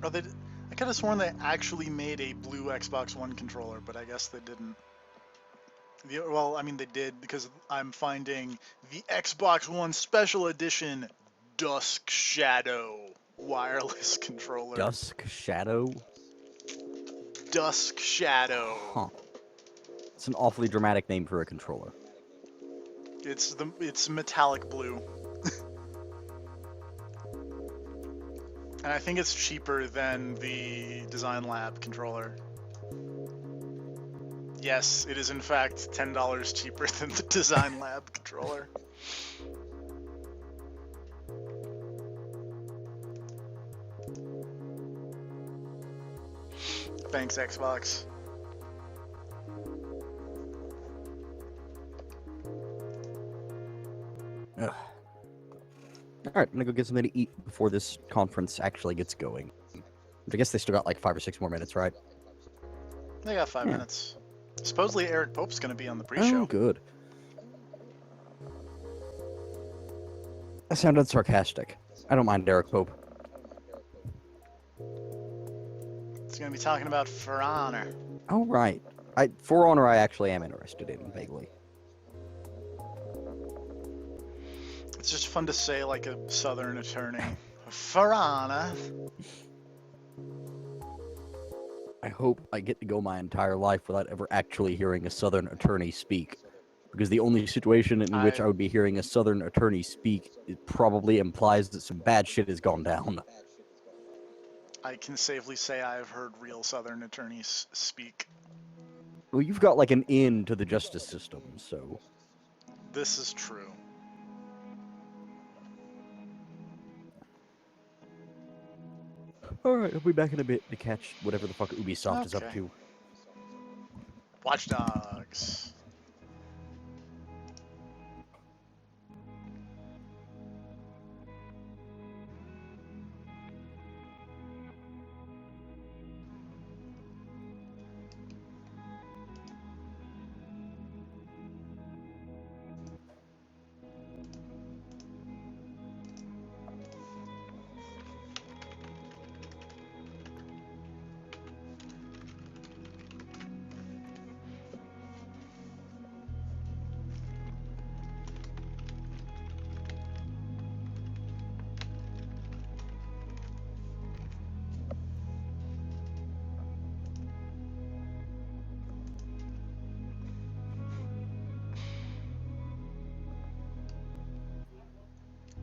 Or they, I could have sworn they actually made a blue Xbox One controller, but I guess they didn't. Well, I mean they did because I'm finding the Xbox One Special Edition Dusk Shadow wireless controller. Dusk Shadow? Dusk Shadow. Huh. It's an awfully dramatic name for a controller. It's metallic blue. And I think it's cheaper than the Design Lab controller. Yes, it is in fact $10 cheaper than the Design Lab controller. Thanks, Xbox. Ugh. Alright, I'm gonna go get something to eat before this conference actually gets going. I guess they still got like 5 or 6 more minutes, right? They got 5 minutes. Supposedly Eric Pope's going to be on the Oh, pre-show. good. That sounded sarcastic. I don't mind Derek Pope. He's going to be talking about For Honor. Oh, right. For Honor, I actually am interested in, vaguely. It's just fun to say like a Southern attorney. For Honor. I hope I get to go my entire life without ever actually hearing a Southern attorney speak. Because the only situation in which I would be hearing a Southern attorney speak, it probably implies that some bad shit has gone down. I can safely say I've heard real Southern attorneys speak. Well, you've got like an in to the justice system, so... This is true. Alright, I'll be back in a bit to catch whatever the fuck Ubisoft is up to. Watch Dogs.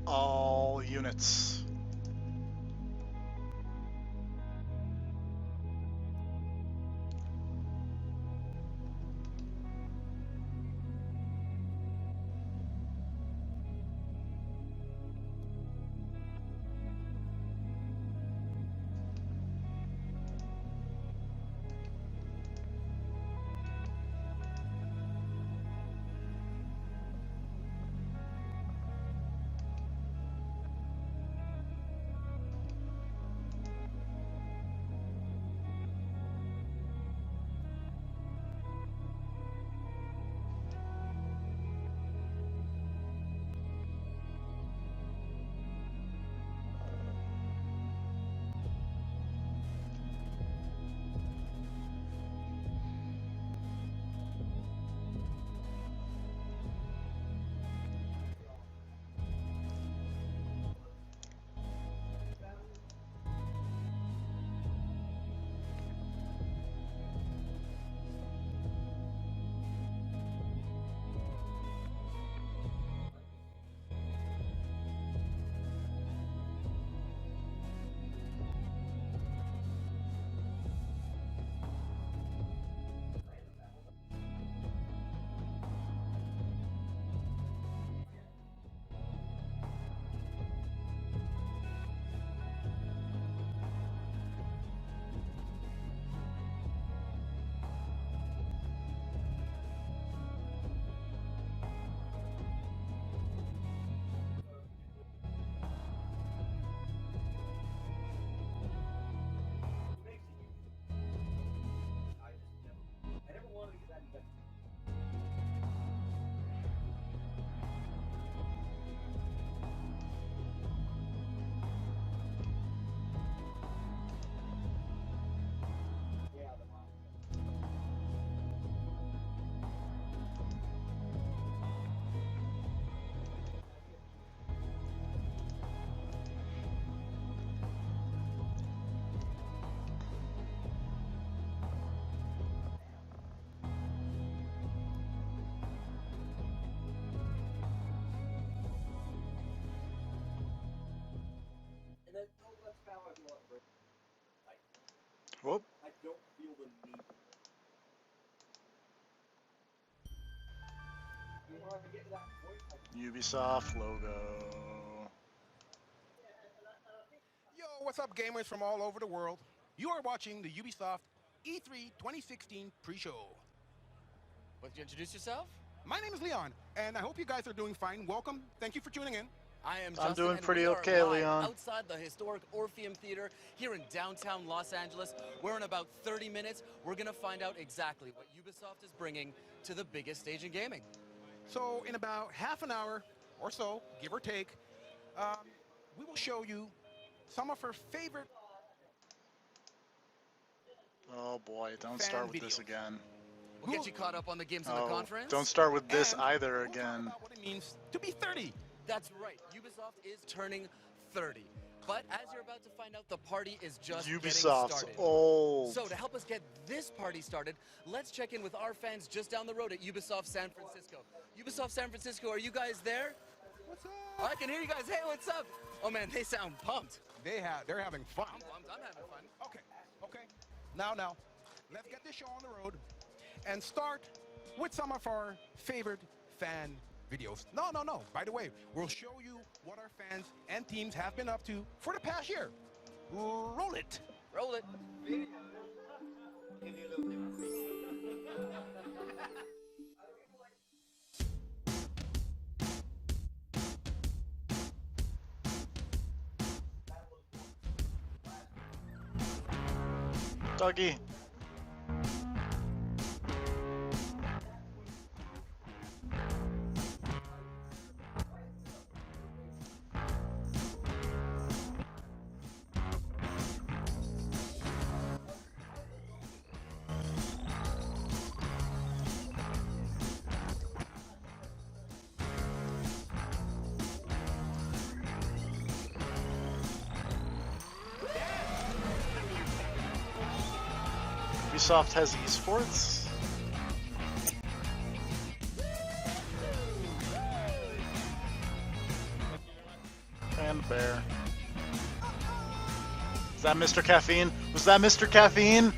All units. Whoop. Ubisoft logo. Yo, what's up, gamers from all over the world? You are watching the Ubisoft E3 2016 pre-show. Would you introduce yourself? My name is Leon, and I hope you guys are doing fine. Welcome. Thank you for tuning in. I am I'm Justin, doing and pretty we are okay, live Leon. outside the historic Orpheum Theater here in downtown Los Angeles, where in about 30 minutes, we're going to find out exactly what Ubisoft is bringing to the biggest stage in gaming. So in about half an hour or so, give or take, we will show you some of our favorite Oh boy, don't fan start with this videos. again. We'll get you caught up on the games in the Oh, conference. don't start with this And either we'll talk again. about what it means to be 30. That's right. Ubisoft is turning 30. But as you're about to find out, the party is just getting Ubisoft's started. old. So to help us get this party started, let's check in with our fans just down the road at Ubisoft San Francisco. Ubisoft San Francisco, are you guys there? What's up? Oh, I can hear you guys. Hey, what's up? Oh man, they sound pumped. They're having fun. I'm pumped. I'm having fun. Okay. Now, let's get this show on the road and start with some of our favorite fan videos. No. By the way, we'll show you what our fans and teams have been up to for the past year. Roll it. Roll it. Dougie. Ubisoft has esports. And bear. Is that Mr. Caffeine? Was that Mr. Caffeine?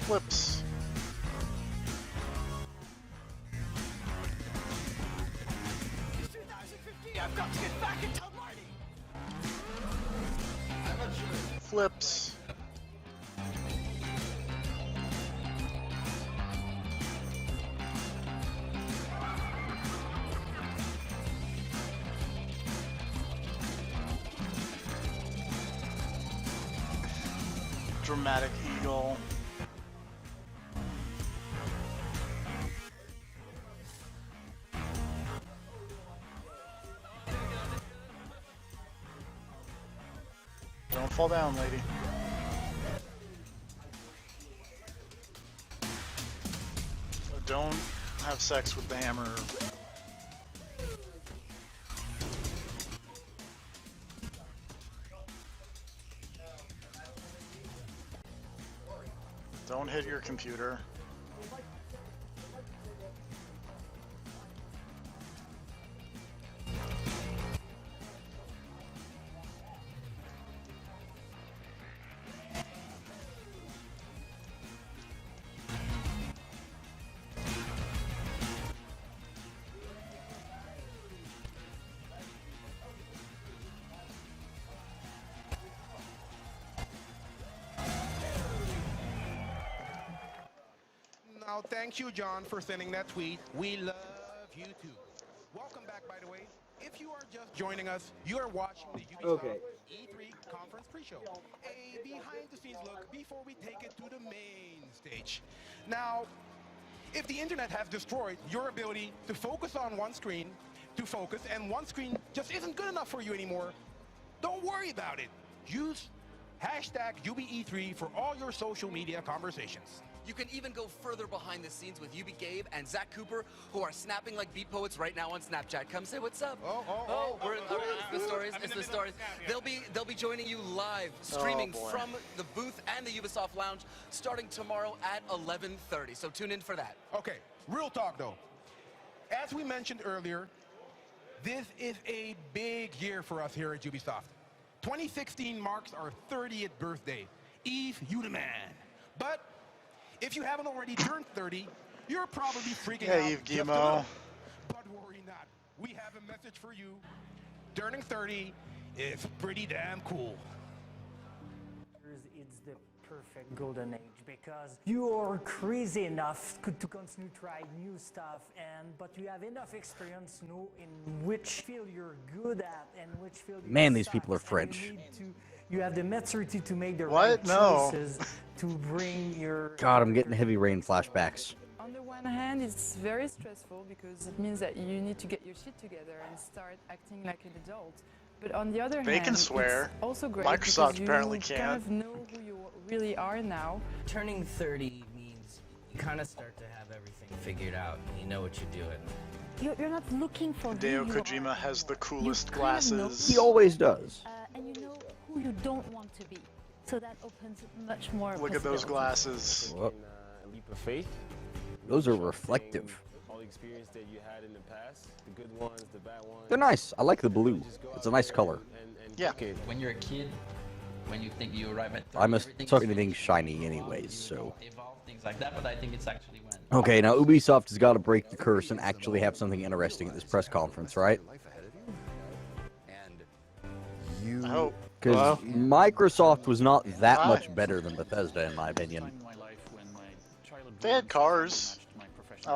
Flips. I've got to get back and tell Marty. Flips. Dramatic eagle. Don't fall down, lady. Don't have sex with the hammer. Don't hit your computer. Now, thank you, John, for sending that tweet. We love you too. Welcome back, by the way. If you are just joining us, you are watching the Ubisoft E3 conference pre-show. A behind-the-scenes look before we take it to the main stage. Now, if the internet has destroyed your ability to focus on one screen, and one screen just isn't good enough for you anymore, don't worry about it. Use hashtag UbiE3 for all your social media conversations. You can even go further behind the scenes with Ubi Gabe and Zach Cooper, who are snapping like beat poets right now on Snapchat. Come say what's up. It's the stories. It's the stories. They'll be joining you live, streaming from the booth and the Ubisoft Lounge, starting tomorrow at 11:30. So tune in for that. Okay, real talk though. As we mentioned earlier, this is a big year for us here at Ubisoft. 2016 marks our 30th birthday. Eve, you the man. But if you haven't already turned 30, you're probably freaking out. Eve just a Guillemot. little. But worry not. We have a message for you. Turning 30 is pretty damn cool. It's the perfect golden age because you are crazy enough to continue to try new stuff, but you have enough experience to know in which field you're good at and which field you Man, these suck. people are French. You have the maturity to make the What? right No. choices to bring your... God, I'm getting heavy rain flashbacks. On the one hand, it's very stressful because it means that you need to get your shit together and start acting like an adult. But on the other They hand, can swear. it's also great Microsoft because you apparently kind can't. of know who you really are now. Turning 30 means you kind of start to have everything figured out and you know what you're doing. You're not looking for Hideo who you Kojima are has the anymore. coolest You kind of know glasses. He always does. and you know who you don't want to be. So that opens much more Look at those possibilities. glasses. Whoa. Leap of faith. Those are reflective. All the experience that you had in the past, the good ones, the bad ones. They're nice. I like the blue. Just go It's out a nice there color. and Yeah. book it. When you're a kid, when you think you arrive at 30, I must everything suck is anything finished. shiny anyways, so... Evolve, things like that, but I think it's actually when... Okay, now Ubisoft has got to break the curse and actually have something interesting at this press conference, right? I hope. Because Microsoft was not that much better than Bethesda, in my opinion. They had cars. I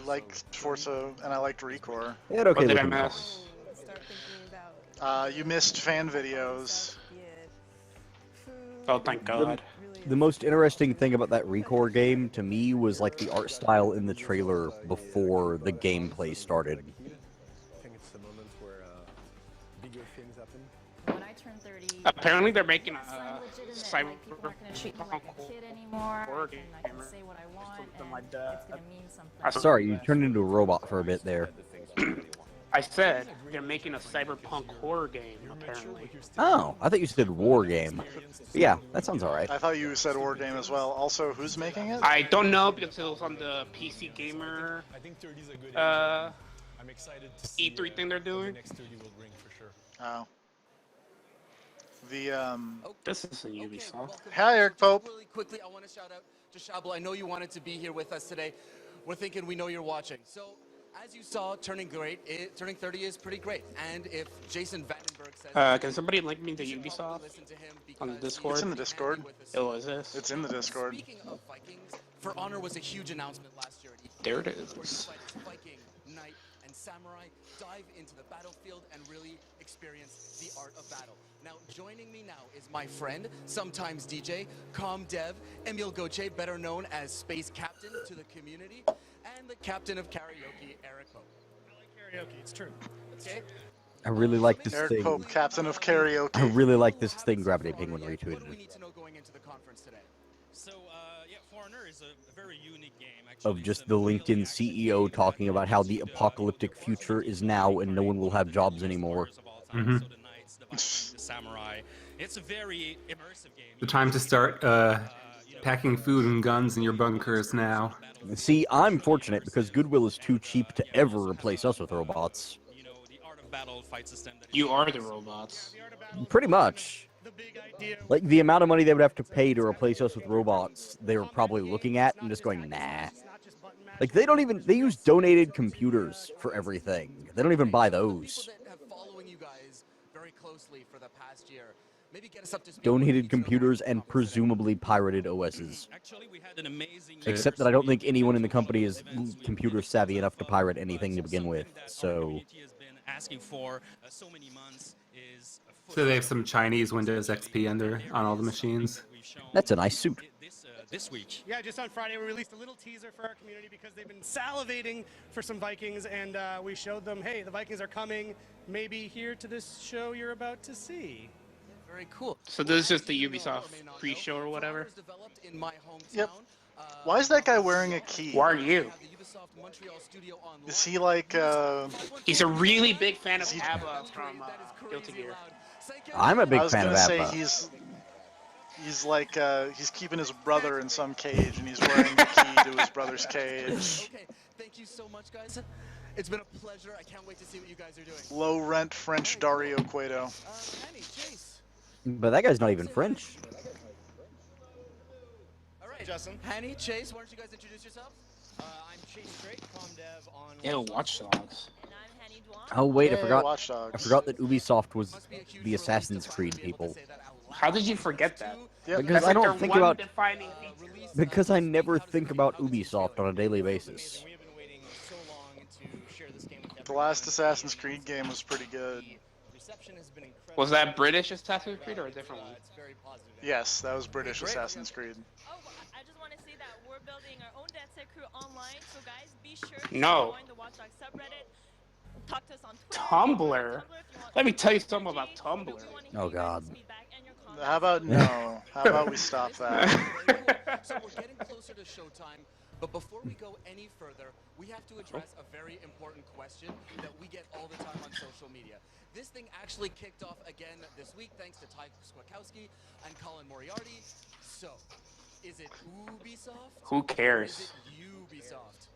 liked Forza and I liked Recore. They had okay What did I looking miss? cars. Start thinking about You missed fan videos. Oh, thank God. The most interesting thing about that Recore game to me was like the art style in the trailer before the gameplay started. I think it's the moment where bigger things happen. When I turn 30, Apparently they're making it's a legitimate. Like, people aren't going to treat me like a kid anymore. horror And I can gamer. say what I want, Something and like that. it's going to mean something. I saw- Sorry, you turned into a robot for a bit there. I said they're making a cyberpunk horror game, apparently. Oh, I thought you said war game. But yeah, that sounds alright. I thought you said War Game as well. Also, who's making it? I don't know because it was on the PC Gamer I'm excited to see E3 thing they're doing. next 30 will bring for sure. Oh. This is a Ubisoft. Hi, Eric Pope. Really quickly, I want to shout out to Shabla. I know you wanted to be here with us today. We're thinking we know you're watching. So, as you saw, turning 30 is pretty great. And if Jason Vandenberg says... Can somebody link me to you should probably Ubisoft listen to him on the because Discord? It's in the Discord. Oh, is this? It's in the Discord. Speaking of Vikings, For Honor was a huge announcement last year at E3. There it where you is. fight as Viking, Knight, and Samurai, dive into the battlefield and really experience the art of battle. Now, joining me now is my friend, sometimes DJ, com dev, Emil Goche, better known as Space Captain to the community, and the captain of karaoke, Eric Pope. I like karaoke, it's true. Okay? I really like this Eric thing. Pope, captain of karaoke. I really like this thing Gravity Penguin What do we retweeted. need to know going into the conference today? So, yeah, For Honor is a very unique game, actually. Of just the LinkedIn CEO talking about how the apocalyptic future is now and no one will have jobs anymore. Mm-hmm. So the knights, the Vikings, the samurai. It's a very immersive game. The time to start packing food and guns in your bunkers now. See, I'm fortunate because Goodwill is too cheap to ever replace us with robots. You know, the art of battle fight system. That You are the robots. Pretty much. The big idea. Like, the amount of money they would have to pay to replace us with robots, they were probably looking at and just going, nah. Like, they use donated computers for everything. They don't even buy those. People that have following you guys very closely for the past year, maybe get us up to speed. Donated computers and presumably pirated OSs. Actually, we had an amazing. Except that I don't think anyone in the company is computer savvy enough to pirate anything to begin with, so... Has been asking for so many months is So they have some Chinese Windows XP on all the machines. That's a nice suit. This week. Yeah, just on Friday we released a little teaser for our community because they've been salivating for some Vikings, and we showed them, hey, the Vikings are coming, maybe here to this show you're about to see. Very cool. So this is just the Ubisoft pre-show or whatever? Developed in my hometown. Yep. Why is that guy wearing a key? Why are you? Is he like, He's a really big fan of ABBA from Guilty Gear. I'm a I big was fan of gonna say ABBA. he's like, he's keeping his brother in some cage and he's wearing the key to his brother's cage. Okay, thank you so much, guys. It's been a pleasure. I can't wait to see what you guys are doing. Low rent French Dario Cueto. Penny, Chase. But that guy's not even French. All right, Justin. Penny, Chase, why don't you guys introduce yourselves? I'm Chase Drake, com dev on. Ew, Watch Dogs. Oh wait, I forgot. Watch Dogs. I forgot that Ubisoft was the Assassin's Creed people. How did you forget that? Because I don't think about. Defining feature. Because I never think about Ubisoft on a daily basis. The last Assassin's Creed game was pretty good. Was that British Assassin's Creed or a different one? Yes, that was British Assassin's Creed. Oh, I just want to say that we're building our own DedSec crew online, so guys, be sure to No. join the Watch Dogs subreddit. Talk to us on Twitter. Tumblr? Let me tell you something about Tumblr. Oh God. How about no? How about we stop that? So we're getting closer to showtime, but before we go any further, we have to address a very important question that we get all the time on social media. This thing actually kicked off again this week thanks to Ty Squakowski and Colin Moriarty. So, is it Ubisoft? Who cares? Or is it Ubisoft?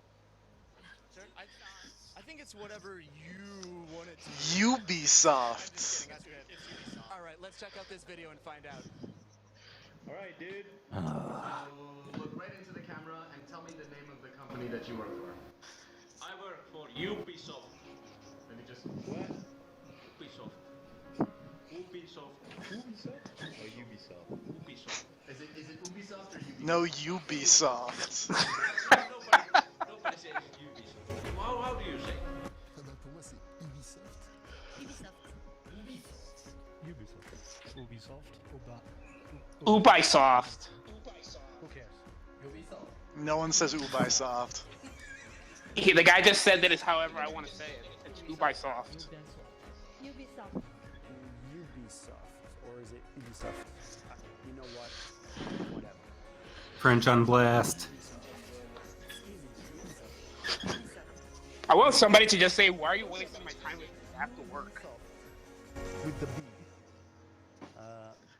I think it's whatever you want it to be. Ubisoft. All right, let's check out this video and find out. All right, dude. Look right into the camera and tell me the name of the company that you work for. I work for Ubisoft. Let me just. What? Ubisoft. Ubisoft. Or Ubisoft? Ubisoft. Is it Ubisoft or Ubisoft? No Ubisoft. Nobody says Ubisoft. How do you say? Pour moi, c'est Ubisoft. Ubisoft. Ubisoft. Who cares? No one says Ubisoft. The guy just said that is however I want to say it. It's Ubisoft. Ubisoft. Ubisoft, or is it Ubisoft? You know what? Whatever. French on blast. I want somebody to just say, why are you wasting my time with this? I have to work. With the B.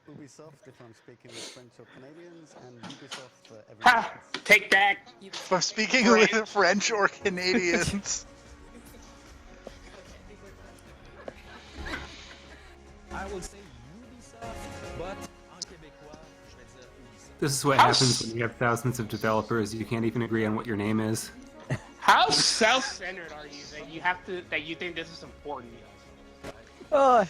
Ubisoft, if I'm speaking with French or Canadians, and Ubisoft for everyone Ha! else. Take that! If I'm speaking with French or Canadians. I would say Ubisoft, but en québécois, je vais dire Ubisoft. This is what happens when you have thousands of developers. You can't even agree on what your name is. How self-centered are you that you think this is important? I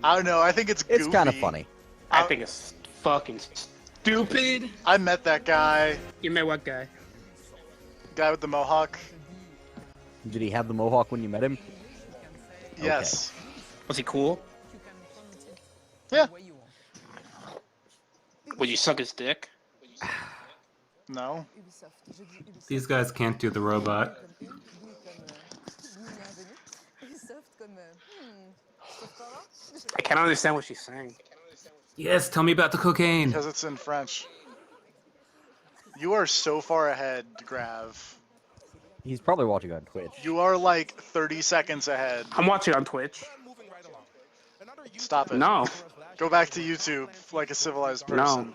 don't know. I think it's goofy. It's kind of funny. I think it's fucking stupid. I met that guy. You met what guy? Guy with the mohawk. Did he have the mohawk when you met him? Yes. Was he cool? Yeah. Would you suck his dick? No. These guys can't do the robot. I can't understand what she's saying. Yes, tell me about the cocaine. Because it's in French. You are so far ahead, Grav. He's probably watching on Twitch. You are like 30 seconds ahead. I'm watching on Twitch. Stop it. No. Go back to YouTube like a civilized person.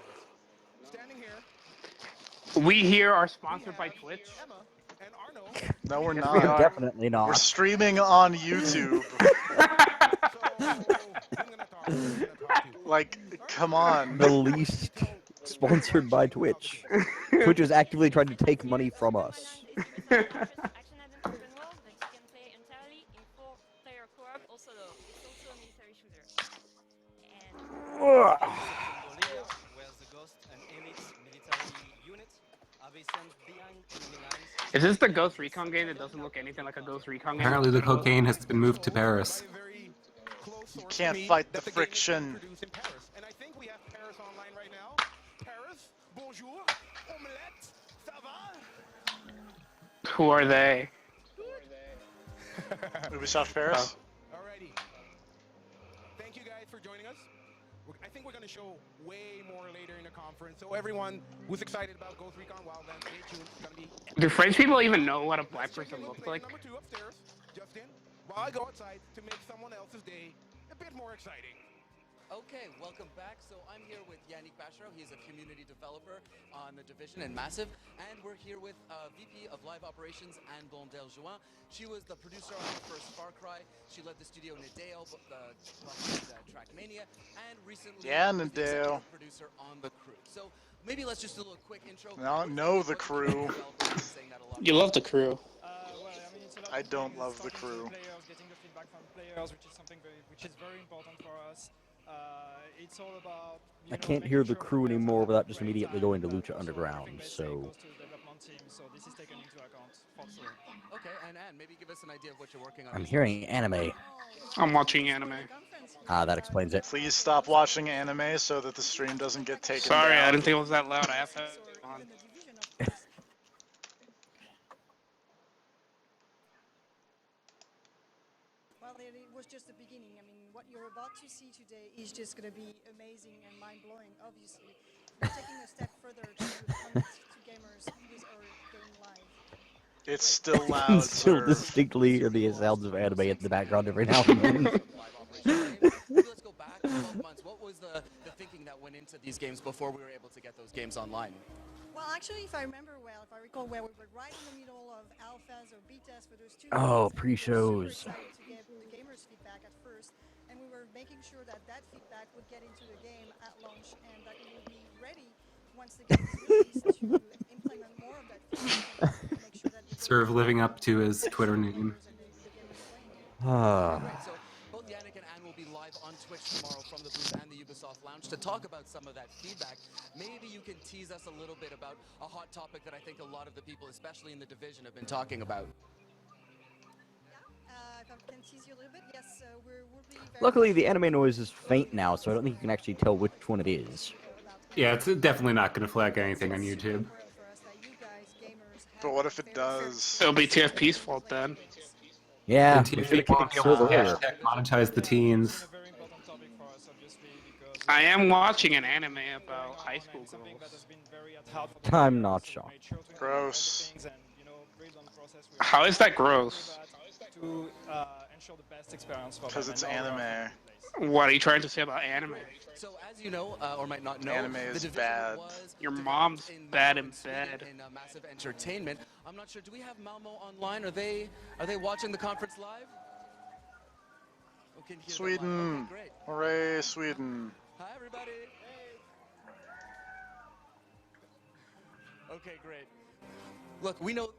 No. We here are sponsored by Twitch. No, we're Yes, not. we are. Definitely not. We're streaming on YouTube. Like, come on. The least sponsored by Twitch. Twitch is actively trying to take money from us. Is this the Ghost Recon game that doesn't look anything like a Ghost Recon game? Apparently the cocaine has been moved to Paris. You can't fight the friction. And I think we have Paris online right now. Paris, bonjour, omelette, ça va? Who are they? Ubisoft Paris? Alrighty. Thank you guys for joining us. I think we're going to show way more later in the conference. So everyone who's excited about Ghost Recon Wildlands, stay tuned. It's going to be... Do French people even know what a black person looks like? Number 2 upstairs, Justin, while I go outside to make someone else's day a bit more exciting. Okay, welcome back. So I'm here with Yannick Bachero. He's a community developer on The Division and Massive. And we're here with VP of Live Operations, Anne Blondel-Jouin. She was the producer on the first Far Cry. She led the studio Nadeo, behind Trackmania, and recently was the executive producer on The Crew. So maybe let's just do a little quick intro. Know The Crew. You love The Crew. I don't love The Crew. Getting the feedback from players, which is something which is very important for us. It's all about. I can't hear The Crew anymore without just immediately going to Lucha Underground, so... So this is taken into account for sure. Okay, and Anne, maybe give us an idea of what you're working on. I'm hearing anime. I'm watching anime. Ah, that explains it. Please stop watching anime so that the stream doesn't get taken down. Sorry, I didn't think it was that loud. I have to on. Well, it was just the beginning. I mean, what you're about to see today is just going to be amazing and mind-blowing, obviously. We're taking a step further to connect to gamers with our game live. It's still loud, Still sir. distinctly hear the sounds of anime in the background every now and then. Let's go back 12 months. What was the thinking that went into these games before we were able to get those games online? Well, actually, if I remember well, if I recall well, we were right in the middle of alphas or betas for those 2 Oh, games. pre-shows. We were super excited to get the gamers' feedback at first, and we were making sure that that feedback would get into the game at launch and that it would be ready once the game is released to implement more of that feedback and make sure that Sort of living up to his Twitter name. Ah. So both Yannick and Anne will be live on Twitch tomorrow from the booth and the Ubisoft Lounge to talk about some of that feedback. Maybe you can tease us a little bit about a hot topic that I think a lot of the people, especially in the Division, have been talking about. If I can tease you a little bit, yes, we'll be very Luckily, the anime noise is faint now, so I don't think you can actually tell which one it is. Yeah, it's definitely not going to flag anything on YouTube. But what if it does? It'll be TFP's fault then. Yeah, And TFP won't be able to hashtag monetize the teens. I am watching an anime about high school girls. I'm not shocked. Gross. How is that gross? To ensure the best experience for Because them it's and our anime. What are you trying to say about anime? So as you know, or might not know, Anime the is Division bad. was Your mom's bad in bed. in Massive Entertainment. I'm not sure. Do we have Malmo online? Are they watching the conference live? We can hear them live. Sweden. Okay, great. Hooray, Sweden. Hi, everybody. Okay, great. Look, we know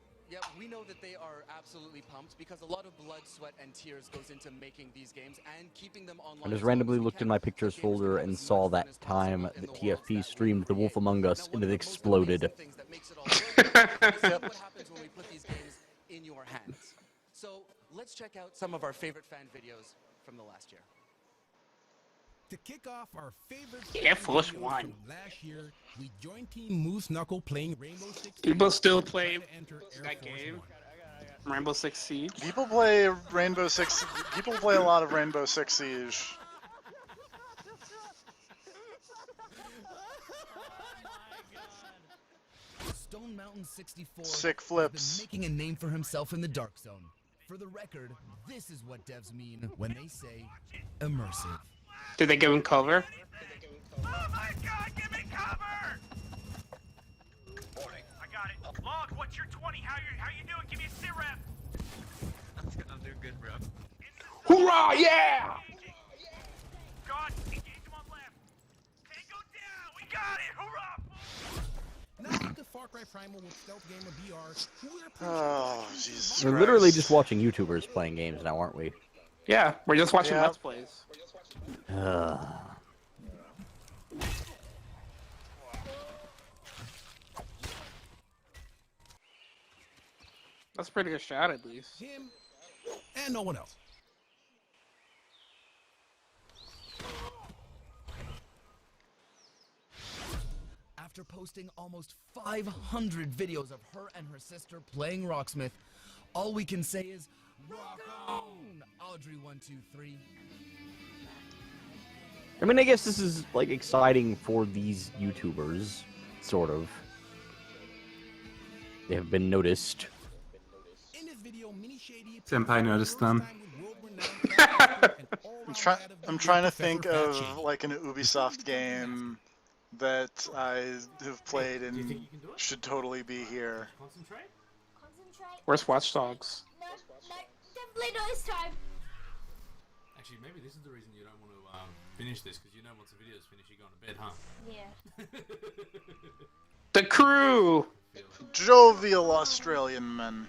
that they are absolutely pumped because a lot of blood, sweat, and tears goes into making these games and keeping them online. I just randomly looked in my pictures folder and saw that time that TFP streamed The Wolf Among Us and it exploded. What happens when we put these games in your hands? So let's check out some of our favorite fan videos from the last year. To kick off our favorite Air Force videos One. from last year, we joined Team Moose Knuckle playing Rainbow Six. People still play Enter Air that Force game. One. Rainbow Six Siege. People play Rainbow Six. People play a lot of Rainbow Six Siege. Stone Mountain 64 Sick has flips. been making a name for himself in the Dark Zone. For the record, this is what devs mean when they say immersive. Did they give him cover? Oh my god, give me cover! Morning. I got it. Log, what's your 20? How you doing? Give me a sit rep. I'm doing good, bro. Hoorah, yeah! God, engage him on left. Tango down, we got it! Hoorah! Now the Far Cry Primal with Stealth Gamer BR, Oh, Jesus We're literally just watching YouTubers playing games now, aren't we? Yeah, we're just watching Yeah. Let's Plays. That's a pretty good shot, at least. him, and no one else. After posting almost 500 videos of her and her sister playing Rocksmith, all we can say is, rock on, Audrey123. I mean, I guess this is, like, exciting for these YouTubers, sort of. They have been noticed. Senpai noticed them. I'm trying to think of, like, an Ubisoft game that I have played and should totally be here. Where's Watch Dogs? Definitely not this time. Actually, maybe this is the reason you don't want to finish this, because you know once the video's finished, you're going to bed, huh? Yeah. The crew! Jovial Australian men.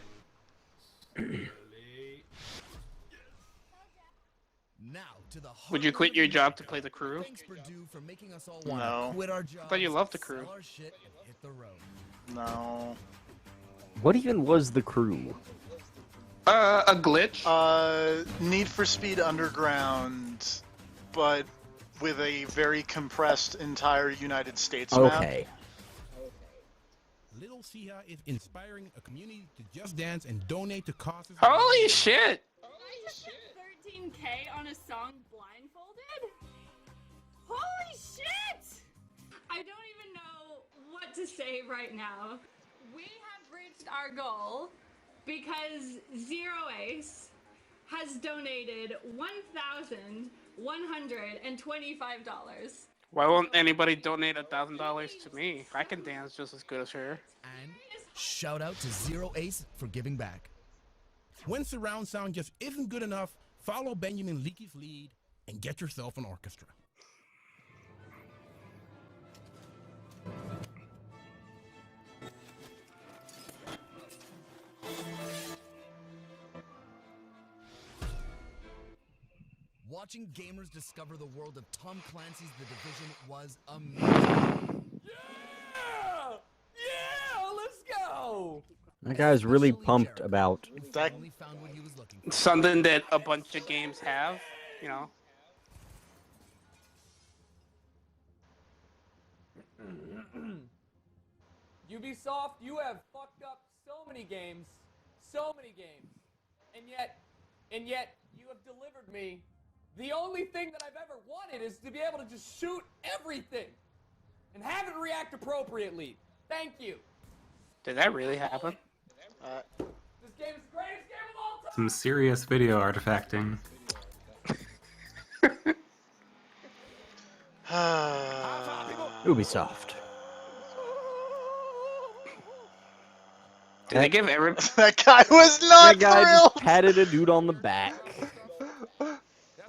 Would you quit your job to play the crew? No. I thought you loved the crew. No. What even was the crew? A glitch? Need for Speed Underground, but with a very compressed entire United States map. Okay. Little Sia is inspiring a community to just dance and donate to causes. Holy shit! I just hit 13K on a song blindfolded? Holy shit! I don't even know what to say right now. We have reached our goal because Zero Ace has donated $1,125. Why won't anybody donate $1,000 to me? I can dance just as good as her. And shout out to Zero Ace for giving back. When surround sound just isn't good enough, follow Benjamin Leakey's lead and get yourself an orchestra. Watching gamers discover the world of Tom Clancy's The Division was amazing. Yeah! Yeah! Let's go! That guy's really pumped about... Something that a bunch of games have, you know. Ubisoft, you have fucked up so many games. So many games. And yet, you have delivered me. The only thing that I've ever wanted is to be able to just shoot everything. And have it react appropriately. Thank you. Did that really happen? This game is the greatest game of all time! Some serious video artifacting. Ubisoft. Did they give every... That guy was not That guy thrilled! just patted a dude on the back.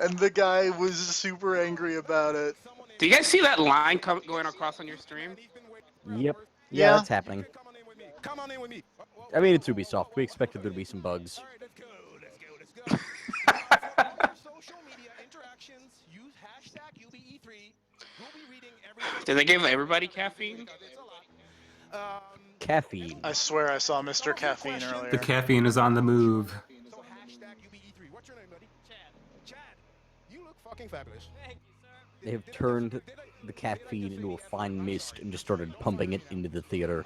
And the guy was super angry about it. Do you guys see that line going across on your stream? Yep. Yeah. Yeah, that's happening. I mean, it's Ubisoft. We expected there to be some bugs. Did they give everybody caffeine? Caffeine. I swear I saw Mr. Caffeine earlier. The caffeine is on the move. What's your name, buddy? Chad. You look fucking fabulous. They have turned the caffeine into a fine mist and just started pumping it into the theater.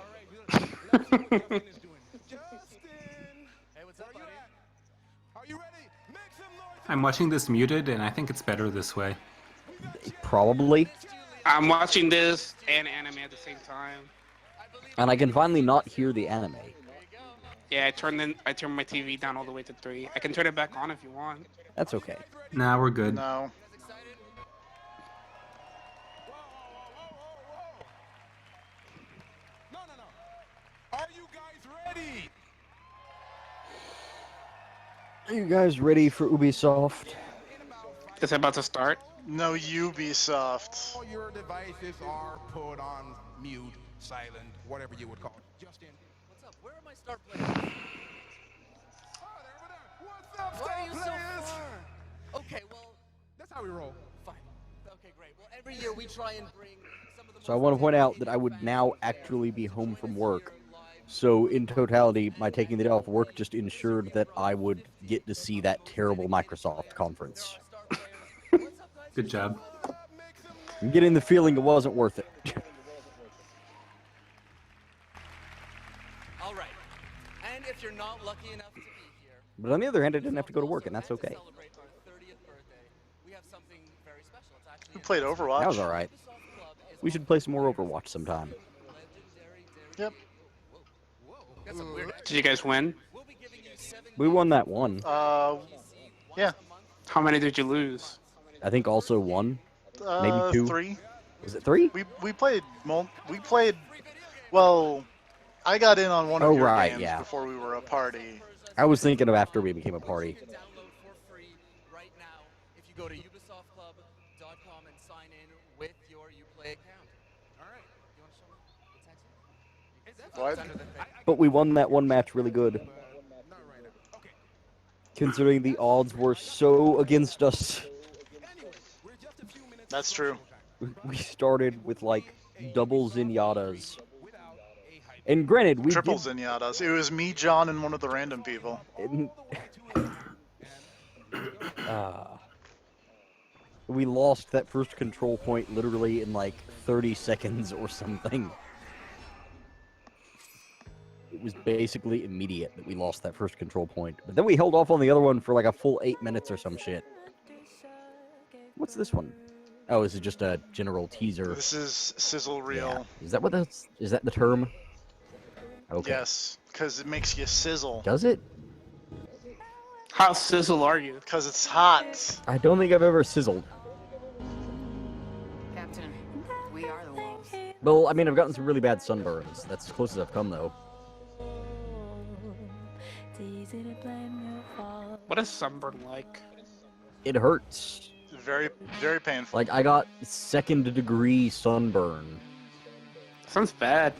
I'm watching this muted, and I think it's better this way. Probably. I'm watching this and anime at the same time. And I can finally not hear the anime. Yeah, I turned my TV down all the way to 3. I can turn it back on if you want. That's okay. Nah, we're good. No. Are you guys ready? Are you guys ready for Ubisoft? Is it about to start? No, Ubisoft. All your devices are put on mute, silent, whatever you would call it. Justin. What's up? Where are my start players? What's up, Why are you star so players? far? Okay, well, That's how we roll. fine. Okay, great. Well, every year we try and bring some of the So I want to point out that I would now actually be home from work. So in totality, my taking the day off work just ensured that I would get to see that terrible Microsoft conference. Good job. I'm getting the feeling it wasn't worth it. All right. And if you're not lucky enough to be here, But on the other hand, I didn't have to go to work, and that's okay. celebrate our 30th birthday, we have something very special. It's actually We played Overwatch. That was all right. We should play some more Overwatch sometime. Yep. Did you guys win? We won that one. Yeah. How many did you lose? I think also one, maybe two. 3. Was it 3? We played. Well, I got in on one of your games before we were a party. I was thinking of after we became a party. Download for free right now if you go to ubisoftclub.com and sign in with your Uplay account. All right. You want to show me the text? What? But we won that one match really good. Considering the odds were so against us. That's true. We started with like double Zenyatas. And granted, we triple Zenyatas. It was me, John, and one of the random people. We lost that first control point literally in like 30 seconds or something. It was basically immediate that we lost that first control point. But then we held off on the other one for like a full 8 minutes or some shit. What's this one? Oh, this is just a general teaser. This is sizzle reel. Yeah. Is that what that's? Is that the term? Okay. Yes, because it makes you sizzle. Does it? How sizzle are you? Because it's hot. I don't think I've ever sizzled. Captain, we are the wolves. Well, I mean, I've gotten some really bad sunburns. That's as close as I've come, though. What is sunburn like? It hurts. Very, very painful. Like, I got 2nd degree sunburn. Sounds bad.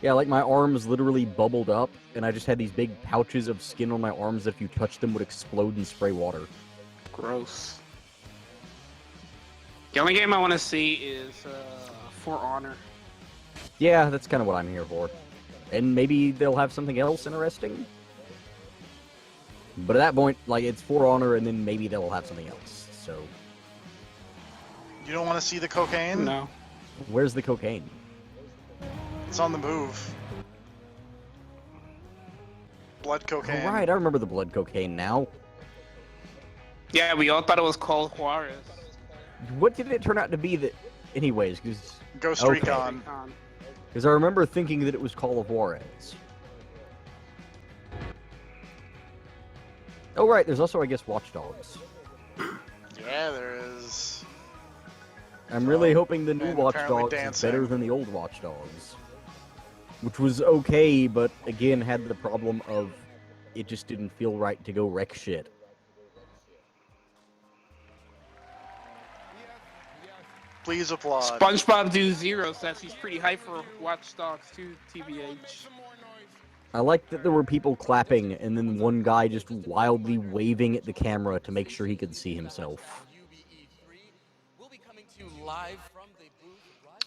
Yeah, like my arms literally bubbled up, and I just had these big pouches of skin on my arms that if you touched them would explode and spray water. Gross. The only game I want to see is For Honor. Yeah, that's kind of what I'm here for. And maybe they'll have something else interesting? But at that point, like, it's For Honor, and then maybe they'll have something else, so... You don't want to see the cocaine? No. Where's the cocaine? It's on the move. Blood cocaine. Oh, right, I remember the blood cocaine now. Yeah, we all thought it was called Juarez. What did it turn out to be that... Anyways, because... Ghost Recon. Because I remember thinking that it was Call of Juarez. Oh, right, there's also, I guess, Watch Dogs. Yeah, there is. I'm really hoping the new and Watch apparently Dogs is dancing. better than the old Watch Dogs. Which was okay, but again had the problem of it just didn't feel right to go wreck shit. Please applaud. SpongeBob Do Zero says he's pretty hyped for Watch Dogs 2, TBH. I like that there were people clapping and then one guy just wildly waving at the camera to make sure he could see himself.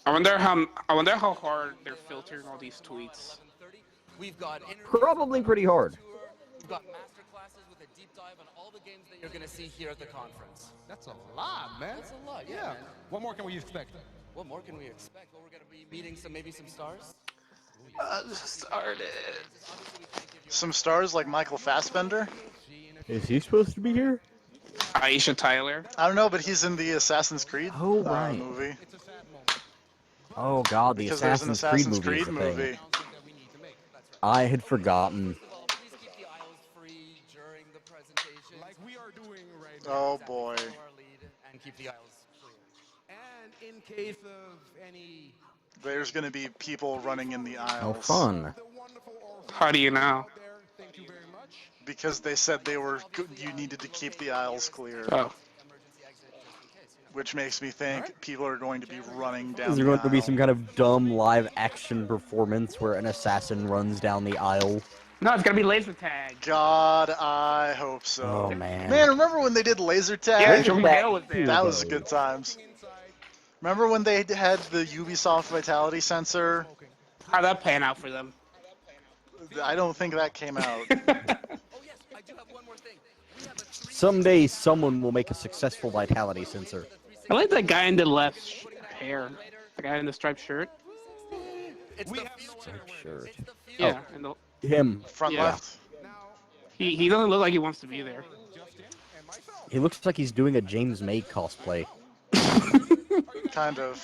I wonder how hard they're filtering all these tweets. We've got Probably pretty hard. We've got master classes with a deep dive on all the games that you're going to see here at the conference. That's a lot, man. That's a lot, yeah. Man. What more can we expect? What more can we expect? Well, we're going to be meeting maybe some stars. Started. Some stars like Michael Fassbender? Is he supposed to be here? Aisha Tyler. I don't know, but he's in the Assassin's Creed right. movie. Oh god, the Because there's an Assassin's Creed movie. is a thing. I had forgotten. Oh boy. And keep the aisles free. And in case of any... There's gonna be people running in the Oh, aisles. fun. How do you know? Because they said you needed to keep the aisles clear. Oh. Which makes me think people are going to be running down Is there the going to be aisle. some kind of dumb live action performance where an assassin runs down the aisle? No, it's gonna be laser tag. God, I hope so. Oh man. Man, remember when they did laser tag? Yeah, Joe McHale was there. That was good times. Remember when they had the Ubisoft Vitality sensor? How'd that pan out for them? I don't think that came out. Someday someone will make a successful vitality sensor. I like that guy in the left hair. The guy in the striped shirt. It's the Striped shirt. Yeah. Oh, And the, him. Front Yeah. left. he doesn't look like he wants to be there. He looks like he's doing a James May cosplay. Kind of.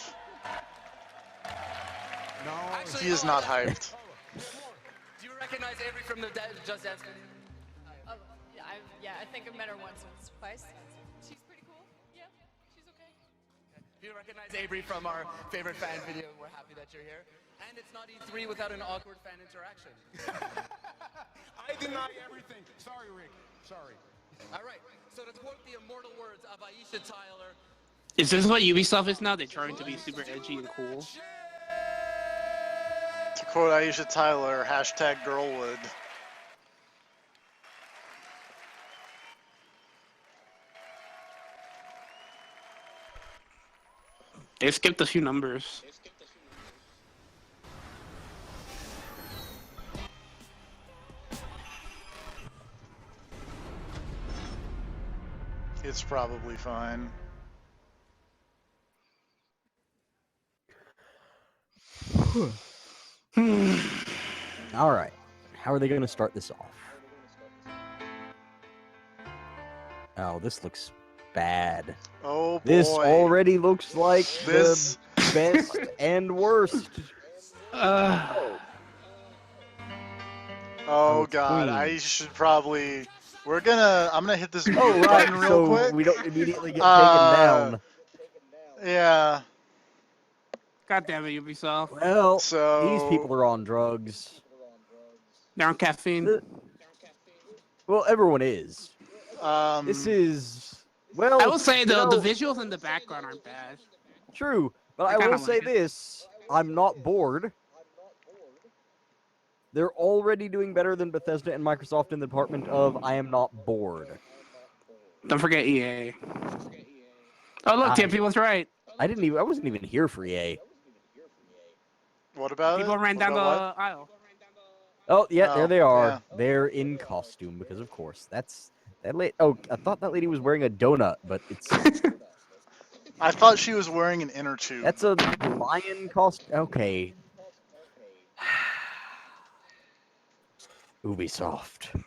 No. Actually, He is not hyped. Do you recognize Avery from the Just Dance video? Yeah, I think I've met her once or twice. She's pretty cool. Yeah, she's okay. Do you recognize Avery from our favorite fan video? We're happy that you're here. And it's not E3 without an awkward fan interaction. I deny everything. Sorry, Rick. Sorry. All right. So to quote the immortal words of Aisha Tyler. Is this what Ubisoft is now? They're trying to be super edgy and cool. To quote Aisha Tyler, #Girlwood. They skipped a few numbers. It's probably fine. All right. How are they going to start this off? Oh, this looks bad. Oh boy. This already looks like This- the best and worst. Oh it's god, Queen. I should probably. I'm gonna hit this mute Oh, right. button real So quick. we don't immediately get taken down. Yeah. God damn it, Ubisoft. Well, So these people are on drugs. They're on caffeine. Well, everyone is. This is well. I will say you though, know, the visuals in the background aren't bad. True, but I I will kinda say like it. this: I'm not bored. They're already doing better than Bethesda and Microsoft in the department of I am not bored. Don't forget EA. Oh look, Tippy was right. I wasn't even here for EA. What about People it? ran What down the about aisle. Oh yeah, Oh, there they are. yeah. They're in costume because, of course, that's that lady. Oh, I thought that lady was wearing a donut, but it's I thought she was wearing an inner tube. that's a lion costume. Okay. Ubisoft.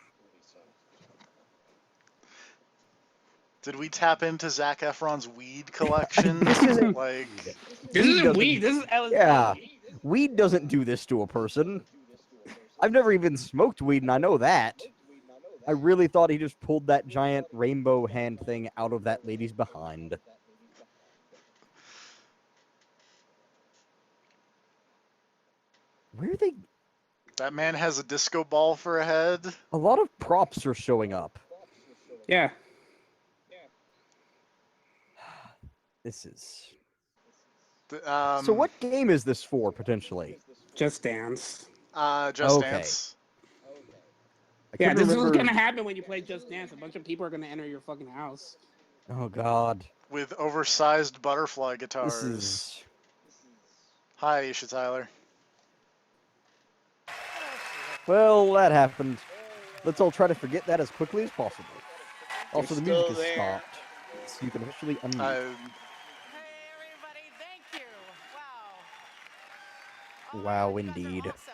Did we tap into Zac Efron's weed collection? This isn't like. This isn't doesn't- weed. This is LSD. Yeah, weed doesn't do this to a person. I've never even smoked weed, and I know that. I really thought he just pulled that giant rainbow hand thing out of that lady's behind. Where are they? That man has a disco ball for a head. A lot of props are showing up. Yeah. This is. So So what game is this for, potentially? Just Dance. Just Okay. Dance. I Yeah, couldn't this is remember- what's gonna happen when you play Just Dance. A bunch of people are gonna enter your fucking house. Oh, God. With oversized butterfly guitars. This is... Hi, Aisha Tyler. Well, that happened. Let's all try to forget that as quickly as possible. Also, the They're music still is there. stopped, so you can officially unmute. Hey everybody, thank you. Wow. Wow, indeed. Awesome.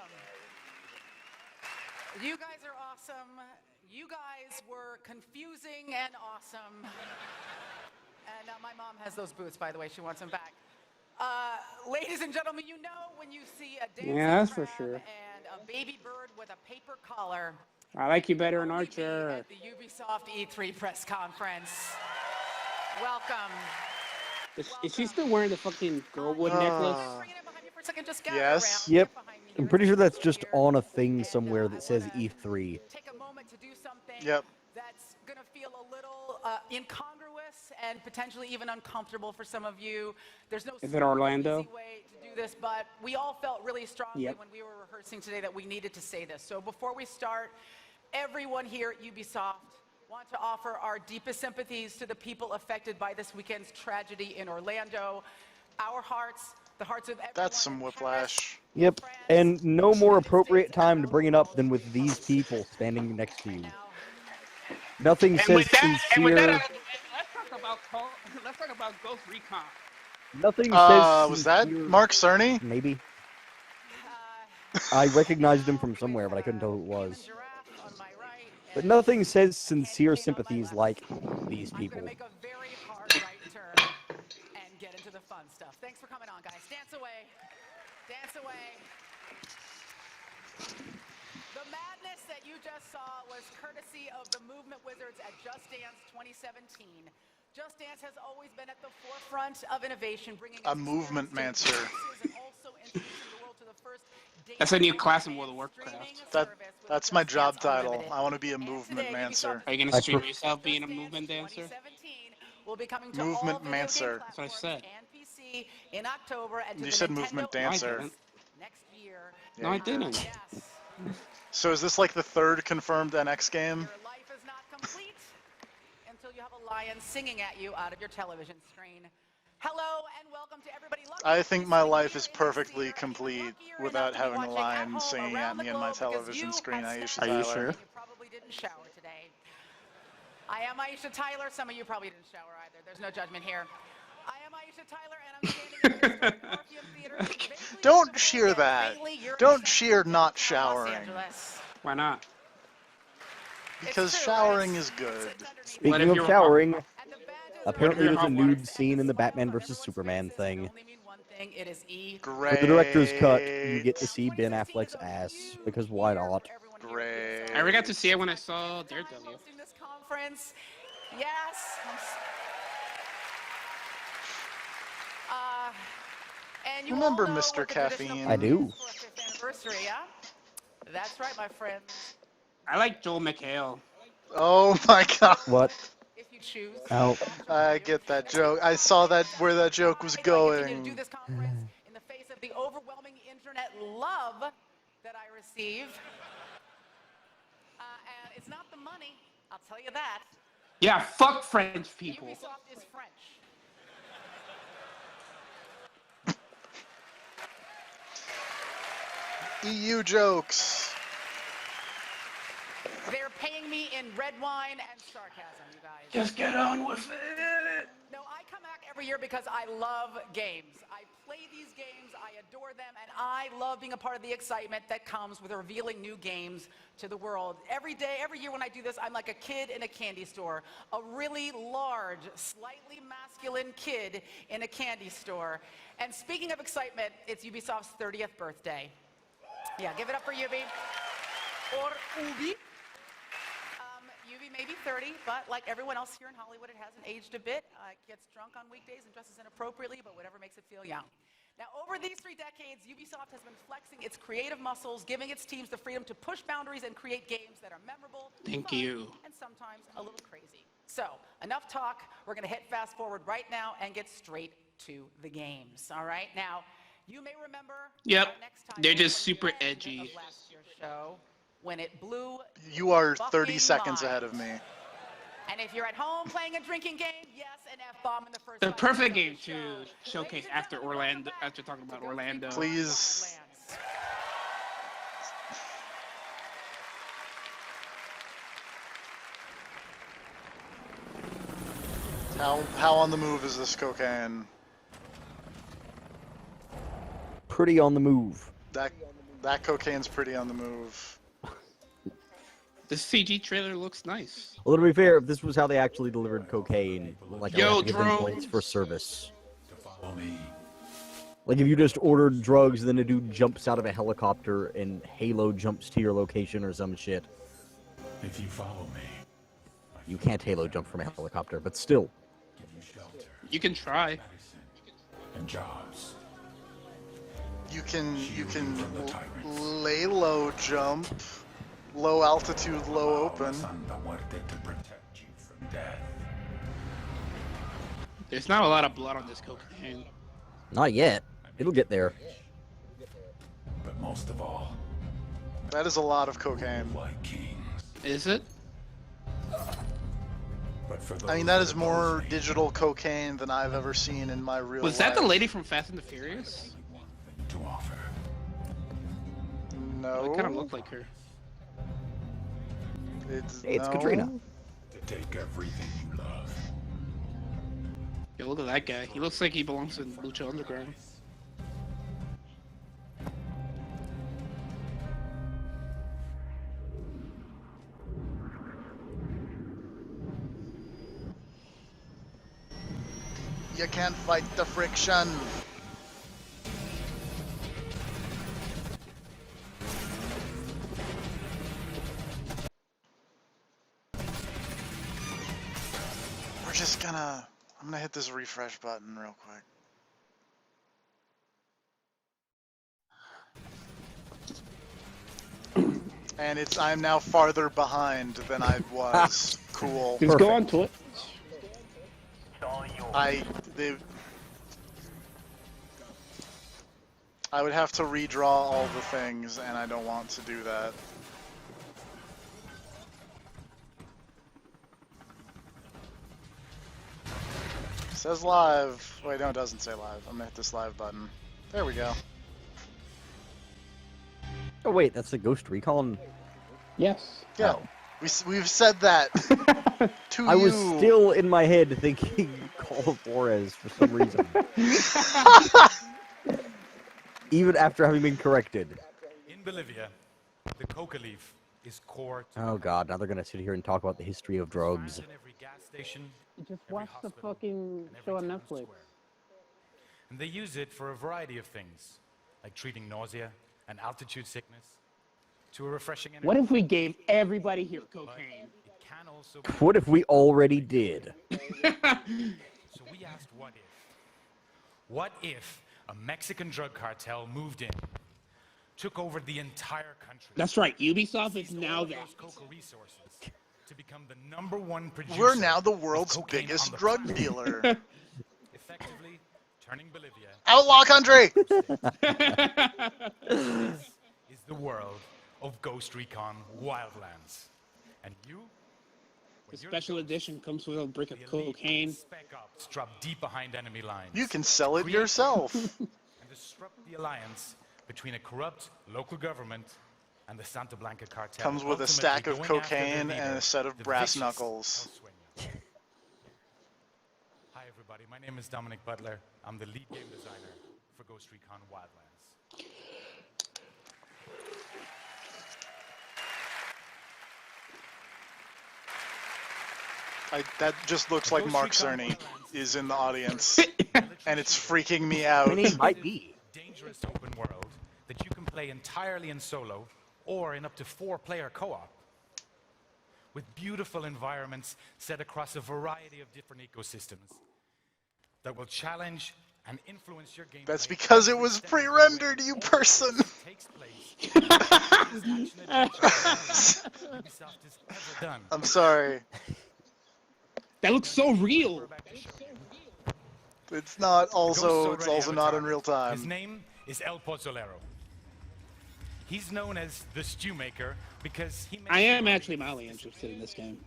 You guys are awesome. You guys were confusing and awesome. And my mom has those boots, by the way. She wants them back. Ladies and gentlemen, you know when you see a dancing Yeah, that's for crab sure. and a baby bird with a paper collar. I like you better in only be Archer. At the Ubisoft E3 press conference. Welcome. Is she still wearing the fucking Girlwood necklace? For a second, just gather Yes. around. Yep. I'm pretty sure that's just on a thing somewhere that says E3. Take a moment to do something Yep. that's going to feel a little incongruous and potentially even uncomfortable for some of you. There's no Is it super Orlando? easy way to do this, but we all felt really strongly Yep. when we were rehearsing today that we needed to say this. So before we start, everyone here at Ubisoft want to offer our deepest sympathies to the people affected by this weekend's tragedy in Orlando. Our hearts, the hearts of everyone. That's some whiplash. Yep, and no more appropriate time to bring it up than with these people standing next to you. Nothing And says with that, sincere. let's talk about Ghost Recon. Nothing says Was that sincere- Mark Cerny? Maybe. I recognized him from somewhere, but I couldn't tell who it was. But nothing says sincere sympathies like these people. Make a very hard right turn and get into the fun fun stuff. Thanks for coming on, guys. Dance away. Dance away. The madness that you just saw was courtesy of the Movement Wizards at Just Dance 2017. Just Dance has always been at the forefront of innovation, bringing A movement mancer. and also introducing the world to the first That's a new class in World of Warcraft. That's my job title. I want to be a movement mancer. Are you gonna stream yourself being a movement dancer? Will be coming to Movement all video mancer. game That's what I said. and PC in October, and to You the said Nintendo movement No, I dancer. didn't. next year. No, I didn't. Yes. So is this like the third confirmed NX game? Your life is not complete until you have a lion singing at you out of your television screen. Hello and welcome to everybody. I think my life is perfectly complete without having a lion singing at me on my television screen, Aisha Are Tyler. you sure? You probably didn't shower today. I am Aisha Tyler. Some of you probably didn't shower either. There's no judgment here. I am Aisha Tyler, and I'm standing in the historic Orpheum Theater. Don't cheer that. Don't cheer not showering. Why not? Because showering is good. Speaking of showering, apparently there's a nude scene in the Batman vs Superman thing. It is E. For the director's cut, you get to see Ben Affleck's ass, because why not? Great. I already got to see it when I saw Daredevil. Hosting this conference. Yes. And you Remember all know Mr. what the traditional Caffeine? I do. for a 5th anniversary, yeah? That's right, my friend. I like Joel McHale. Oh my god. What? If you choose. Oh. I get that joke. I saw that where that joke was Continue to going. do this conference in the face of the overwhelming internet love that I receive. And it's not the money, I'll tell you that. Yeah, fuck French people. Ubisoft is French. EU jokes. They're paying me in red wine and sarcasm, you guys. Just get on with it. No, I come back every year because I love games. I play these games, I adore them, and I love being a part of the excitement that comes with revealing new games to the world. Every day, every year when I do this, I'm like a kid in a candy store. A really large, slightly masculine kid in a candy store. And speaking of excitement, it's Ubisoft's 30th birthday. Yeah, give it up for Ubi. Or Ubi. Ubi may be 30, but like everyone else here in Hollywood, it hasn't aged a bit. It gets drunk on weekdays and dresses inappropriately, but whatever makes it feel young. Now, over these 3 decades, Ubisoft has been flexing its creative muscles, giving its teams the freedom to push boundaries and create games that are memorable, Thank fun, you. and sometimes a little crazy. So, enough talk. We're going to hit fast forward right now and get straight to the games. All right? Now, you may remember Yep. next time They're just was super the end edgy. of last year's show when it blew You are fucking 30 seconds mind. ahead of me. And if you're at home playing a drinking game, yes, an F-bomb in the first The 5 perfect minutes game of the to show. showcase after Orlando. After talking about Orlando. Please. How on the move is this cocaine? Pretty on the move. That cocaine's pretty on the move. The CG trailer looks nice. Well, to be fair, if this was how they actually delivered cocaine, like, I would Yo, have to give them drones. points for service. Follow me. Like, if you just ordered drugs, then a dude jumps out of a helicopter and Halo jumps to your location or some shit. If you follow me, You can't Halo jump from a helicopter, but still. give you shelter, You can try. medicine, and jobs. You can from the tyrants. lay low jump, low altitude, low open. Santa Muerte to protect you from death. There's not a lot of blood on this cocaine. Not yet. It'll get there. But most of all, That is a lot of cocaine. like kings. Is it? But for I mean, those that is that more oppose me, digital cocaine than I've ever seen in my real life. Was that the lady from Fast and the Furious? to offer. No. It kind of looked like her. Hey, it's no. Katrina. To take everything you love. Yo, look at that guy. He looks like he belongs in Lucha Underground. You can't fight the friction. We're just gonna... I'm gonna hit this refresh button real quick. And I'm now farther behind than I was. Cool. Just go on to it. I would have to redraw all the things, and I don't want to do that. It says live. Wait, no, it doesn't say live. I'm gonna hit this live button. There we go. Oh wait, that's a Ghost Recon. Yes. Yeah, we've said that to I you. was still in my head thinking Call of Juarez for some reason. Even after having been corrected. In Bolivia, the coca leaf is core to Oh god, now they're gonna sit here and talk about the history of drugs. every gas station. Just watch the fucking show on Netflix. And they use it for a variety of things, like treating nausea and altitude sickness, to a refreshing energy. What if we gave everybody here cocaine? It can also What if we already did? So we asked, what if? What if a Mexican drug cartel moved in, took over the entire country? That's right, Ubisoft is now that. Coca resources to become the #1 producer. We're now the world's of cocaine biggest on the drug planet. dealer. Effectively turning Bolivia. Outlaw country! This is the world of Ghost Recon Wildlands. And you? The special edition comes with a brick of cocaine. Spec Ops drop deep behind enemy lines. You can sell it yourself. And disrupt the alliance between a corrupt local government and the Santa Blanca cartel. Comes with a ultimately stack of going after their cocaine leader, and a set of the brass vicious knuckles. El Sueño. Hi everybody, my name is Dominic Butler. I'm the lead game designer for Ghost Recon Wildlands. That just looks like Mark Cerny is in the audience, and it's freaking me out. I mean, he might be. Dangerous open world that you can play entirely in solo or in up to 4-player co-op. With beautiful environments set across a variety of different ecosystems that will challenge and influence your gameplay. That's because it was pre-rendered, you person. Takes place in the biggest action adventure Ubisoft has ever done. I'm sorry. That looks so real. It's not also. Ghost It's already also have a not in target. real time. His name is El Pozolero. He's known as the Stew Maker because he makes I am actually mildly interested in this game.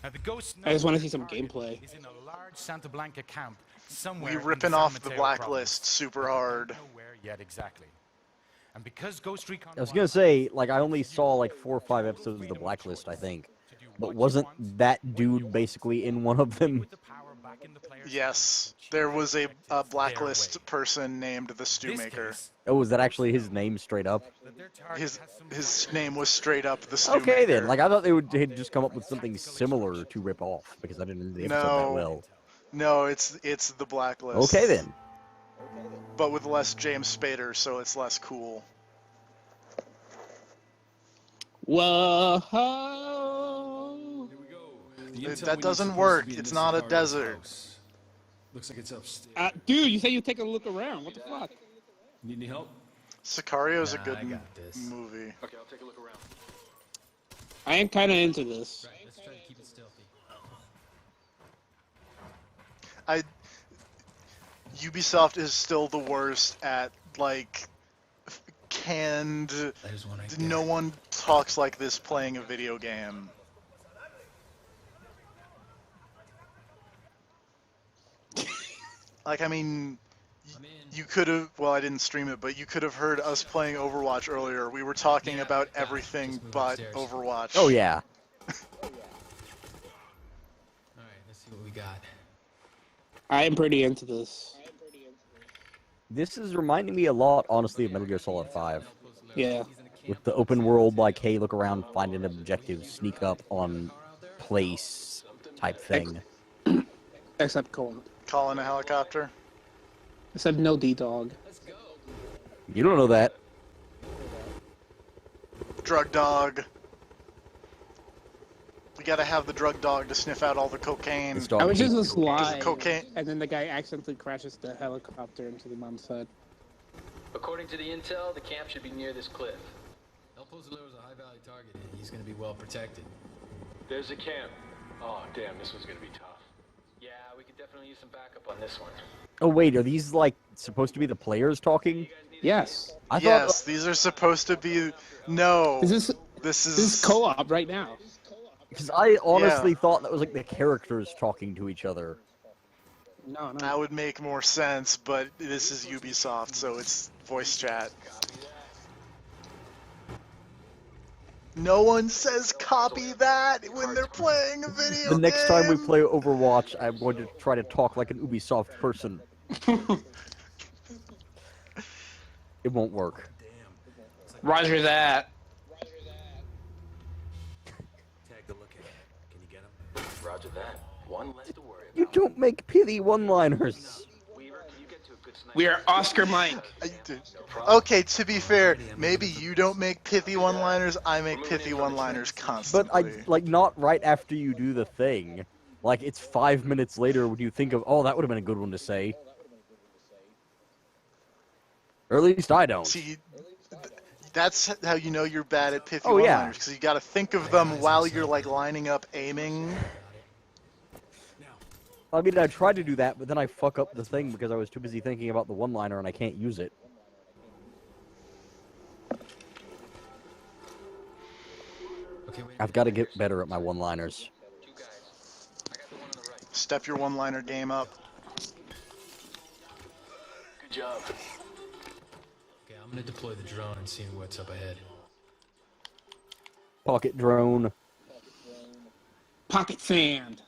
Now, the Ghost I just want to see target some gameplay. is in a large Santa Blanca camp somewhere We in ripping San off the Mateo blacklist province. super hard. Nowhere yet exactly. And because Ghost Recon I was gonna say, like, I only saw like 4 or 5 episodes of The Blacklist, I think. But wasn't that dude basically in one of them? Yes, there was a blacklist person named the Stew Maker. Oh, was that actually his name straight up? His name was straight up the Stew Okay Maker. then, like I thought they'd just come up with something similar to rip off because I didn't know the episode that well. No, it's the blacklist. Okay then. But with less James Spader, so it's less cool. Whoa! That doesn't work. It's not a desert. Looks like it's upstairs. Dude, you said you'd take a look around. What the fuck? Need any help? Sicario's a Nah, good I got this. movie. Okay, I'll take a look around. I am kind of into this. Let's try to keep it stealthy. Ubisoft is still the worst at, like, canned, no one talks like this playing a video game. Like, I mean, you could have, well, I didn't stream it, but you could have heard us playing Overwatch earlier. We were talking about everything but Overwatch. Oh yeah. Alright, let's see what we got. I am pretty into this. This is reminding me a lot, honestly, of Metal Gear Solid 5. Yeah. With the open world, like, hey, look around, find an objective, sneak up on place type thing. Except colon. Call in a helicopter. I said no, D-Dog. You don't know that. Drug dog. We gotta have the drug dog to sniff out all the cocaine. This dog I wish this hates was cocaine. live, Cocaine. and then the guy accidentally crashes the helicopter into the mom's head. According to the intel, the camp should be near this cliff. El Pozolero is a high-value target, and he's going to be well protected. There's a camp. Oh, damn, this one's gonna be tough. Yeah, we could definitely use some backup on this one. Oh wait, are these like supposed to be the players talking? Yes. I thought. Yes, these are supposed to be. No. This is co-op right now. Because I honestly thought that was like the characters talking to each other. No. That would make more sense, but this is Ubisoft, so it's voice chat. No one says copy that when they're playing a video The next time we game. play Overwatch, I'm going to try to talk like an Ubisoft person. It won't work. Roger that. Tag the look at. Can you get him? Roger that. One less to worry about. You don't make pithy one-liners. We are Oscar Mike. Okay, to be fair, maybe you don't make pithy one-liners, I make pithy one-liners constantly. But like not right after you do the thing. Like it's 5 minutes later when you think of, oh, that would have been a good one to say. Or at least I don't. See, that's how you know you're bad at pithy Oh, yeah. one-liners, because you got to think of them while you're like lining up aiming. I mean, I tried to do that, but then I fuck up the thing because I was too busy thinking about the one-liner and I can't use it. I've got to get better at my one-liners. Step your one-liner game up. Good job. Okay, I'm going to deploy the drone and see what's up ahead. Pocket drone. Pocket sand.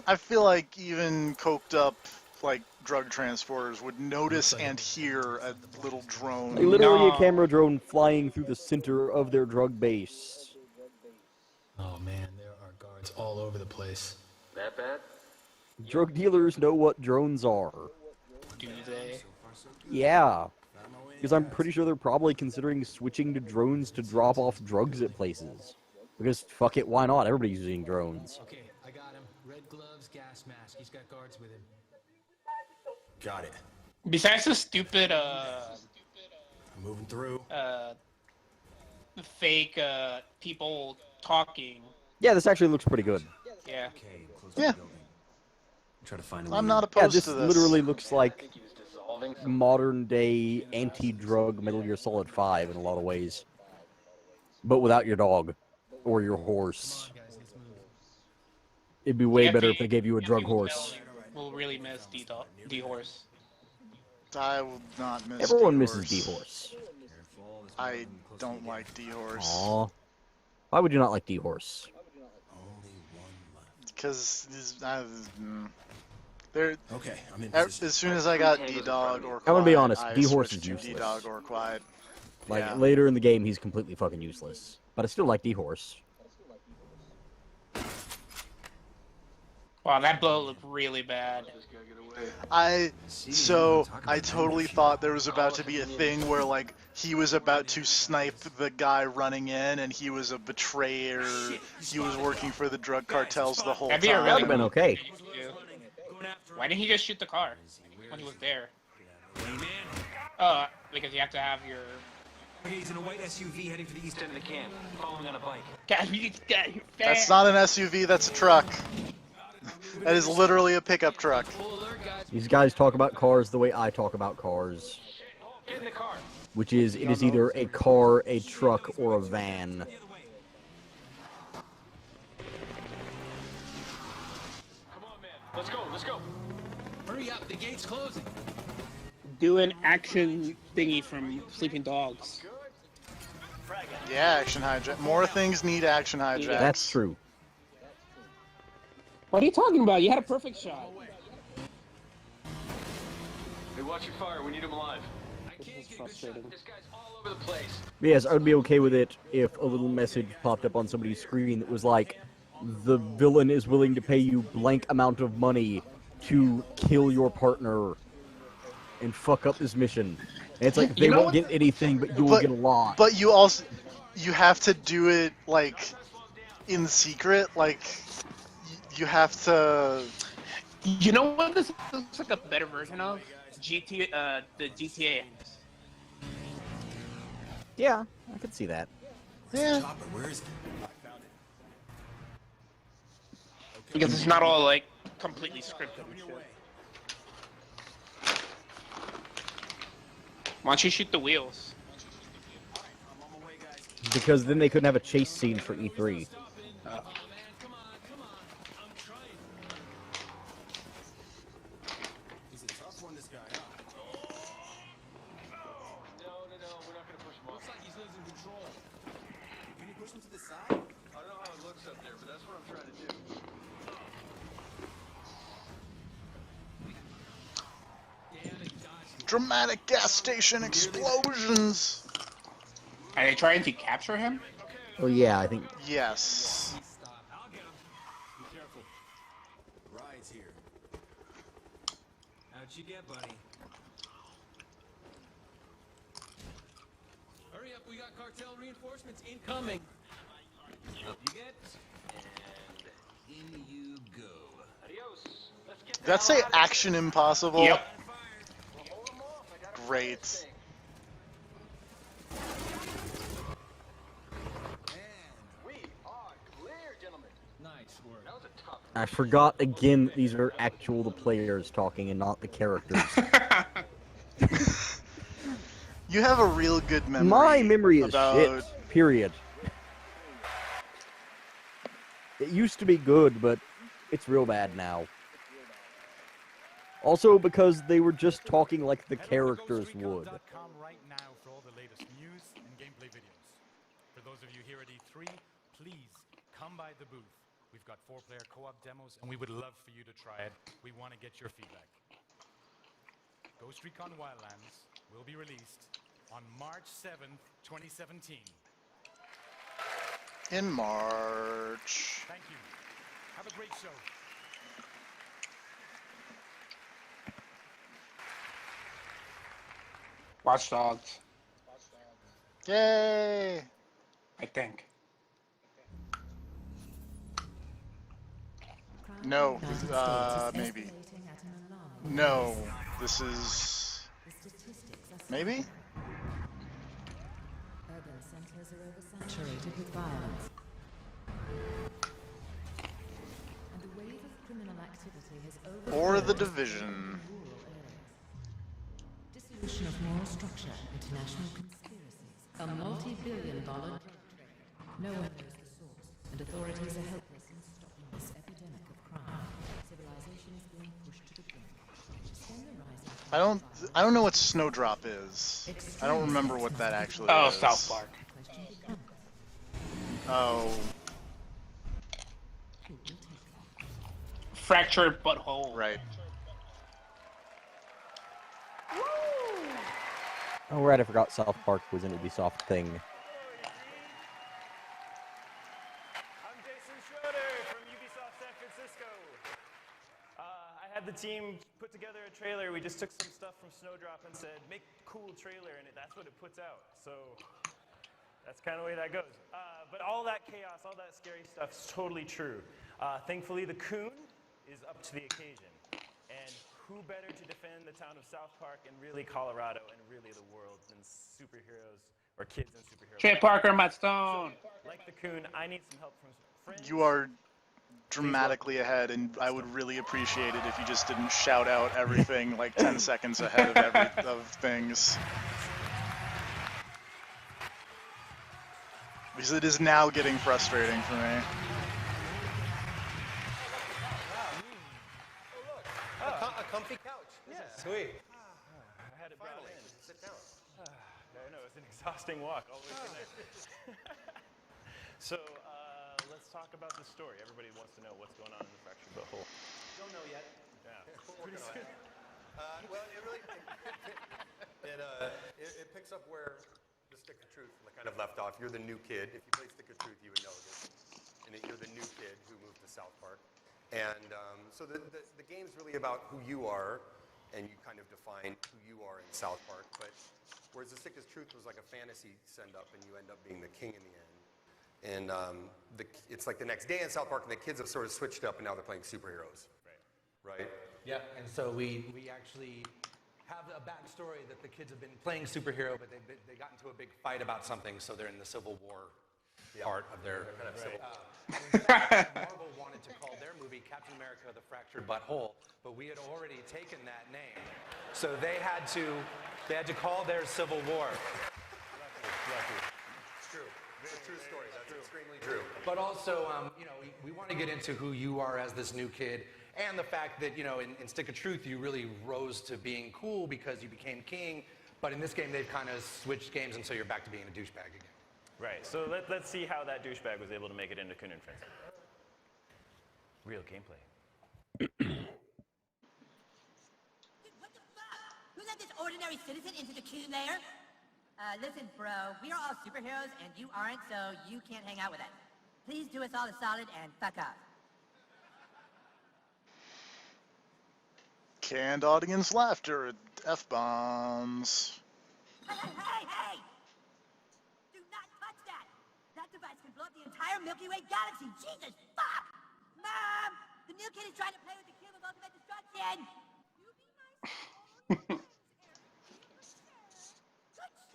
I feel like even coked up like drug transporters would notice and hear a little drone. Like, literally a camera drone flying through the center of their drug base. Oh man, there are guards all over the place. That bad? Drug dealers know what drones are. Do they? Yeah. Because I'm pretty sure they're probably considering switching to drones to drop off drugs at places. Because fuck it, why not? Everybody's using drones. Okay, I got him. Red gloves, gas mask. He's got guards with him. Got it. Besides the stupid, I'm moving through. fake, people talking. Yeah, this actually looks pretty good. Yeah. Okay, close Yeah. the building. Try to find a I'm way not in. opposed This to this. literally looks like modern-day anti-drug Metal Gear Solid 5 in a lot of ways. But without your dog. Or your horse. It'd be way better if they gave you a drug horse. We'll really miss D-Horse. I will not miss Everyone D-Horse. misses D-Horse. I don't like D-Horse. Aw. Why would you not like D-Horse? Because they're Okay, I'm in as soon as I got D-Dog or Quiet, I'm gonna be honest, I D-Horse switched is to useless. D-Dog or Quiet. Like, Yeah. later in the game, he's completely fucking useless. But I still like D-Horse. Wow, that blow looked really bad. I totally thought there was about to be a thing where like he was about to snipe the guy running in and he was a betrayer. He was working for the drug cartels the whole That'd be a time. really That'd have been okay. Why didn't he just shoot the car when he was there? Because you have to have your... Okay, he's in a white SUV heading for the east end of the camp, following on a bike. That's not an SUV, that's a truck. That is literally a pickup truck. These guys talk about cars the way I talk about cars. Get in the car. Which is, it is either a car, a truck, or a van. Come on, man. Let's go, let's go. Hurry up, the gate's closing. Do an action thingy from Sleeping Dogs. Yeah, action hijack. More things need action hijacks. That's true. What are you talking about? You had a perfect shot. Hey, watch your fire. We need him alive. This is frustrating. This guy's all over the place. Yes, I would be okay with it if a little message popped up on somebody's screen that was like, the villain is willing to pay you blank amount of money to kill your partner and fuck up his mission. And it's like, they won't get anything, but you will get a lot. But you have to do it, like, in secret, like, you have to... You know what this looks like a better version of? The GTA. Yeah, I could see that. Yeah. Chopper, where is it? I found it. Because it's not all, like, completely scripted and shit. Why don't you shoot the wheels? Because then they couldn't have a chase scene for E3. He's a tough one, this guy, huh? No, we're not gonna push him off. Looks like he's losing control. Can you push him to the side? I don't know how it looks up there, but that's what I'm trying to do. Dramatic gas station explosions! Are they trying to capture him? Oh yeah, I think... Yes. I'll get him. Be careful. Ride's here. How'd you get, buddy? Hurry up, we got cartel reinforcements incoming. Up you get, and in you go. Adios. Let's get Did that say Action Impossible? Yep. Great. We are clear, gentlemen. Nice work. That was a tough. I forgot again, these are actual the players talking and not the characters. You have a real good memory. My memory is about... shit, period. It used to be good, but it's real bad now. Also because they were just talking like the characters would. Right now for all the latest news and gameplay videos. For those of you here at E3, please come by the booth. We've got 4-player co-op demos, and we would love for you to try it. We want to get your feedback. Ghost Recon Wildlands will be released on March 7th, 2017. In March. Thank you. Have a great show. Watch Dogs. Yay! I think. No, maybe. No, this is... Maybe? Urban centers are oversaturated with violence. And the wave of criminal activity has Or The Division. Dissolution of moral structure, international conspiracies, a multi-billion-dollar drug trade. No one knows the source, and authorities are helpless in stopping this epidemic of crime. Civilization is being pushed to the brink. I don't know what Snowdrop is. I don't remember what that actually is. Oh, South Park. Oh. Fractured butthole. Right. Oh right, I forgot South Park was an Ubisoft thing. I had the team put together a trailer. We just took some stuff from Snowdrop and said, make a cool trailer, and that's what it puts out. So that's kind of the way that goes. But all that chaos, all that scary stuff is totally true. Thankfully, the Coon is up to the occasion. And who better to defend the town of South Park and really Colorado and really the world than superheroes or kids and superheroes? Trey Parker, Matt Stone. So, like the Coon, I need some help from friends. You are dramatically ahead, and I would really appreciate it if you just didn't shout out everything like 10 seconds ahead of things. Because it is now getting frustrating for me. A comfy couch. Yeah. Sweet. I had it brought in. Sit down. I know, it's an exhausting walk all the way through there. So, let's talk about the story. Everybody wants to know what's going on in the fractured butthole. Don't know yet. Yeah. Pretty soon. Well, it really it picks up where the Stick of Truth kind of left off. You're the new kid. If you play Stick of Truth, you would know this. and you're the new kid who moved to South Park. And so the game's really about who you are, and you kind of define who you are in South Park. But whereas The Stick is Truth was like a fantasy send-up, and you end up being the king in the end. And it's like the next day in South Park, and the kids have sort of switched up, and now they're playing superheroes. Right? Yeah, and so we actually have a backstory that the kids have been playing superhero, but they got into a big fight about something, so they're in the Civil War part of their kind of civil war. in fact, Marvel wanted to call their movie Captain America: The Fractured But Whole, but we had already taken that name, so they had to call their Civil War. It's true. It's a true story. That's extremely true. But also, we want to get into who you are as this new kid, and the fact that, in Stick of Truth, you really rose to being cool because you became king. But in this game, they've kind of switched games, and so you're back to being a douchebag again. Right, so let's see how that douchebag was able to make it into Coon and Friends. Real gameplay. Who let this ordinary citizen into the Coon lair? Listen, bro, we are all superheroes and you aren't, so you can't hang out with us. Please do us all a solid and fuck off. Canned audience laughter, F-bombs. Hey! Do not touch that! That device can blow up the entire Milky Way galaxy! Jesus, fuck! Mom! The new kid is trying to play with the cube of ultimate destruction! Good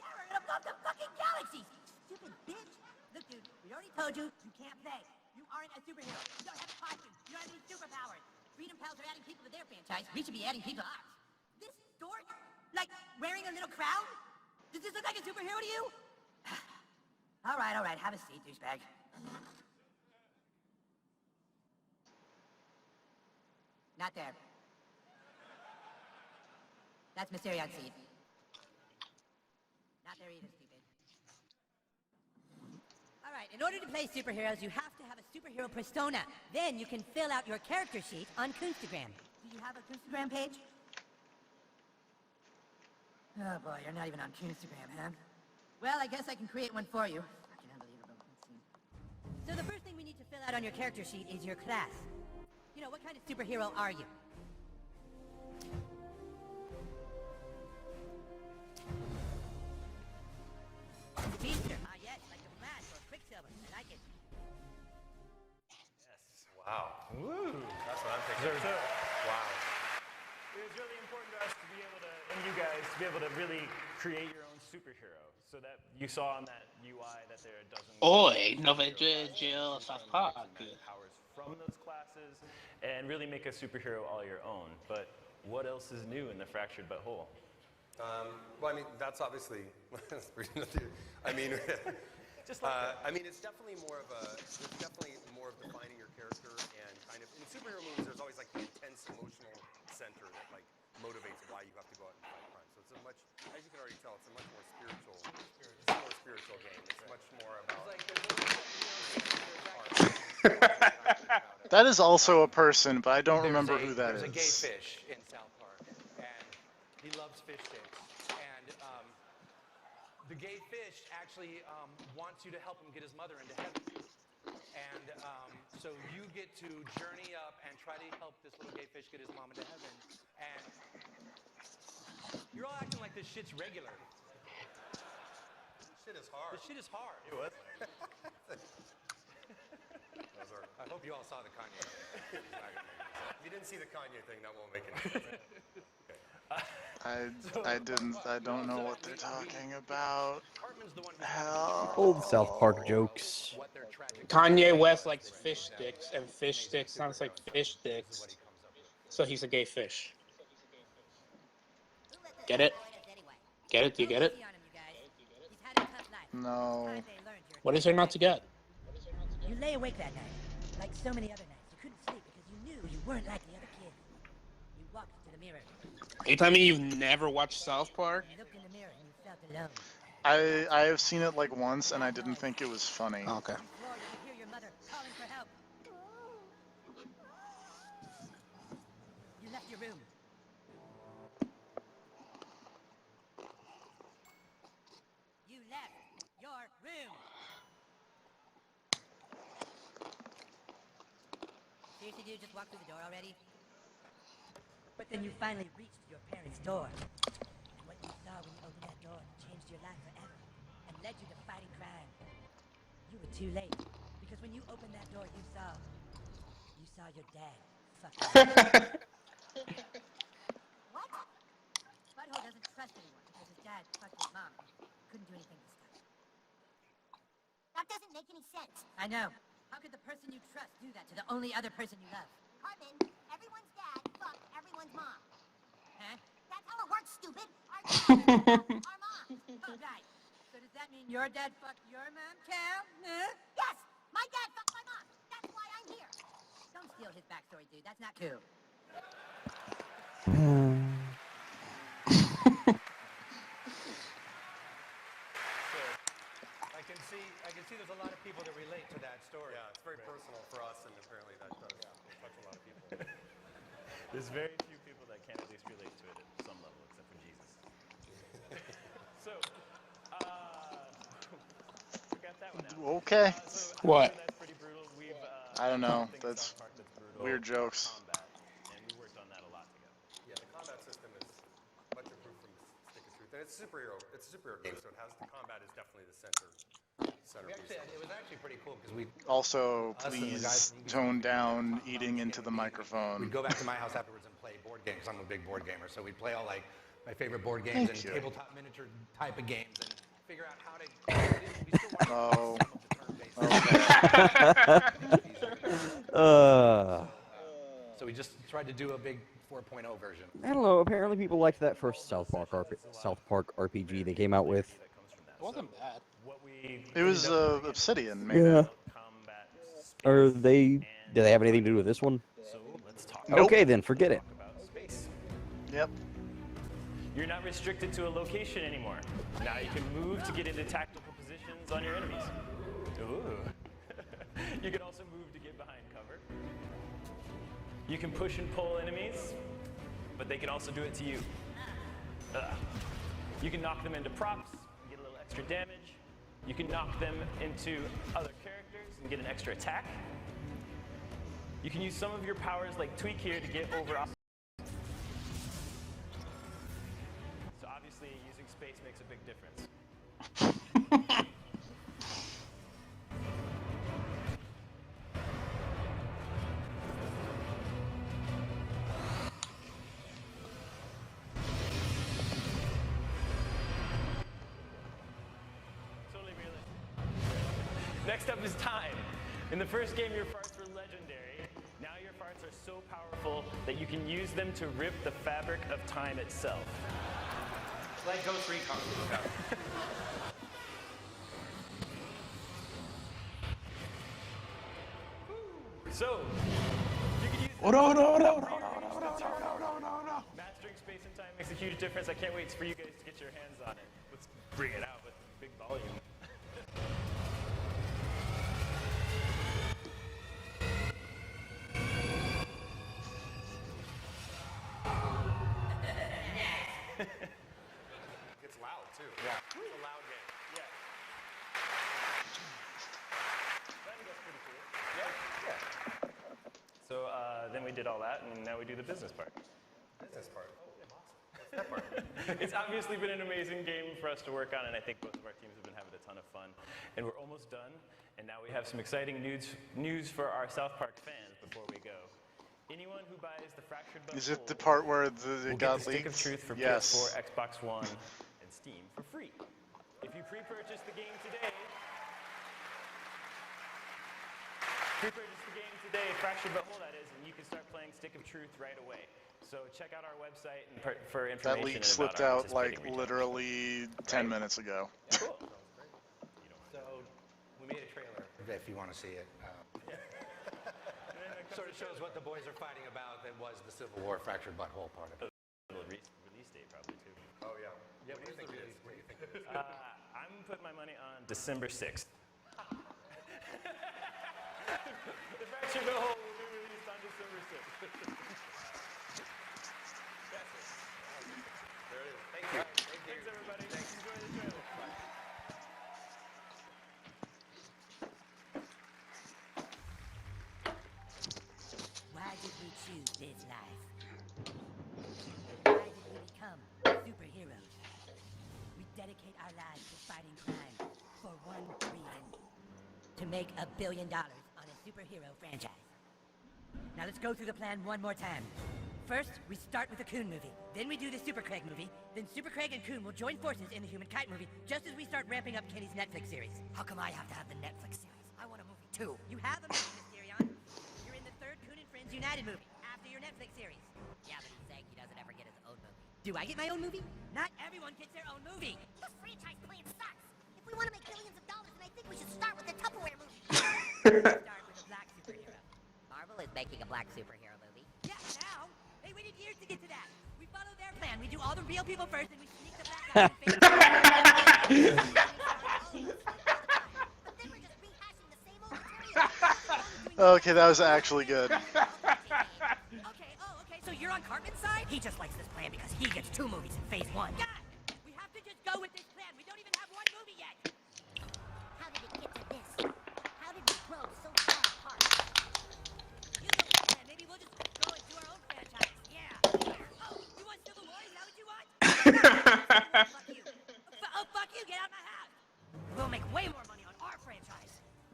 Sharon, it'll blow up the fucking galaxy! Stupid bitch! Look, dude, we already told you, you can't play. You aren't a superhero. You don't have a costume. You don't have any superpowers. Freedom Pals are adding people to their franchise. We should be adding people to ours. This dork? Like, wearing a little crown? Does this look like a superhero to you? All right, have a seat, douchebag. Not there. That's Mysterion's seat. Not there either, stupid. All right, in order to play superheroes, you have to have a superhero persona. Then you can fill out your character sheet on Coonstagram. Do you have a Coonstagram page? Oh boy, you're not even on Coonstagram, huh? Well, I guess I can create one for you. Fucking unbelievable. Let's see. So the first thing we need to fill out on your character sheet is your class. What kind of superhero are you? Speedster. Ah, yes, like the Flash or Quicksilver. I like it. Yes. Wow. Woo! That's what I'm thinking. Wow. It was really important to us to be able to, and you guys, to be able to really create your own superhero. So that you saw on that UI that there are a dozen Nowe dzieło South Park. powers from those classes, and really make a superhero all your own. But what else is new in the Fractured But Whole? Well, I mean, that's obviously. I mean, just like I mean, it's definitely more of defining your character and kind of in superhero movies. There's always like the intense emotional center that like motivates why you have to go out and fight crime. So it's a much, as you can already tell, it's a much more spiritual game. It's much more about. That is also a person, but I don't remember who that is. There's a gay fish in South Park, and he loves fish sticks. And the gay fish actually wants you to help him get his mother into heaven. And so you get to journey up and try to help this little gay fish get his mom into heaven. And you're all acting like this shit's regular. Shit is hard. This shit is hard. It was. I hope you all saw the Kanye. If you didn't see the Kanye thing, that won't make it. I don't know what they're talking about. Hell. Old South Park jokes. Kanye West likes fish sticks, and fish sticks sounds like fish sticks. So he's a gay fish. Get it? Get it? Do you get it? No. What is there not to get? You lay awake that night, like so many other nights. You couldn't sleep because you knew you weren't like the other kids. You walked to the mirror. Are you telling me you've never watched South Park? You looked in the mirror and you felt alone. I have seen it like once and I didn't think it was funny. Okay. You could hear your mother calling for help. You left your room. You left your room. Seriously, dude, just walk through the door already? But then you finally reached your parents' door. And what you saw when you opened that door changed your life forever and led you to fighting crime. You were too late. Because when you opened that door, you saw your dad fucking What? Butthole doesn't trust anyone because his dad fucked his mom. Couldn't do anything to stop it. That doesn't make any sense. I know. How could the person you trust do that to the only other person you love? Carbon, everyone's dad fucked everyone's mom. Huh? That's how it works, stupid. Our dad fucked our mom. Oh, right. So does that mean your dad fucked your mom, Cal? Huh? Yes, my dad fucked my mom. That's why I'm here. Don't steal his backstory, dude. That's not cool. I can see there's a lot of people that relate to that story. Yeah, it's very personal for us, and apparently that does touch a lot of people. There's very few people that can at least relate to it at some level, except for Jesus. So, we got that one out. Okay. What? That's pretty brutal. We've, I don't know. something in That's South Park that's brutal. weird jokes. Combat, and we worked on that a lot together. Yeah, the combat system is much improved from Stick of Truth, and it's a superhero game, so the combat is definitely the centerpiece. It was actually pretty cool because we Also, us and the please guys tone down eating into the microphone. we'd go back to my house afterwards and play board games. I'm a big board gamer, so we'd play all like my favorite board games Thank and you. tabletop miniature type of games and figure out how to. We still Oh. So we just tried to do a big 4.0 version. I don't know. Apparently, people liked that first South Park RPG they came out with. It wasn't bad. It was Obsidian, maybe. Yeah. Are they? Do they have anything to do with this one? So let's talk. Okay, then forget it. About space. Yep. You're not restricted to a location anymore. Now you can move to get into tactical positions on your enemies. Ooh. You can also move to get behind cover. You can push and pull enemies, but they can also do it to you. You can knock them into props and get a little extra damage. You can knock them into other characters and get an extra attack. You can use some of your powers like Tweak here to get over. So obviously using space makes a big difference. Totally realistic. Next up is time. In the first game, your farts were legendary. Now your farts are so powerful that you can use them to rip the fabric of time itself. Like Ghost Recon. So, you can use Mastering space and time makes a huge difference. I can't wait for you guys to get your hands on it. Let's bring it out with big volume. It's loud too. Yeah. It's a loud game. Yeah. I think that's pretty cool. Yeah. So then we did all that, and now we do the business part. Business part. Oh, yeah, awesome. What's that part? It's obviously been an amazing game for us to work on, and I think both of our teams have been having a ton of fun. And we're almost done, and now we have some exciting news for our South Park fans before we go. Anyone who buys the Fractured But Is it the part where it will got get the Stick leaked? of Truth for Yes. PS4, Xbox One, and Steam for free. If you pre-purchase the game today, Fractured But Whole that is, and you can start playing Stick of Truth right away. So check out our website and for information. That leak about slipped our out like participating literally 10 minutes ago. So we made a trailer if you want to see it. Sort of shows what the boys are fighting about. That was the Civil War fractured butthole part of it. Release date probably too. Oh yeah. Yeah, What do you think it is? What do you think it is? I'm putting my money on December 6th. The Fractured But Whole will be released on December 6th. That's it. There it is. Thank you. Thanks everybody. Enjoy the trailer. Bye. dedicate our lives to fighting crime for one reason. To make $1 billion on a superhero franchise. Now let's go through the plan one more time. First, we start with the Coon movie. Then we do the Super Craig movie. Then Super Craig and Coon will join forces in the Human Kite movie just as we start ramping up Kenny's Netflix series. How come I have to have the Netflix series? I want a movie too. You have a movie, Mysterion. You're in the third Coon and Friends United movie after your Netflix series. Yeah, but he's saying he doesn't ever get his own movie. Do I get my own movie? Not everyone gets their own movie. This franchise plan sucks. If we want to make billions of dollars, then I think we should start with the Tupperware movie. Start with a black superhero. Marvel is making a black superhero movie. Yeah, now. They waited years to get to that. We follow their plan. We do all the real people first, and we sneak the black guys in face. But then we're just rehashing the same old material. Okay, that was actually good. Okay, so you're on Cartman's side? He just likes this plan because he gets 2 movies in phase 1. God! We have to just go with this plan. We don't even have 1 movie yet. How did it get to this? How did we grow so far apart? You know the plan. Maybe we'll just go and do our own franchise. Yeah. Oh, you want Civil War? Is that what you want? Fuck you. Fuck you. Get out of my house. We'll make way more money on our franchise.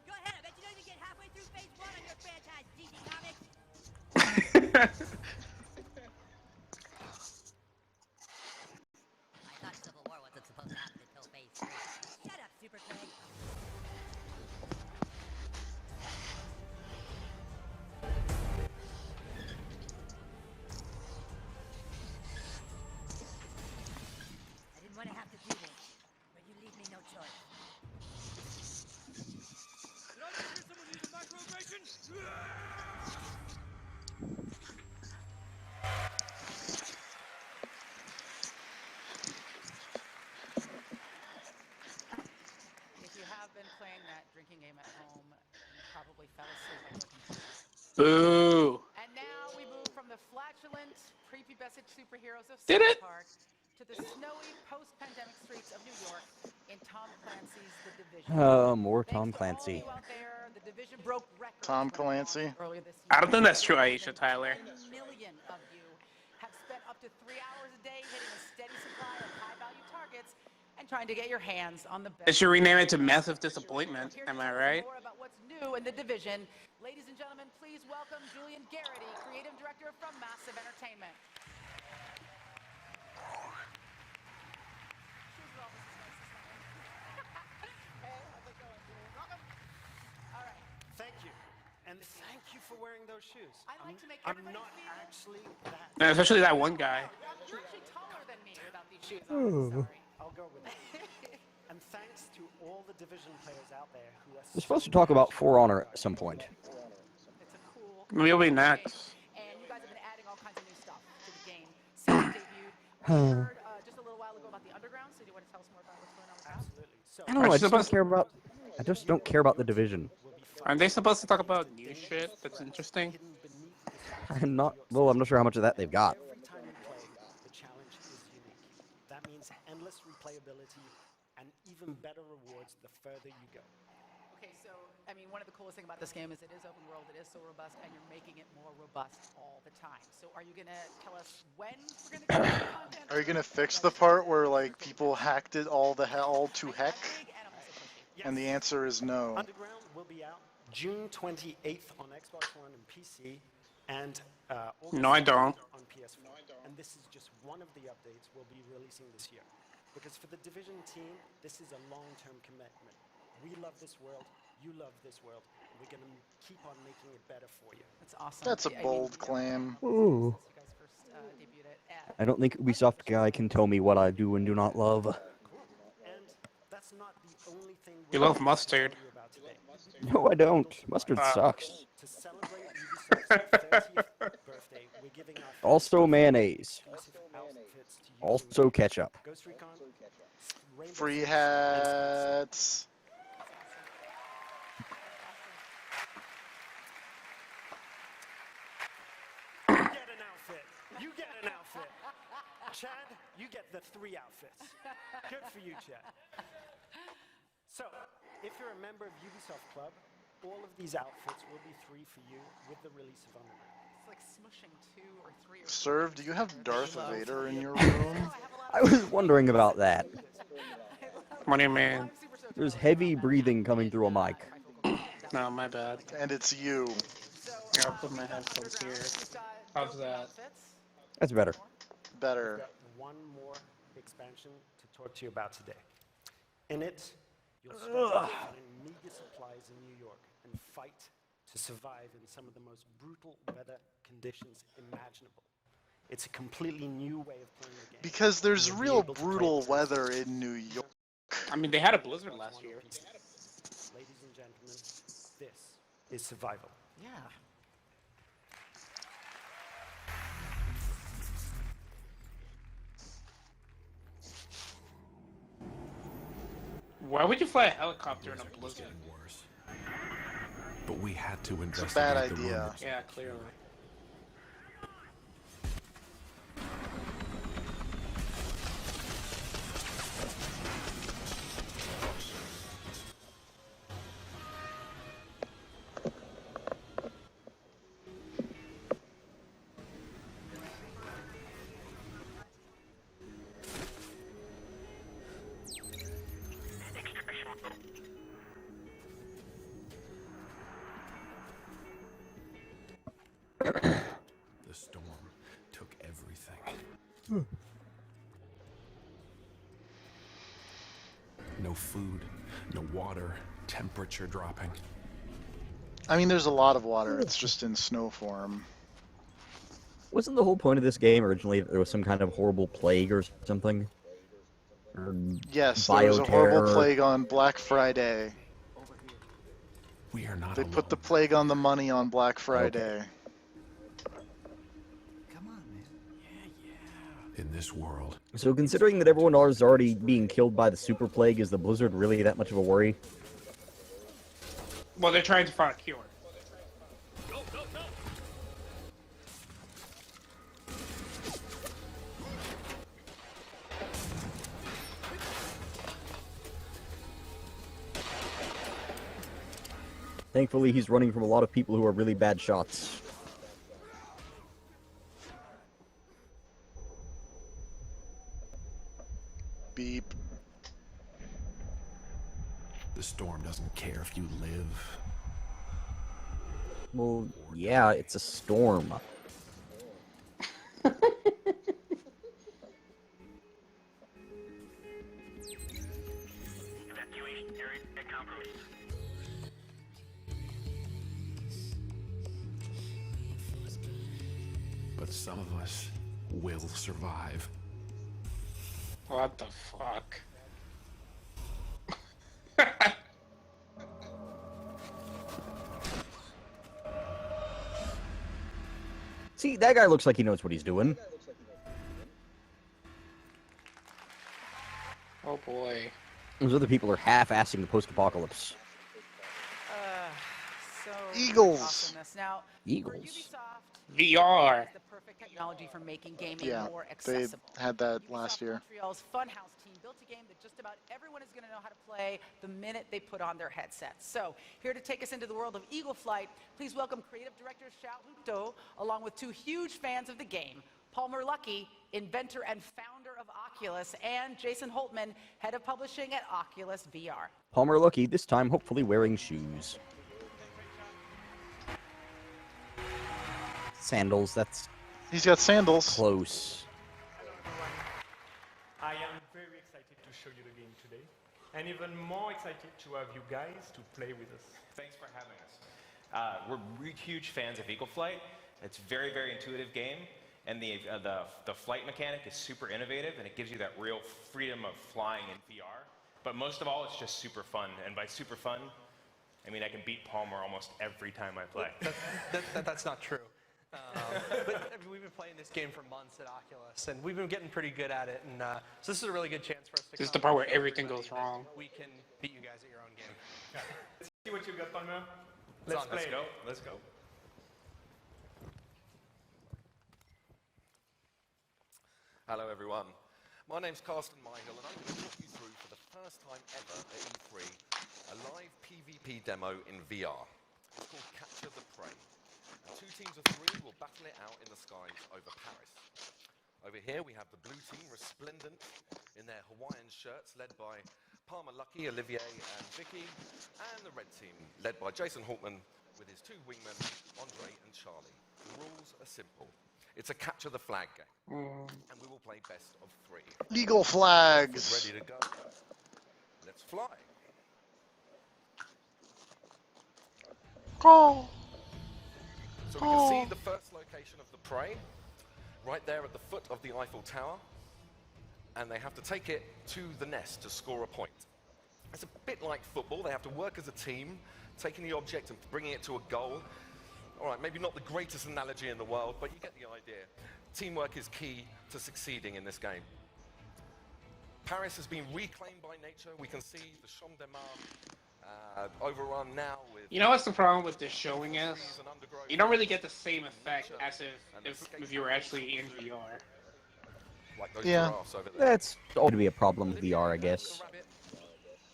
Go ahead. I bet you don't even get halfway through phase 1 on your franchise, DC Comics. I thought Civil War wasn't supposed to happen until phase 3. Shut up, Super Craig. I didn't want to have to do this, but you leave me no choice. Did I just hear someone use a microaggression? If you have been playing that drinking game at home, you probably fell asleep on your computer. Boo. And now we move from the flatulent, prepubescent superheroes of Did South it? Park to the snowy, post-pandemic streets of New York in Tom Clancy's The Division. More Tom Clancy. Out there, The Division broke records Tom Clancy. earlier this year. I don't think that's true, Aisha Tyler. 10 million of you have spent up to 3 hours a day hitting a steady supply of high-value targets and trying to get your hands on the best. They should rename it to Massive Disappointment. Am I right? More about what's new in The Division. Ladies and gentlemen, please welcome Julian Garrity, creative director from Massive Entertainment. Thank you. And thank you for wearing those shoes. I like to make I'm everybody not feel- actually that. And especially that one guy. You're actually taller than me without these shoes on. Oh. I'll go with it. And thanks to all the Division players out there who are We're supposed to talk about For Honor at some point. It's a cool. Maybe it'll be next. And you guys have been adding all kinds of new stuff to the game since it debuted. We heard just a little while ago about the Underground, so do you want to tell us more about what's going on with that? Absolutely. So I don't know. I just don't care about the Division. Aren't they supposed to talk about new shit that's interesting? I'm not. Well, I'm not sure how much of that they've got. every time you play, the challenge is unique. That means endless replayability and even better rewards the further you go. Okay, so, I mean, one of the coolest things about this game is it is open world, it is so robust, and you're making it more robust all the time. So are you going to tell us when we're going to get new content? Are you gonna fix the part where like people hacked it all to heck? And the answer is no. Underground will be out June 28th on Xbox One and PC, and August No, I don't. 2nd on PS4. And this is just one of the updates we'll be releasing this year. Because for the Division team, this is a long-term commitment. We love this world, you love this world, and we're going to keep on making it better for you. That's awesome. That's a bold claim. Ooh. You guys first debuted it. I don't think Ubisoft guy can tell me what I do and do not love. And that's not the only thing You love mustard. about today. No, I don't. Mustard sucks. To celebrate Ubisoft's 30th birthday, we're giving our Also mayonnaise. exclusive outfits to you. Also ketchup. Ghost Recon, Rainbow Free Six, hats. You get an outfit. You get an outfit. Chad, you get the 3 outfits. Good for you, Chad. So, if you're a member of Ubisoft Club, all of these outfits will be free for you with the release of Underground. It's like smushing 2 or 3 or 4. Serve, do you have Darth Vader in your room? I was wondering about that. What do you mean? There's heavy breathing coming through a mic. No, my bad. And it's you. Here, I'll put my headphones here. How's that? That's better. Better. I've got one more expansion to talk to you about today. In it, you'll struggle to find meager supplies in New York and fight to survive in some of the most brutal weather conditions imaginable. It's a completely new way of playing the game. Because there's You'll be real able to play brutal it weather in New York. I mean, they had a blizzard last year. Ladies and gentlemen, this is survival. Yeah. Why would you fly a helicopter in a blizzard? Worse. But we had to investigate It's a bad the idea. rumors. Yeah, clearly. The storm took everything. No food, no water, temperature dropping. I mean, there's a lot of water. It's just in snow form. Wasn't the whole point of this game originally that there was some kind of horrible plague or something? Or Yes, there was a horrible bioterror? plague on Black Friday. We are not They alone. put the plague on the money on Black Friday. In this world. So considering that everyone is already being killed by the super plague, is the blizzard really that much of a worry? Well, they're trying to find a cure. Thankfully, he's running from a lot of people who are really bad shots. Beep. The storm doesn't care if you live. Well, yeah, it's a storm. But some of us will survive. What the fuck? See, that guy looks like he knows what he's doing. Oh boy. Those other people are half-assing the post-apocalypse. Eagles. Awesomeness. Now, Eagles. Ubisoft VR. is the perfect technology for making gaming Yeah, more they accessible. had that last year. Montreal's Funhouse team built a game that just about everyone is going to know how to play the minute they put on their headsets. So, here to take us into the world of Eagle Flight, please welcome creative director Xiao Huto, along with two huge fans of the game, Palmer Luckey, inventor and founder of Oculus, and Jason Holtman, head of publishing at Oculus VR. Palmer Luckey, this time hopefully wearing shoes. Sandals, that's... He's got sandals. Close. I am very excited to show you the game today, and even more excited to have you guys to play with us. Thanks for having us. We're huge fans of Eagle Flight. It's a very, very intuitive game, and the flight mechanic is super innovative, and it gives you that real freedom of flying in VR. But most of all, it's just super fun, and by super fun, I mean I can beat Palmer almost every time I play. That's not true. But I mean, we've been playing this game for months at Oculus, and we've been getting pretty good at it. And so this is a really good chance for us to. This is the part where everything goes wrong. We can beat you guys at your own game. Let's see what you got, Palmer. Let's play. go. Let's go. Hello everyone. My name's Carsten Meindl, and I'm going to talk you through for the first time ever at E3 a live PvP demo in VR. It's called Capture the Prey. 2 teams of 3 will battle it out in the skies over Paris. Over here we have the blue team, resplendent in their Hawaiian shirts, led by Palmer Lucky, Olivier, and Vicky, and the red team, led by Jason Holtman with his 2 wingmen, Andre and Charlie. The rules are simple. It's a capture the flag game, and we will play best of 3. Eagle flags. Ready to go? Let's fly. Call. So we can see the first location of the prey, right there at the foot of the Eiffel Tower, and they have to take it to the nest to score a point. It's a bit like football. They have to work as a team, taking the object and bringing it to a goal. All right, maybe not the greatest analogy in the world, but you get the idea. Teamwork is key to succeeding in this game. Paris has been reclaimed by nature. We can see the Champ de Mars overrun now with... You know what's the problem with this showing is? You don't really get the same effect as if you were actually in VR. Like those Yeah, giraffes over there. that's going to be a problem with VR, I guess.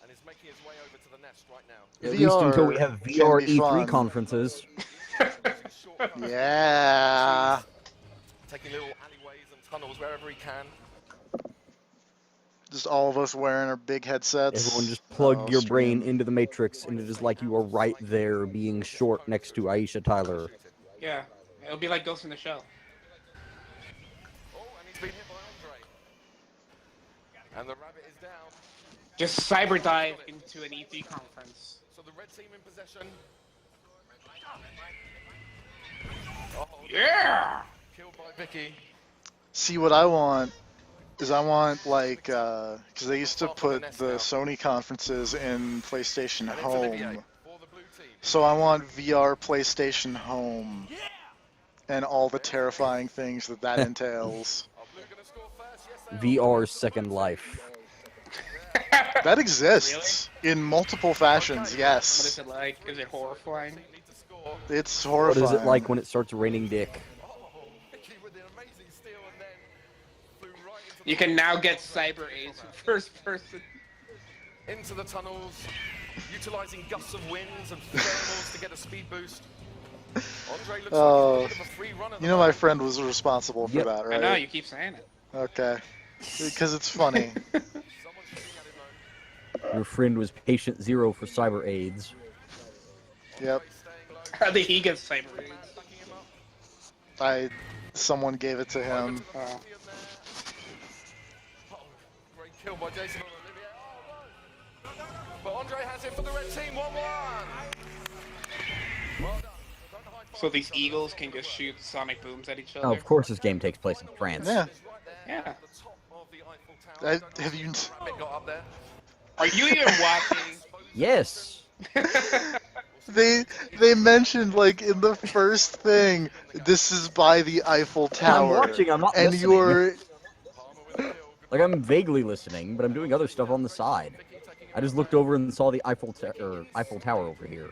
And is making his way over to the nest right now. At least until we have VR can be E3 fun. conferences. Yeah. Taking little alleyways and tunnels wherever he can. Just all of us wearing our big headsets. Everyone just plug Oh, your stream. brain into the Matrix, and it is like you are right there being short next to Aisha Tyler. Yeah, it'll be like Ghost in the Shell. Oh, and he's been hit by Andre. And the rabbit is down. Just cyber dive into an E3 conference. So the red team in possession. Oh, yeah! Killed by Vicky. See, what I want is I want, like, because they used to put the Sony conferences in PlayStation Home. So I want VR PlayStation Home. And all the terrifying things that that entails. VR Second Life. That exists in multiple fashions, yes. What is it like? Is it horrifying? It's What horrifying. is it like when it starts raining dick? You can now get cyber AIDS in first person. Into the tunnels, utilizing gusts of winds and thermals to get a speed boost. Andre looks like he's got a bit of a free run at the You know my moment. friend was responsible for that, right? I know, you keep saying it. Okay. Because it's funny. Your friend was patient zero for cyber AIDS. Yep. How did he get cyber AIDS? Someone gave it to him. Oh. Great kill by Jason on Olivier. Oh, no. But Andre has it for the red team, 1-1. Well done. So these eagles can just shoot sonic booms at each other? Oh, of course this game takes place in France. Yeah. Yeah. Have you... Got up there. Are you even watching? Yes. They mentioned, like, in the first thing, this is by the Eiffel Tower. I'm watching, I'm not and listening. you're... Like, I'm vaguely listening, but I'm doing other stuff on the side. I just looked over and saw the Eiffel Tower over here.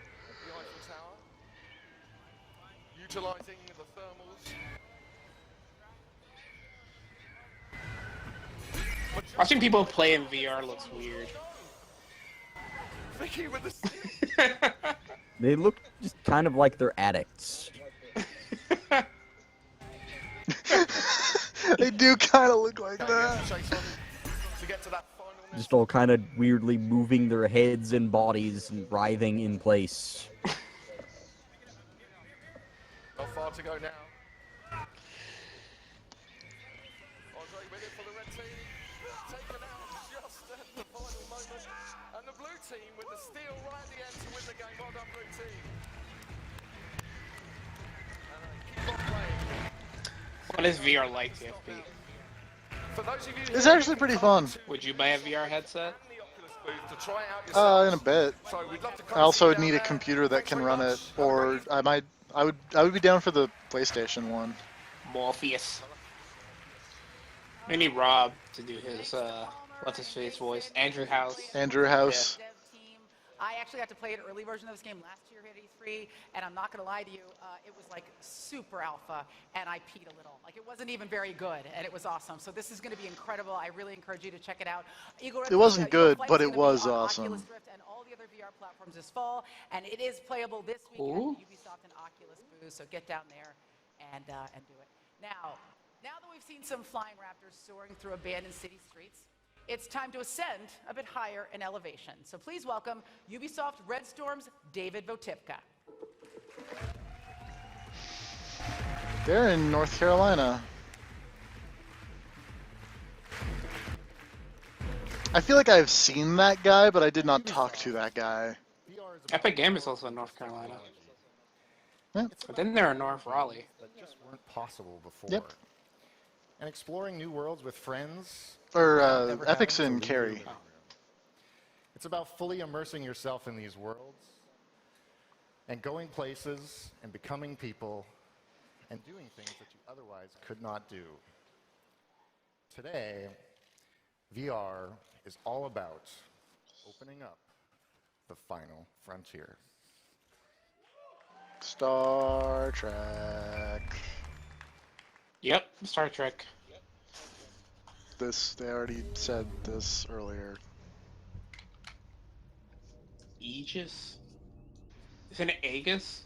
Utilizing the thermals. Watching people play in VR looks weird. Vicky with the They look just kind of like they're addicts. They do kind of look like that. To get to that final Just all kind of weirdly moving their heads and bodies and writhing in place. Not far to go now. Andre with it for the red team. Taken out just at the final moment. And the blue team with the steal right at the end to win the game. Well done, blue team. And they keep on playing. What is VR like, TFP? For those of you It's actually pretty fun. Would you buy a VR headset? to try out yourselves. In a bit. So we'd love to I also would need a computer that can run it, or I would be down for the PlayStation one. Morpheus. We need Rob to do his what's his face voice? Andrew House. Andrew House. I actually got to play an early version of this game last year at E3, and I'm not going to lie to you, it was like super alpha, and I peed a little. Like, it wasn't even very good, and it was awesome. So this is going to be incredible. I really encourage you to check it out. It wasn't good, but it was awesome. Oculus Rift and all all the other VR platforms this fall, and it is playable this week at Ooh. the Ubisoft and Oculus booth. So get down there and do it. Now that we've seen some flying raptors soaring through abandoned city streets, it's time to ascend a bit higher in elevation. So please welcome Ubisoft Red Storm's David Votipka. They're in North Carolina. I feel like I've seen that guy, but I did not talk to that guy. Epic Game is also in North Carolina. Yeah. But then they're in North Raleigh. That just weren't possible before. Yep. And exploring new worlds with friends. Or without ever Epic's having in to leave Cary. your living room. It's about fully immersing yourself in these worlds and going places and becoming people and doing things that you otherwise could not do. Today, VR is all about opening up the final frontier. Star Trek. Yep, Star Trek. They already said this earlier. Aegis? Isn't it Aegis?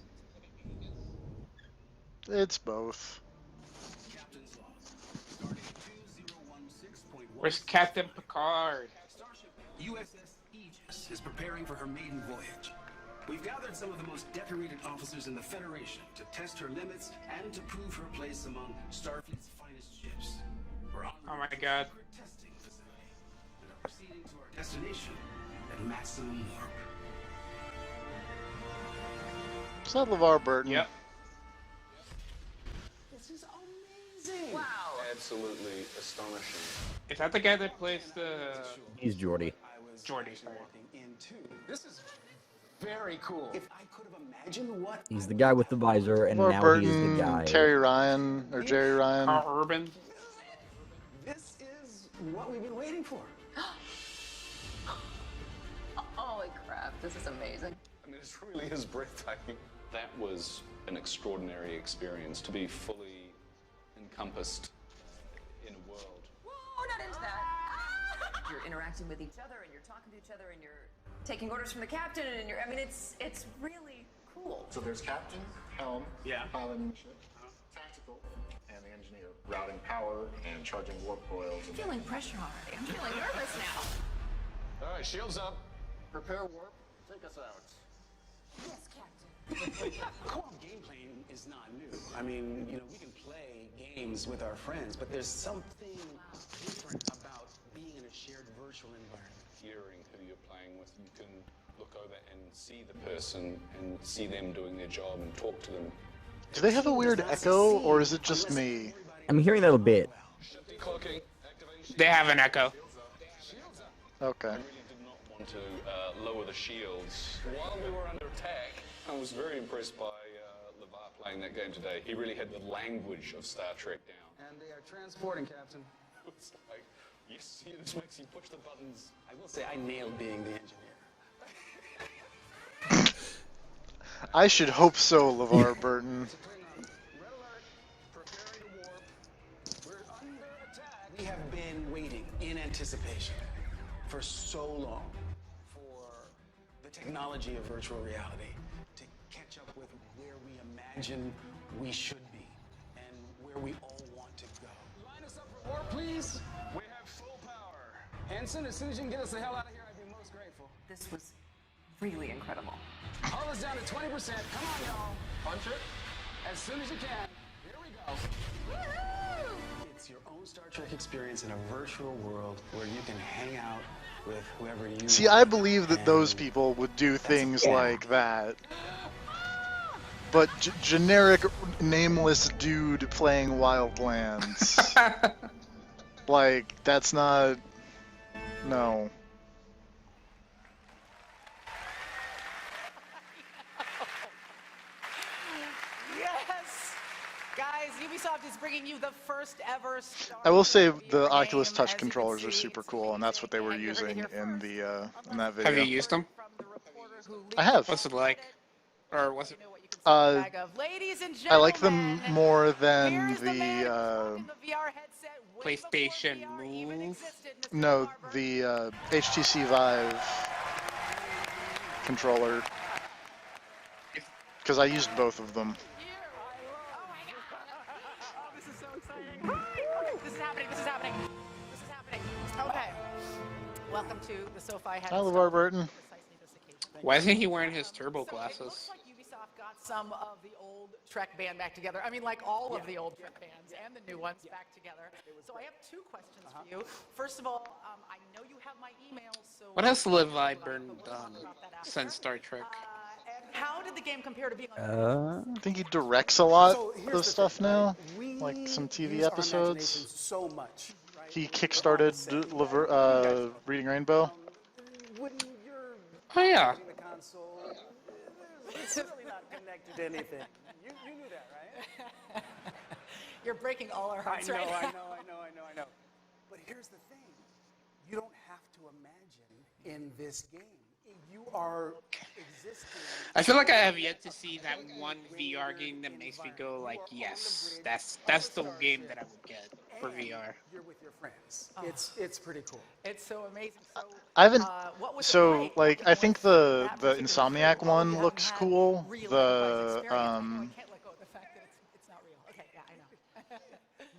It's both. Where's Captain Picard? USS Aegis is preparing for her maiden voyage. We've gathered some of the most decorated officers in the Federation to test her limits and to prove her place among Starfleet's finest ships. We're on Oh my god. testing facility and are proceeding to our destination at maximum warp. Is that LeVar Burton? Yep. This is amazing! Wow! Absolutely astonishing. Is that the guy that plays the... He's Geordi. Geordi, sorry. This is very cool. If I could have imagined what He's the guy with the visor, and LeVar now Burton, he is the guy. Terry Ryan, or Jerry Ryan. Carl Urban. this is what we've been waiting for. Holy crap, this is amazing. I mean, it really is breathtaking. That was an extraordinary experience to be fully encompassed in a world. Whoa, not into that. You're interacting with each other, and you're talking to each other, and you're taking orders from the captain, and I mean, it's really cool. So there's captain, helm, piloting the ship, tactical, and the engineer, routing power and charging warp coils. I'm feeling pressure already. I'm feeling nervous now. All right, shields up. Prepare warp. Take us out. Yes, Captain. Co-op gameplay is not new. I mean, we can play games with our friends, but there's something different about being in a shared virtual environment. Hearing who you're playing with, you can look over and see the person and see them doing their job and talk to them. Do they have a weird echo, or is it just me? I'm hearing that a bit. They have an echo. Okay. I really did not want to lower the shields while we were under attack. I was very impressed by LeVar playing that game today. He really had the language of Star Trek down. And they are transporting, Captain. It's like, yes, it just makes you push the buttons. I will say I nailed being the engineer. I should hope so, LeVar Burton. We have been waiting in anticipation for so long for the technology of virtual reality to catch up with where we imagine we should be and where we all want to go. Line us up for warp, please. We have full power. Hanson, as soon as you can get us the hell out of here, I'd be most grateful. This was really incredible. Hold us down to 20%. Come on, y'all. Punch it. As soon as you can. Here we go. Woohoo! It's your own Star Trek experience in a virtual world where you can hang out with whoever you See, I believe that those people would do things like that. But generic, nameless dude playing Wildlands. Like, that's not... No. Yes! Guys, Ubisoft is bringing you the first ever Star I will say Trek the game, Oculus as Touch you can controllers are see. super cool, and that's what they were using in that video. Have you used them? I have. What's it like? Or what's it? Bag of ladies and I like them gentlemen, more than here's the man the rocking the VR headset way PlayStation before VR even Move. existed, Mr. no, LeVar Burton. the HTC Vive. controller because I used both of them. This is so exciting. Okay, this is happening. This is happening. This is happening. Okay. Welcome to the SoFi Hi, LeVar Burton. Why isn't he wearing his turbo glasses? It looks like Ubisoft got some of the old Trek band back together. I mean, like all of the old Trek bands and the new ones back together. So I have two questions for you. First of all, I know you have my email, so... What has Levi Burton done since Star Trek? And how did the game compare to being on I think he directs a lot So here's of the stuff thing, now, right? We like some TV use our imagination episodes. so much, right? He We're all the kickstarted same. Reading Rainbow. When you're Oh yeah. operating the console, it's really not connected to anything. You knew that, right? You're breaking all our hearts I know, right I now. know. But here's the thing. You don't have to imagine in this game. You are existing. I feel like I have yet to see that one VR game that makes me go like, yes, that's the game that I would get for VR. You're with your friends. It's pretty cool. It's so amazing. So, I haven't. what was it So like I think the particular Insomniac film? All of you one haven't looks had cool. real The enterprise experience. I can't let go of the fact that it's not real. Okay, yeah, I know.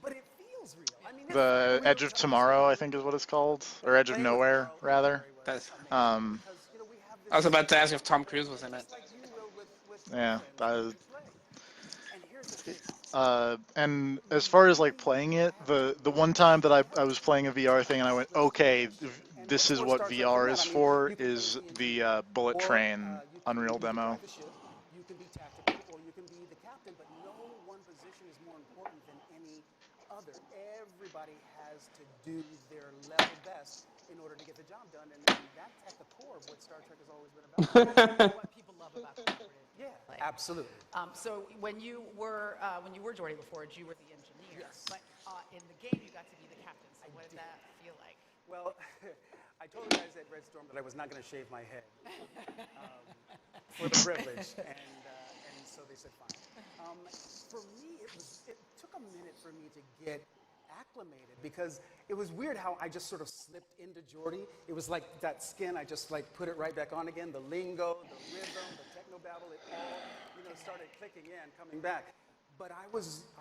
But it feels real. I mean, the Edge of Tomorrow, I think is what it's called, or Edge of Nowhere rather. I was about to ask if Tom Cruise was in it. Yeah. And as far as like playing it, the one time that I was playing a VR thing and I went, okay, this is what VR is for, is the Bullet Train Unreal demo. You can be tactical or you can be the captain, but no one position is more important than any other. Everybody has to do their level best in order to get the job done, and that's at the core of what Star Trek has always been about. What people love about collaborative. Yeah, absolutely. So when you were Jordy LaForge, you were the engineer. Yes. But in the game, you got to be the captain. So what did that feel like? Well, I told the guys at Red Storm that I was not going to shave my head for the privilege, and so they said fine. For me, it took a minute for me to get acclimated because it was weird how I just sort of slipped into Jordy. It was like that skin, I just like put it right back on again. The lingo, the rhythm, the technobabble, it all started clicking in, coming back. But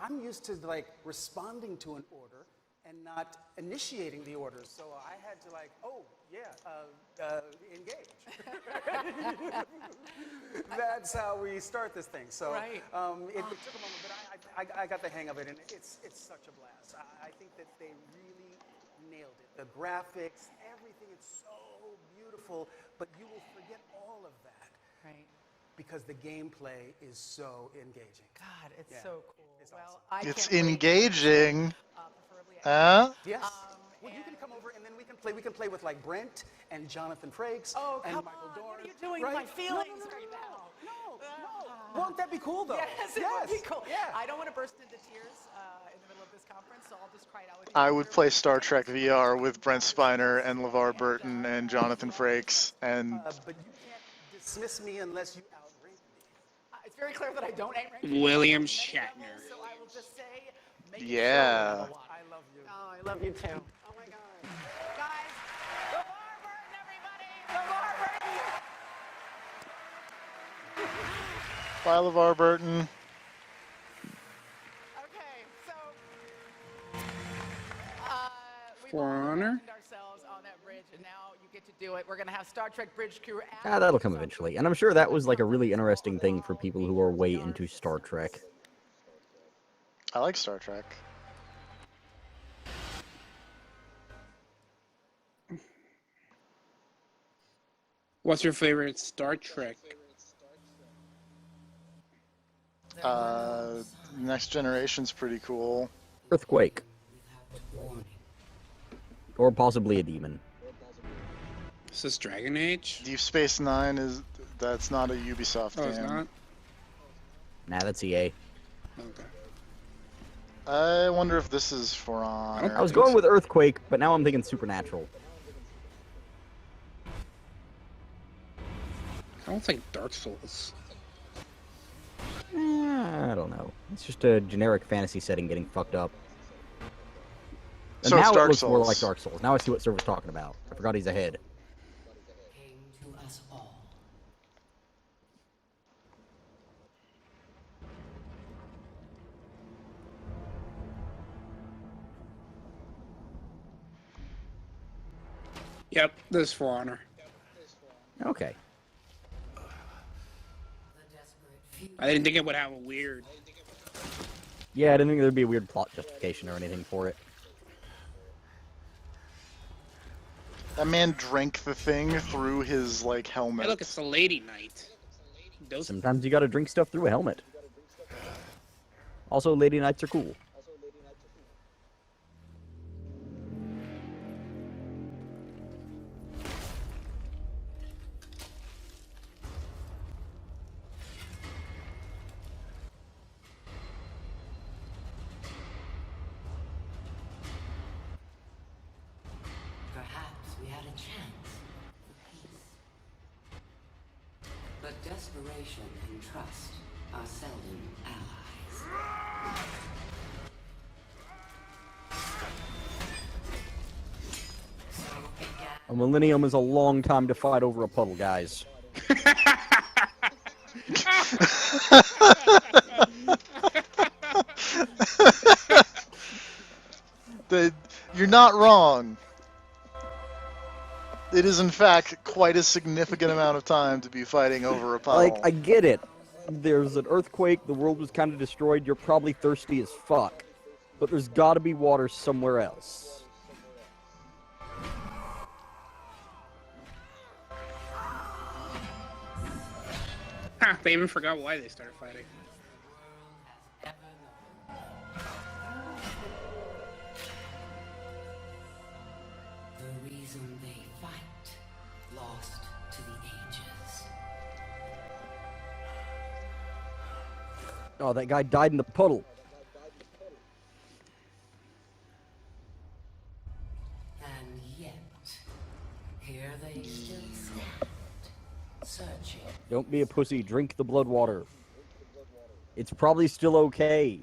I'm used to like responding to an order and not initiating the orders. So I had to like, engage. That's how we start this thing. So right. It took a moment, but I got the hang of it, and it's such a blast. I think that they really nailed it. The graphics, everything, it's so beautiful, but you will forget all of that. Right. Because the gameplay is so engaging. God, it's so cool. It's well, awesome. It's engaging. Huh? Yes. Well, you can come over and then we can play with like Brent and Jonathan Frakes and Michael Dorn. What are you doing right? to my feelings right now? No. Won't that be cool though? Yes, it would be cool. Yeah. I don't want to burst into tears in the middle of this conference, so I'll just cry it out with you. I would play Star Trek VR with Brent Spiner and LeVar Burton and Jonathan Frakes and. But you can't dismiss me unless you outrank me. It's very clear that I don't outrank you. William Shatner. So I will just say, make Yeah. it so I love you. Oh, I love you too. Oh my God. Guys, LeVar Burton, everybody! LeVar Burton! Bye, LeVar Burton. Okay, so we've For honor? ourselves on that bridge, and now you get to do it. We're gonna have Star Trek Bridge Crew. That'll come eventually. And I'm sure that was like a really interesting thing for people who are way into Star Trek. I like Star Trek. What's your favorite Star Trek? Next Generation's pretty cool. Earthquake. Or possibly a demon. Is this Dragon Age? Deep Space Nine that's not a Ubisoft Oh, game. it's not? Nah, that's EA. Okay. I wonder if this is For Honor. I was going with Earthquake, but now I'm thinking Supernatural. I don't think Dark Souls. I don't know. It's just a generic fantasy setting getting fucked up. And So now it's Dark it looks more Souls. like Dark Souls. Now I see what Server's talking about. I forgot he's ahead. Yep, this is For Honor. Okay. I didn't think it would have a weird. Yeah, I didn't think there'd be a weird plot justification or anything for it. That man drank the thing through his, like, helmet. Hey, look, it's a lady knight. Sometimes you gotta drink stuff through a helmet. Also, lady knights are cool. Perhaps we had a chance for peace. But desperation and trust are seldom allies. A millennium is a long time to fight over a puddle, guys. You're not wrong. It is, in fact, quite a significant amount of time to be fighting over a puddle. Like, I get it. There's an earthquake, the world was kind of destroyed, you're probably thirsty as fuck. But there's gotta be water somewhere else. Ha, they even forgot why they started fighting. The reason they fight, lost to the ages. Oh, that guy died in the puddle. And yet, here they still stand, searching. Don't be a pussy, drink the blood water. It's probably still okay.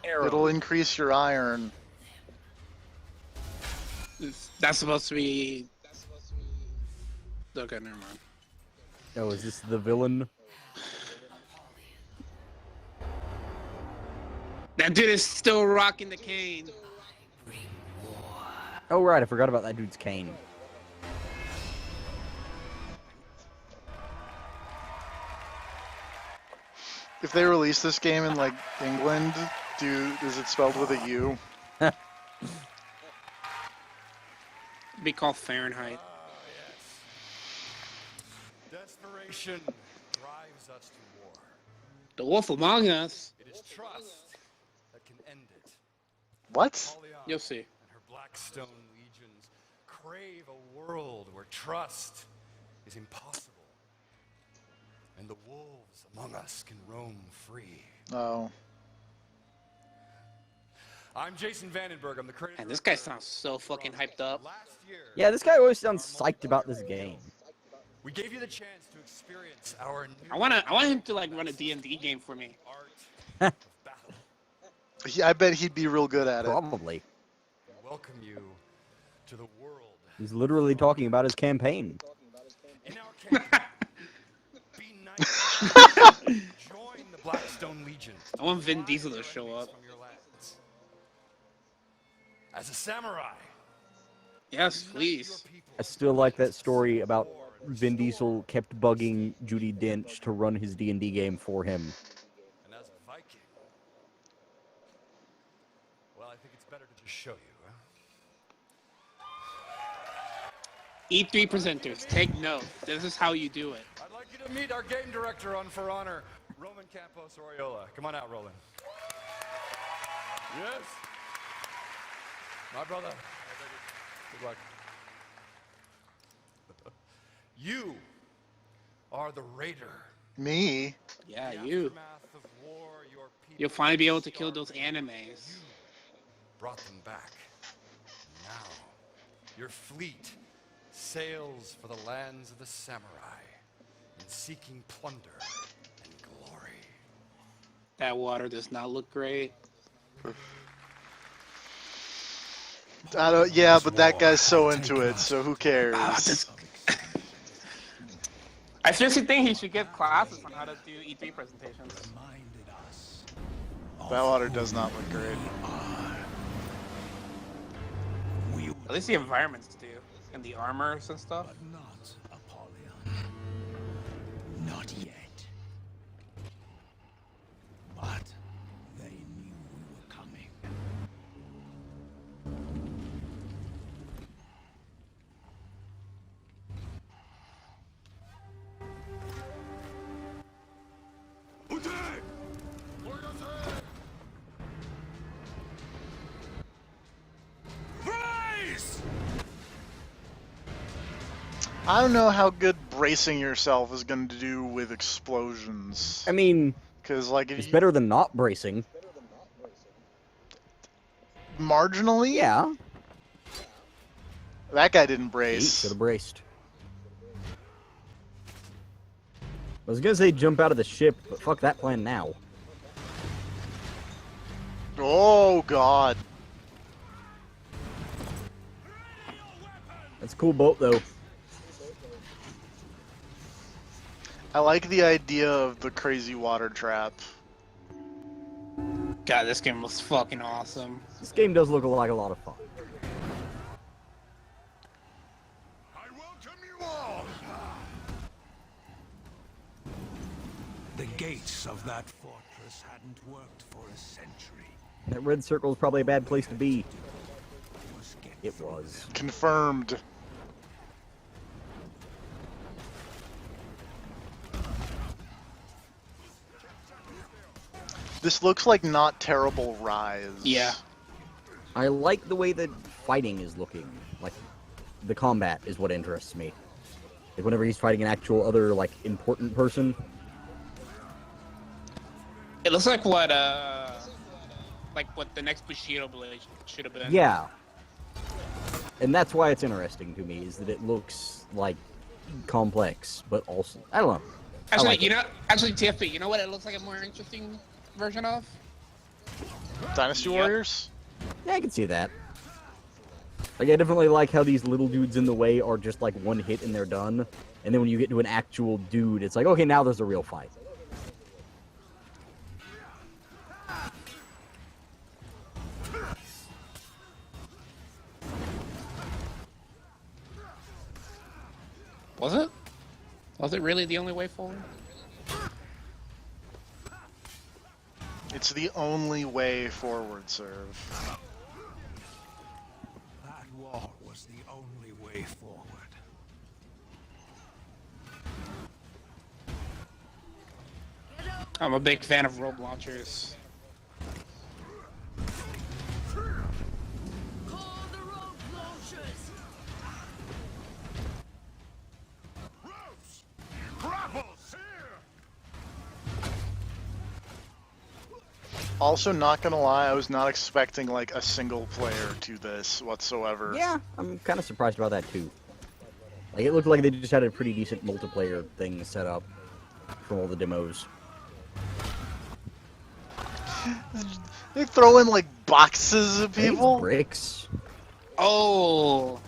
It'll increase your iron. That's supposed to be. Okay, never mind. Oh, is this the villain? That dude is still rocking the cane. Oh, right, I forgot about that dude's cane. If they release this game in, like, England, is it spelled with a U? It'd be called Fahrenheit. Desperation drives us to war. The Wolf Among Us. It is trust that can end it. What? You'll see. And her Blackstone legions crave a world where trust is impossible. And the wolves among us can roam free. Oh. I'm Jason Vandenberg. I'm the creator. And this guy sounds so fucking hyped up. Yeah, this guy always sounds psyched about this game. We gave you the chance to experience our new I want him to like run a D&D game for me. I bet he'd be real good at it. Probably. We welcome you to the world. He's literally talking about his campaign. In our campaign, be nice. Join the Blackstone Legion. I want Vin Diesel to show up. From your lands. As a samurai. Yes, please. I still like that story about Vin Diesel kept bugging Judi Dench to run his D&D game for him. And as a Viking, well, I think it's better to just show you, huh? E3 presenters, take note. This is how you do it. I'd like you to meet our game director on For Honor, Roman Campos Oriola. Come on out, Roland. Yes. My brother. Good luck. You are the raider. Me? Yeah, you. You'll finally be able to kill those animes. Brought them back. Now, your fleet sails for the lands of the samurai in seeking plunder and glory. That water does not look great. Yeah, but that guy's so into it, so who cares? I seriously think he should give classes on how to do E3 presentations. That water does not look great. At least the environments do, and the armors and stuff. But not Apollyon. Not yet. But they knew we were coming. I don't know how good bracing yourself is going to do with explosions. I mean, because like it's better than not bracing. Marginally? Yeah. That guy didn't brace. Should have braced. I was gonna say jump out of the ship, but fuck that plan now. Oh god. That's a cool boat though. I like the idea of the crazy water trap. God, this game was fucking awesome. This game does look like a lot of fun. The gates of that fortress hadn't worked for a century. That red circle is probably a bad place to be. It was. Confirmed. This looks like not terrible Rise. Yeah. I like the way the fighting is looking. Like, the combat is what interests me. Like, whenever he's fighting an actual other, like, important person. It looks like what the next Bushido Blade should have been. Yeah. And that's why it's interesting to me, is that it looks, like, complex, but also, I don't know. Actually, like TFP, you know what it looks like a more interesting version of? Dynasty Warriors? Yeah, I can see that. Like, I definitely like how these little dudes in the way are just, like, one hit and they're done. And then when you get to an actual dude, it's like, okay, now there's a real fight. Was it? Was it really the only way forward? It's the only way forward, Serve. That wall was the only way forward. I'm a big fan of rogue launchers. Also, not gonna lie, I was not expecting like a single player to this whatsoever. Yeah, I'm kind of surprised about that too. Like, it looked like they just had a pretty decent multiplayer thing set up from all the demos. They throw in like boxes of people. Bricks. Oh.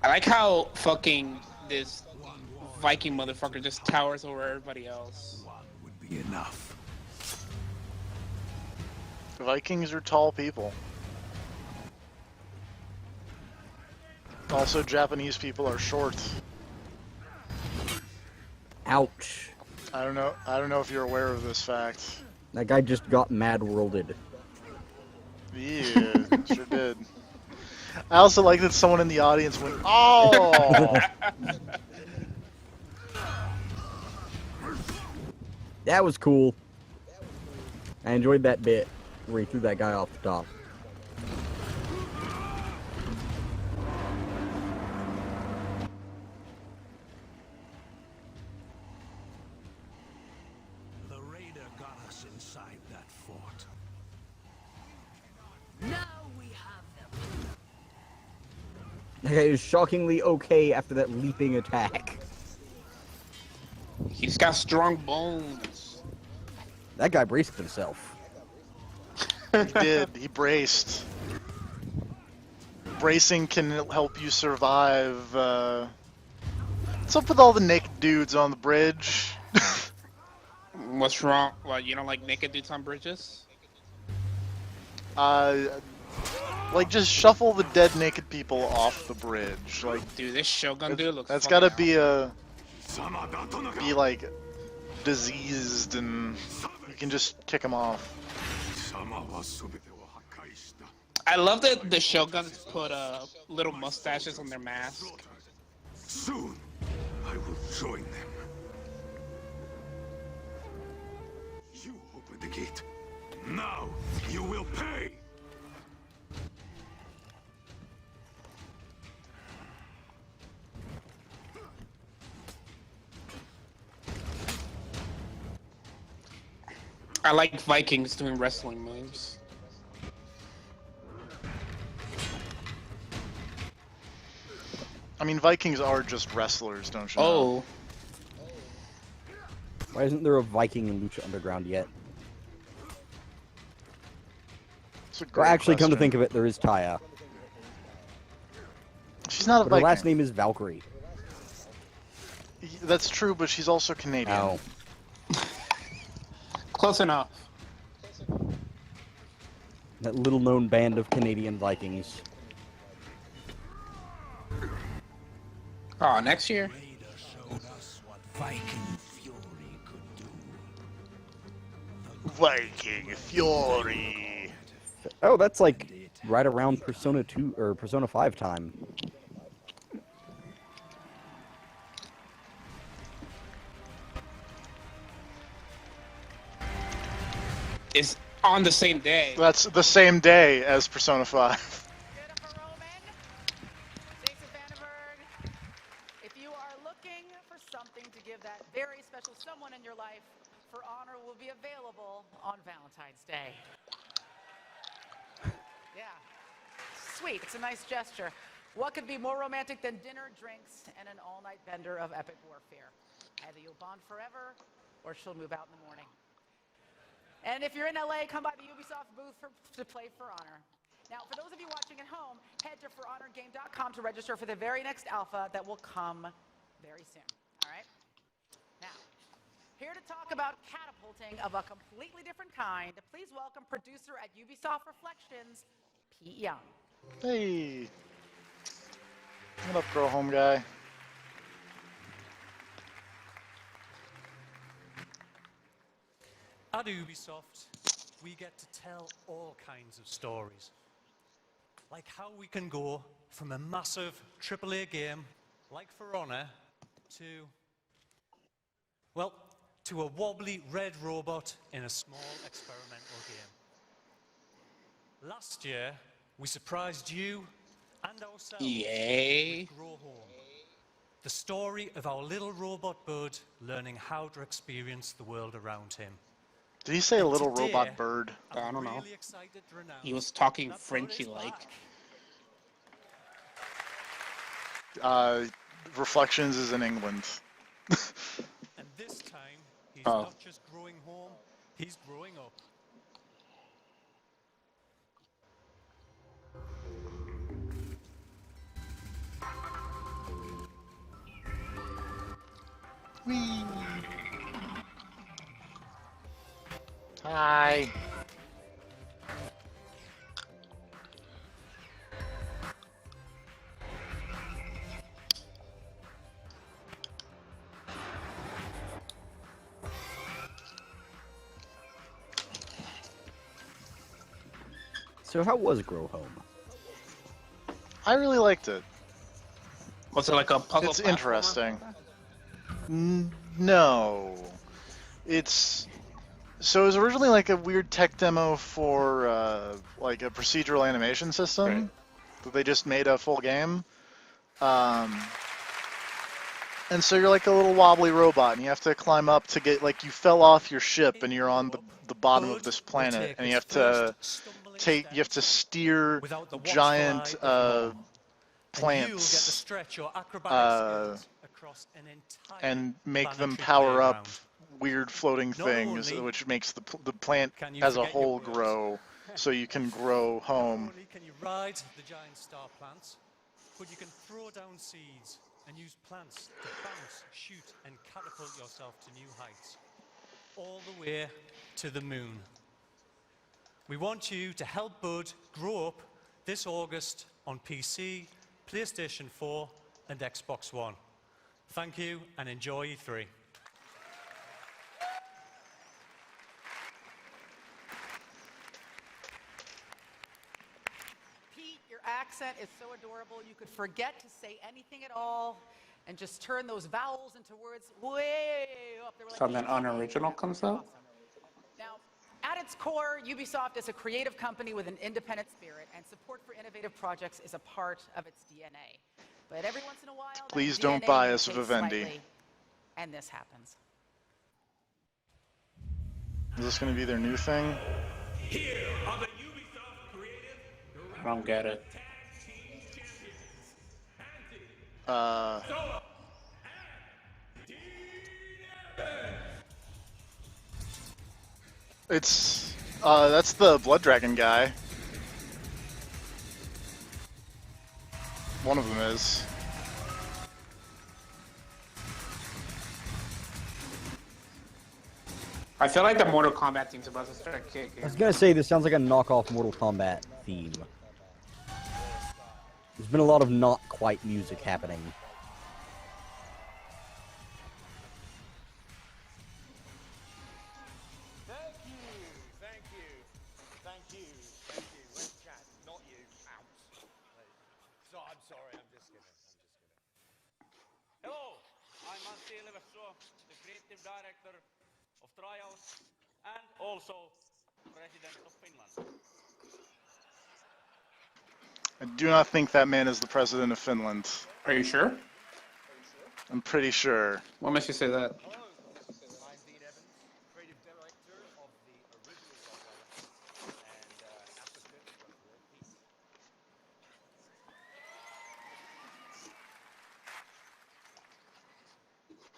I like how fucking this Viking motherfucker just towers over everybody else. One would be enough. Vikings are tall people. Also, Japanese people are short. Ouch. I don't know if you're aware of this fact. That guy just got mad-worlded. Yeah, sure did. I also like that someone in the audience went, "Oh!" That was cool. I enjoyed that bit where he threw that guy off the top. The raider got us inside that fort. Now we have them. That guy is shockingly okay after that leaping attack. He's got strong bones. That guy braced himself. He did. He braced. bracing can help you survive. What's up with all the naked dudes on the bridge? What's wrong? What, you don't like naked dudes on bridges? Like just shuffle the dead naked people off the bridge. Like, Dude, this Shogun dude looks that's fucking gotta be like diseased, and you can just kick him off. I love that the Shoguns put little mustaches on their mask. Soon, I will join them. You open the gate. Now, you will pay! I like Vikings doing wrestling moves. I mean, Vikings are just wrestlers, don't you know? Oh. Why isn't there a Viking in Lucha Underground yet? Well, actually, come to think of it, there is Taya. She's not a but Viking. Her last name is Valkyrie. That's true, but she's also Canadian. Oh. Close enough. That little-known band of Canadian Vikings. Oh, next year? Viking Fury. Oh, that's like right around Persona 2 or Persona 5 time. It's on the same day. That's the same day as Persona 5. If you are looking for something to give that very special someone in your life, For Honor will be available on Valentine's Day. Yeah. Sweet. It's a nice gesture. What could be more romantic than dinner, drinks, and an all-night bender of epic warfare? Either you'll bond forever, or she'll move out in the morning. And if you're in LA, come by the Ubisoft booth to play For Honor. Now, for those of you watching at home, head to forhonorgame.com to register for the very next alpha that will come very soon. All right? Now, here to talk about catapulting of a completely different kind, please welcome producer at Ubisoft Reflections, Pete Young. Hey. What up, Grow Home guy? At Ubisoft, we get to tell all kinds of stories. Like how we can go from a massive AAA game like For Honor to, well, to a wobbly red robot in a small experimental game. Last year, we surprised you and ourselves Yay. with Grow Home, the story of our little robot bud learning how to experience the world around him. Did he say a little Today, robot bird? I don't know. Really excited to announce He was talking that Frenchy Bud is like. back. Reflections is in England. And this time, he's Oh. not just growing home, he's growing up. Whee! Hi. So how was Grow Home? I really liked it. Was it like a puzzle It's platformer? interesting. No. It's... So it was originally like a weird tech demo for like a procedural animation system that they just made a full game. And so you're like a little wobbly robot, and you have to climb up to get, like, you fell off your ship and you're on the bottom of this planet, and you have to steer giant plants and make them power up weird floating things, which makes the plant as a whole grow. so you can grow home. Not only can you ride the giant star plants, but you can throw down seeds and use plants to bounce, shoot, and catapult yourself to new heights, all the way to the moon. We want you to help Bud grow up this August on PC, PlayStation 4, and Xbox One. Thank you, and enjoy E3. Pete, your accent is so adorable. You could forget to say anything at all and just turn those vowels into words way up. They were like, Something unoriginal comes out. Now, at its core, Ubisoft is a creative company with an independent spirit, and support for innovative projects is a part of its DNA. But every once in a while, Please that don't DNA bias mutates Vivendi. slightly, and this happens. Is this going to be their new thing? Here are the Ubisoft creative I don't get it. It's that's the Blood Dragon guy. One of them is. I feel like the Mortal Kombat theme's about to start kicking. I was gonna say, this sounds like a knockoff Mortal Kombat theme. There's been a lot of not quite music happening. Thank you. Let's chat, not you. Ounce. So I'm sorry, I'm just kidding. Hello, I'm Antti Ilvessuo, the creative director of Trials and also President of Finland. I do not think that man is the president of Finland. Are you sure? I'm pretty sure. What makes you say that?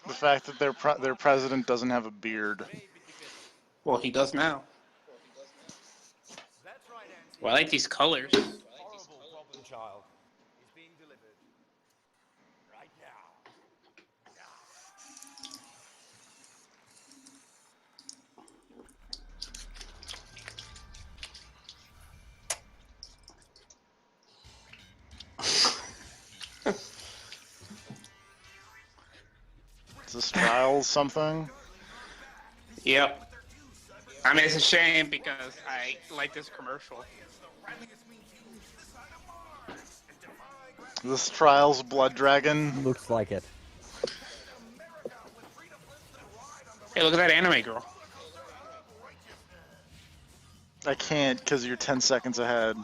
The fact that their president doesn't have a beard. Well, he does now. Well, I like these colors. Horrible problem child is being delivered right now. Is this Trials something? Yep. I mean, it's a shame because I like this commercial. Is this Trials Blood Dragon? Looks like it. Hey, look at that anime girl. I can't because you're 10 seconds ahead.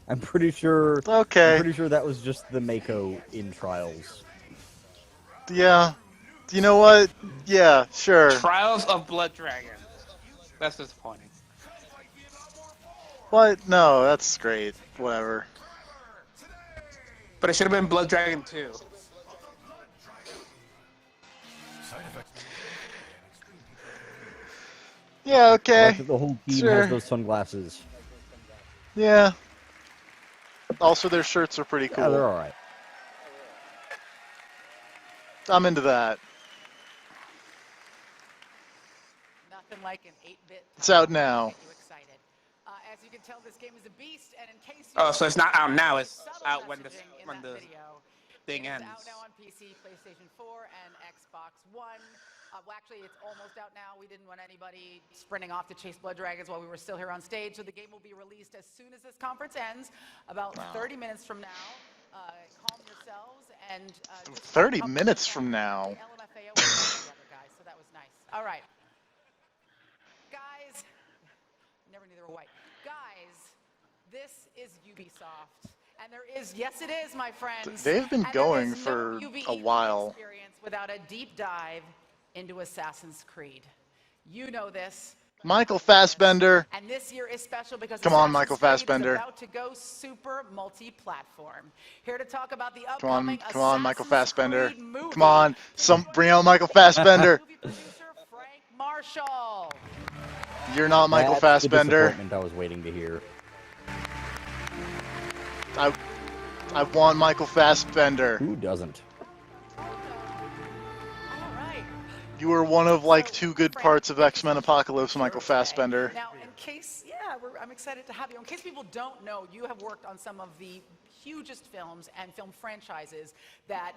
I'm pretty sure. Okay. I'm pretty sure that was just the Mako in Trials. Yeah. You know what? Yeah, sure. Trials of Blood Dragon. That's disappointing. What? No, that's great. Whatever. But it should have been Blood Dragon 2. Yeah, okay. I like that the whole team has those sunglasses. Yeah. Also, their shirts are pretty cool. Yeah, they're alright. I'm into that. Nothing like an 8-bit. It's out now. Get you excited. As you can tell, this game is a beast, and in case you Oh, so it's not out now. It's out when the thing it's ends. out now on PC, PlayStation 4, and Xbox One. Well, actually, it's almost out now. We didn't want anybody sprinting off to chase Blood Dragons while we were still here on stage, so the game will be released as soon as this conference ends, about 30 minutes from now. Calm yourselves and 30 minutes from now. LMFAO together, guys, so that was nice. All right. Guys, never knew they were white. Guys, this is Ubisoft. And there is, yes it is, my friends. They've been going for a while. Experience without a deep dive into Assassin's Creed. You know this. Michael Fassbender. And this year is special because Come on, Assassin's Michael Creed Fassbender. is about to go super multi-platform. Here to talk about the Come on, upcoming come on, Michael Assassin's Fassbender. Creed movie. Come on, bring out Michael Fassbender. Movie producer Frank Marshall. You're not Michael That's Fassbender. the disappointment I was waiting to hear. I want Michael Fassbender. Who doesn't? You were one of like 2 good parts of X-Men Apocalypse, Michael Fassbender. Now, in case, I'm excited to have you. In case people don't know, you have worked on some of the hugest films and film franchises that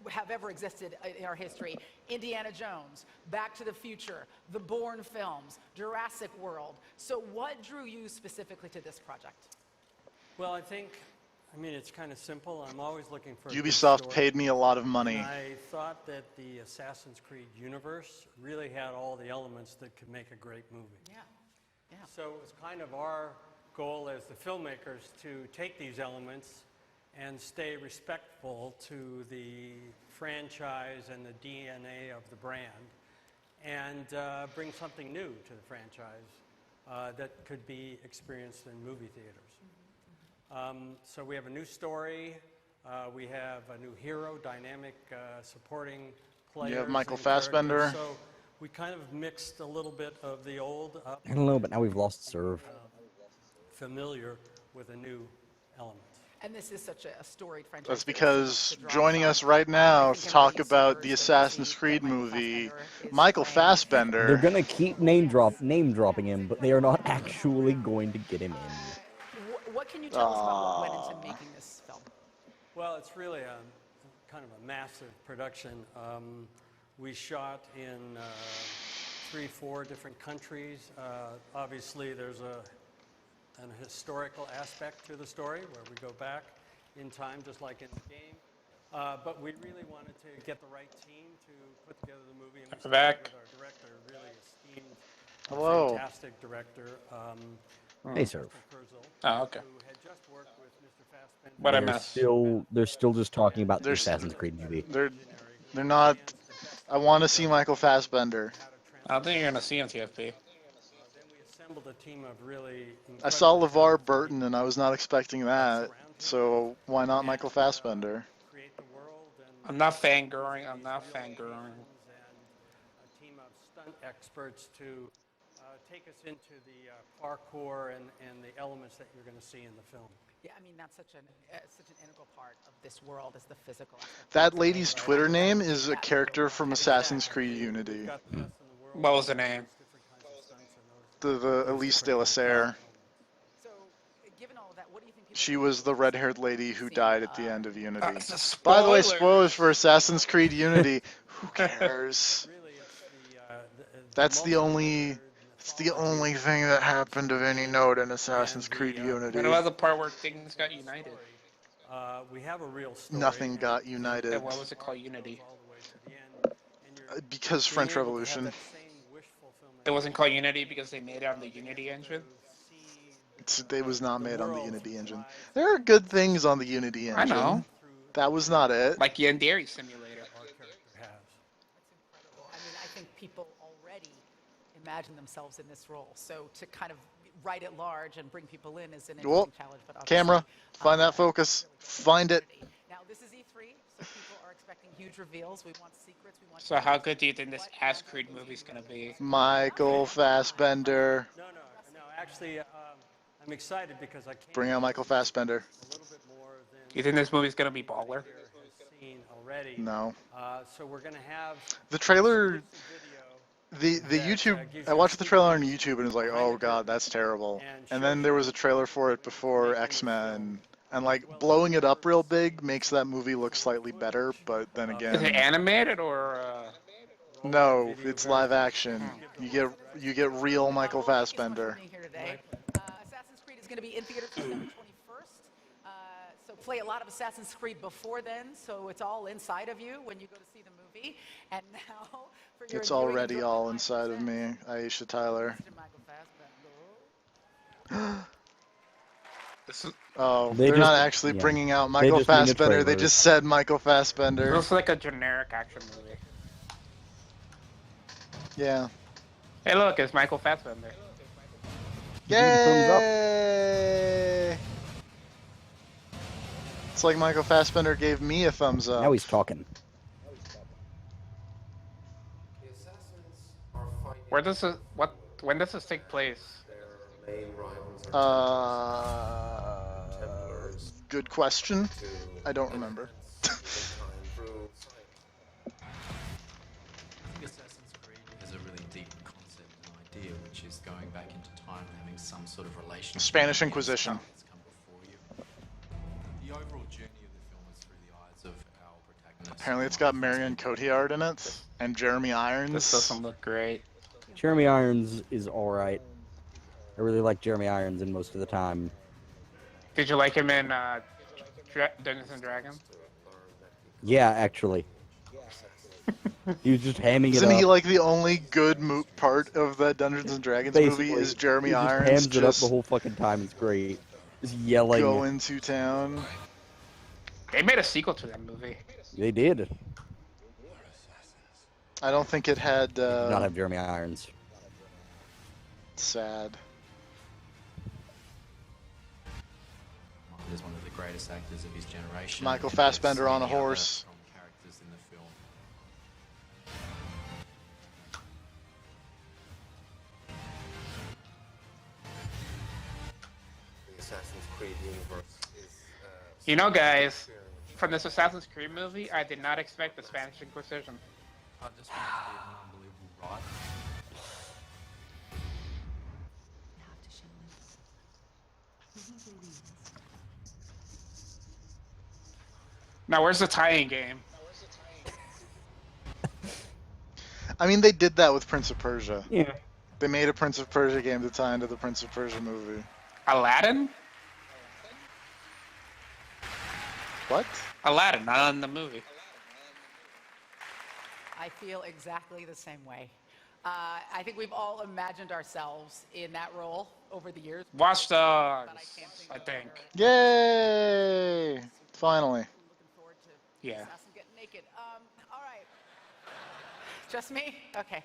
have ever existed in our history. Indiana Jones, Back to the Future, the Bourne films, Jurassic World. So what drew you specifically to this project? Well, I mean, it's kind of simple. I'm always looking for a good Ubisoft story. paid me a lot of money. And I thought that the Assassin's Creed universe really had all the elements that could make a great movie. Yeah. So it was kind of our goal as the filmmakers to take these elements and stay respectful to the franchise and the DNA of the brand and bring something new to the franchise that could be experienced in movie theaters. So we have a new story. We have a new hero, dynamic supporting players. You have Michael and characters. Fassbender. So we kind of mixed a little bit of the old up. I don't know, but now we've lost Serve. Familiar with a new element. And this is such a storied franchise. That's because joining us right now to talk about the Assassin's Creed movie, Michael Fassbender. They're gonna keep name dropping him, but they are not actually going to get him in. What can you tell us about what went into making this film? Well, it's really a kind of a massive production. We shot in 3-4 different countries. Obviously, there's an historical aspect to the story where we go back in time, just like in the game. But we really wanted to get the right team to put together the movie. And we started with our director, really esteemed, Hello. fantastic director. Hey, Serve. Oh, okay. Who had just worked with Mr. Fassbender. They're still just talking about the Assassin's Creed movie. They're not. I want to see Michael Fassbender. I don't think you're gonna see him, TFP. Then we assembled a team of really I saw LeVar Burton and I was not expecting that. So why not Michael Fassbender? a I'm not fangirling. I'm not fangirling. a team of stunt experts to take us into the parkour and the elements that you're going to see in the film. Yeah, I mean, that's such an integral part of this world is the physical aspect. That lady's Twitter name is a character from Assassin's Creed Unity. What was the name? The Elise de la Serre. She was the red-haired lady who died at the end of Unity. By the way, spoilers for Assassin's Creed Unity. Who cares? That's the only thing that happened of any note in Assassin's Creed Unity. What about the part where things got united? We have a real story. Nothing got united. Then why was it called Unity? Because French Revolution. It wasn't called Unity because they made it on the Unity engine? It was not made on the Unity engine. There are good things on the Unity engine. I know. That was not it. Like Yandere Simulator. I mean, I think people already imagine themselves in this role. So to kind of write it large and bring people in is an interesting challenge. But Camera, find that focus. Find it. Now, this is E3, so people are expecting huge reveals. We want secrets. We want. So how good do you think this Ass Creed movie's gonna be? Michael Fassbender. No, actually, I'm excited because I can't Bring out Michael Fassbender. You think this movie's gonna be baller? seen already. No. So we're going to have The trailer, the YouTube, I watched the trailer on YouTube and it was like, oh god, that's terrible. And then there was a trailer for it before X-Men, and like blowing it up real big makes that movie look slightly better, but then Is it again, animated or? no, it's live action. You get real Michael Fassbender. Here today. Assassin's Creed is going to be in theaters December 21st. So play a lot of Assassin's Creed before then, so it's all inside of you when you go to see the movie. And now for your It's already all inside of me, Aisha Tyler. Oh, They they're just- not actually yeah. bringing out They Michael just made a Fassbender. They trailer. just said Michael Fassbender. It looks like a generic action movie. Yeah. Hey, look, it's Michael Fassbender. Thumbs up. Yay! It's like Michael Fassbender gave me a thumbs up. Now he's talking. Where does this, when does this take place? Good question. I don't remember. Assassin's Creed has a really deep concept and idea, which is going back into time and having some sort of relationship. Spanish Inquisition. That's come before you. The overall journey of the film is through the eyes of our protagonist. Apparently it's got Marion Cotillard in it, and Jeremy Irons. This doesn't look great. Jeremy Irons is alright. I really like Jeremy Irons in most of the time. Did you like him in Dungeons and Dragons? Yeah, actually. He was just hamming it Isn't up. he like the only good part of that Dungeons and Dragons movie is Jeremy he just Irons hams it up the whole fucking time. It's great. Just yelling. Going to town. They made a sequel to that movie. They did. I don't think it had. They did not have Jeremy Irons. Sad. Is one of the greatest actors of his generation. Michael and Fassbender there's on a many other horse. strong characters in the film. The Assassin's Creed universe is. You know, guys, from this Assassin's Creed movie, I did not expect the Spanish Inquisition. I just want it to be an unbelievable ride. Now, where's the tie-in game? I mean, they did that with Prince of Persia. Yeah. They made a Prince of Persia game to tie into the Prince of Persia movie. Aladdin? What? Aladdin, not in the movie. I feel exactly the same way. I think we've all imagined ourselves in that role over the years. Watch Dogs, I think. Yay! Finally. Yeah. Assassin getting naked. All right. Just me? Okay.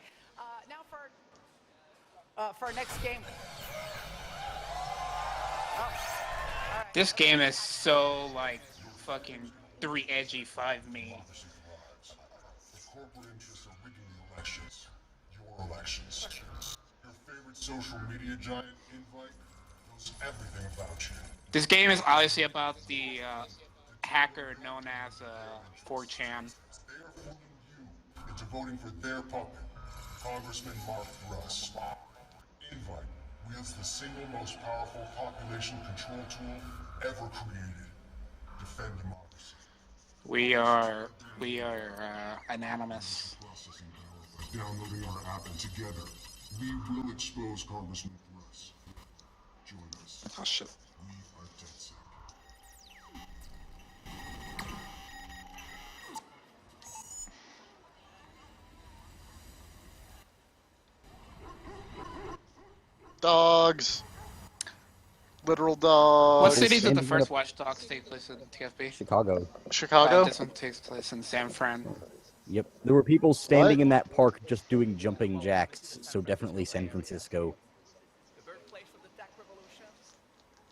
Now for our next game. This game is so, like, fucking 3 edgy 5 me. Corporate interests are rigging the elections. Your elections. Your favorite social media giant invite knows everything about you. This game is obviously about the hacker known as 4chan. They are fooling you into voting for their puppet, Congressman Mark Russ. Invite wields the single most powerful population control tool ever created. Defend democracy. We are anonymous. Downloading our app, and together we will expose Congressman Russ. Join us. Oh shit. We are DedSec. Dogs. Literal dogs. What city did the first Watch Dogs take place in, TFB? Chicago. Chicago? This one takes place in San Fran. Yep. There were people standing in that park just doing jumping jacks, so definitely San Francisco. The birthplace of the tech revolution,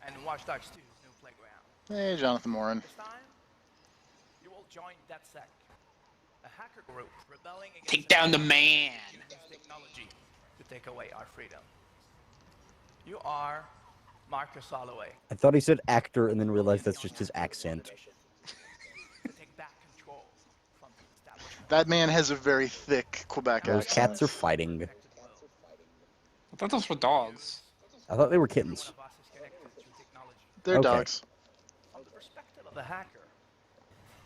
and Watch Dogs 2's new playground. Hey, Jonathan Morin. This time, you will join DedSec, a hacker group rebelling against Take down the man. technology to take away our freedom. You are Marcus Holloway. I thought he said actor and then realized that's just his accent. That man has a very thick Quebec Those accent. cats are fighting. I thought those were dogs. I thought they were kittens. They're Okay. dogs. From the perspective of the hacker,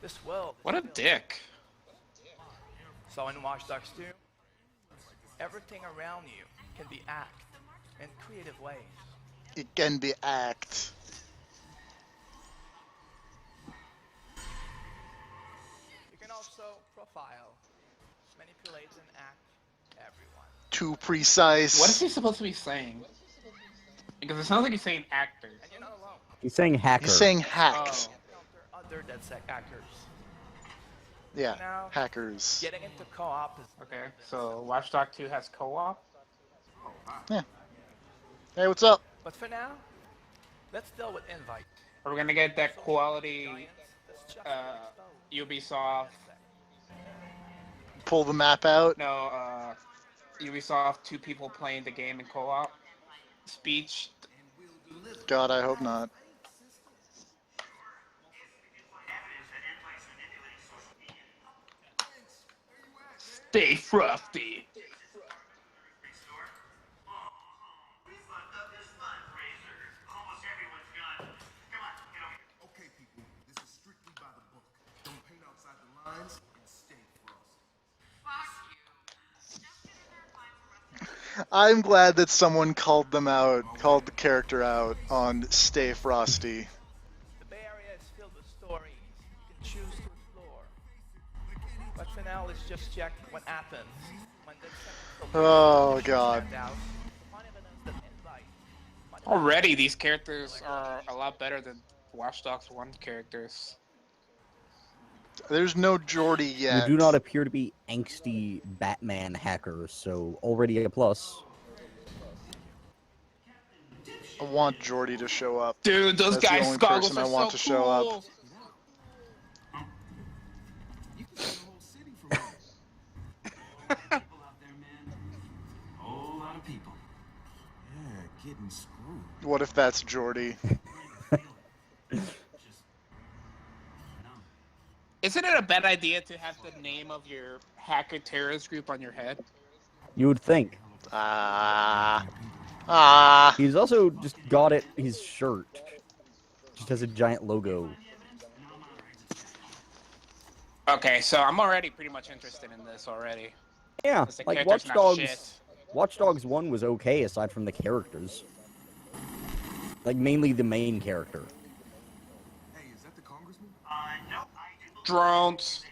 this world. What a dick. So in Watch Dogs 2, everything around you can be acted in creative ways. It can be act. You can also profile, manipulate, and act everyone. Too precise. What is he supposed to be saying? Because it sounds like he's saying actor. And you're not alone. He's saying hacker. He's saying hacked. Other DedSec hackers. Yeah, Now, hackers. Getting into co-op is Okay, so Watch Dogs 2 has co-op? Yeah. Hey, what's up? But for now, let's deal with Invite. We're gonna get that quality Ubisoft. Pull the map out. No, Ubisoft, two people playing the game in co-op. Speech. God, I hope not. Stay frosty. Okay, people, this is strictly by the book. Don't paint outside the lines and stay frosty. I'm glad that someone called them out, called the character out on Stay Frosty. The Bay Area is filled with stories you can choose to explore. But for now, let's just check what happens when the Oh, God. Already, these characters are a lot better than Watch Dogs 1 characters. There's no Jordy You yet. do not appear to be angsty Batman hackers, so already a plus. I want Jordy to show up. Dude, those That's guys' the only goggles person I are want so to show up. cool. Whole lot of people. Yeah, getting screwed. What if that's Jordy? Isn't it a bad idea to have the name of your hacker terrorist group on your head? You would think. He's also just got it, his shirt. Just has a giant logo. Okay, so I'm already pretty much interested in this already. Yeah, The like character's not shit. Watch Dogs 1 was okay aside from the characters. Like, mainly the main character. Drones.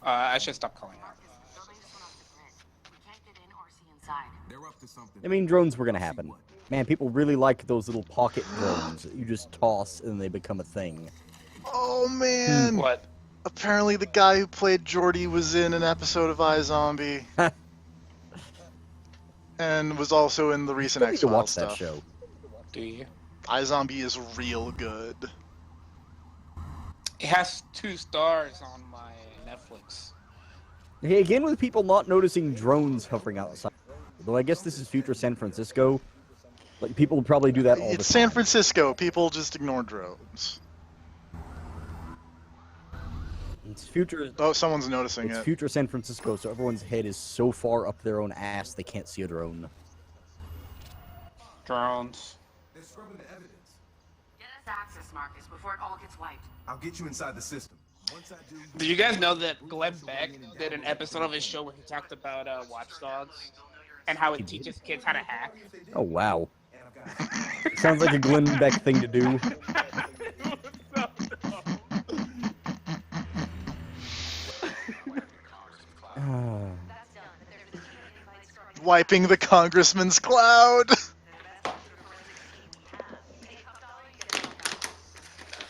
I should stop calling out. I mean, drones were gonna happen. Man, people really like those little pocket drones that you just toss and they become a thing. Oh, man. What? Apparently the guy who played Jordy was in an episode of iZombie. And was also in the recent I need to watch X-Files that stuff. show. Do you? iZombie is real good. It has 2 stars on my Netflix. Hey, again with people not noticing drones hovering outside. Though I guess this is future San Francisco. Like, people would probably do that all the time. It's San Francisco. People just ignore drones. It's future. Oh, someone's noticing It's it. future San Francisco, so everyone's head is so far up their own ass they can't see a drone. Drones. They're scrubbing the evidence. Get us access, Marcus, before it all gets wiped. I'll get you inside the system. Once I do, Did you guys know that Glenn Beck did an episode of his show where he talked about Watch Dogs and how it teaches kids how to hack? Oh, wow. Sounds like a Glenn Beck thing to do. Wiping the congressman's cloud.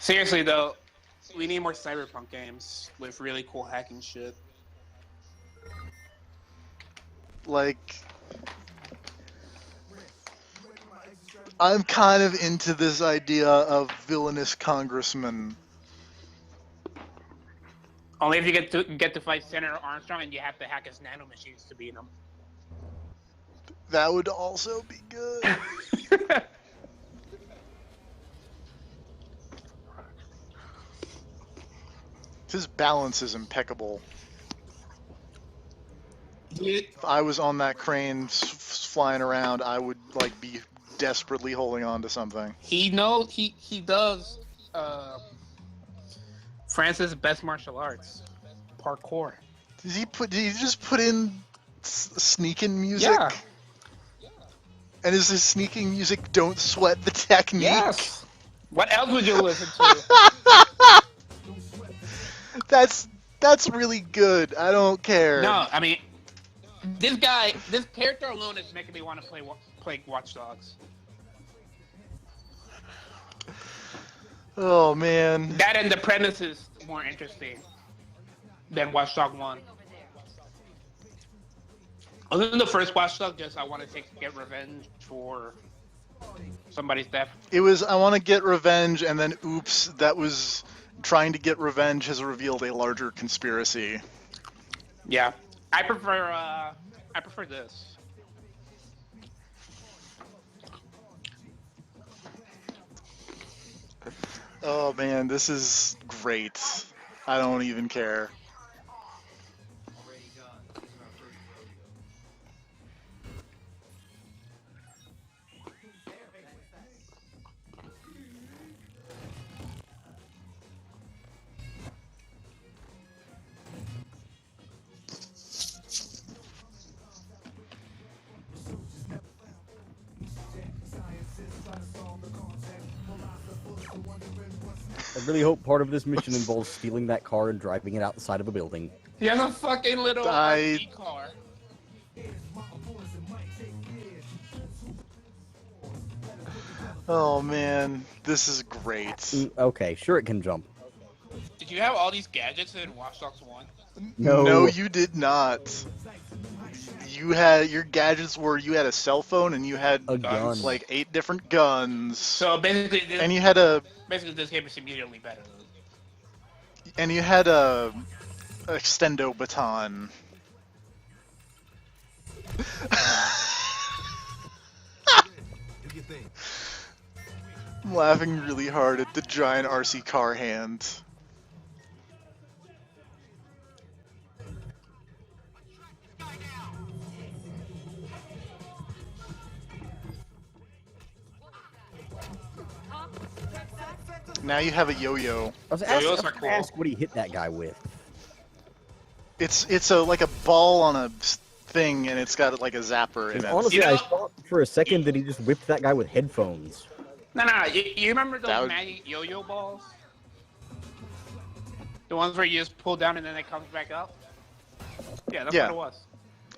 Seriously though, we need more cyberpunk games with really cool hacking shit. Like, I'm kind of into this idea of villainous congressmen. Only if you get to fight Senator Armstrong and you have to hack his nanomachines to beat him. That would also be good. His balance is impeccable. If I was on that crane flying around, I would like be desperately holding on to something. He knows he does France's best martial arts, parkour. Did he just put in sneaking music? Yeah. And is his sneaking music "Don't Sweat the Technique"? Yes. What else would you listen to? That's really good. I don't care. No, I mean, this character alone is making me want to play Watch Dogs. Oh man. That and the premise is more interesting than Watch Dogs 1. Other than the first Watch Dogs, just I want to get revenge for somebody's death. It was I want to get revenge, and then oops, that was trying to get revenge has revealed a larger conspiracy. Yeah, I prefer this. Oh man, this is great. I don't even care. I really hope part of this mission involves stealing that car and driving it out the side of a building. He has a fucking little RC car. Oh man, this is great. Okay, sure it can jump. Did you have all these gadgets in Watch Dogs 1? No, you did not. You had your gadgets were you had a cell phone and you had a gun. Like 8 different guns. So basically, and you had a this game is immediately better. and you had a extendo baton. I'm laughing really hard at the giant RC car hand. Now you have a yo-yo. I was ask what he hit that guy with. It's like a ball on a thing, and it's got like a zapper in it. Honestly, I thought for a second that he just whipped that guy with headphones. No. You remember those magic yo-yo balls? The ones where you just pull down and then it comes back up? Yeah, that's what it was.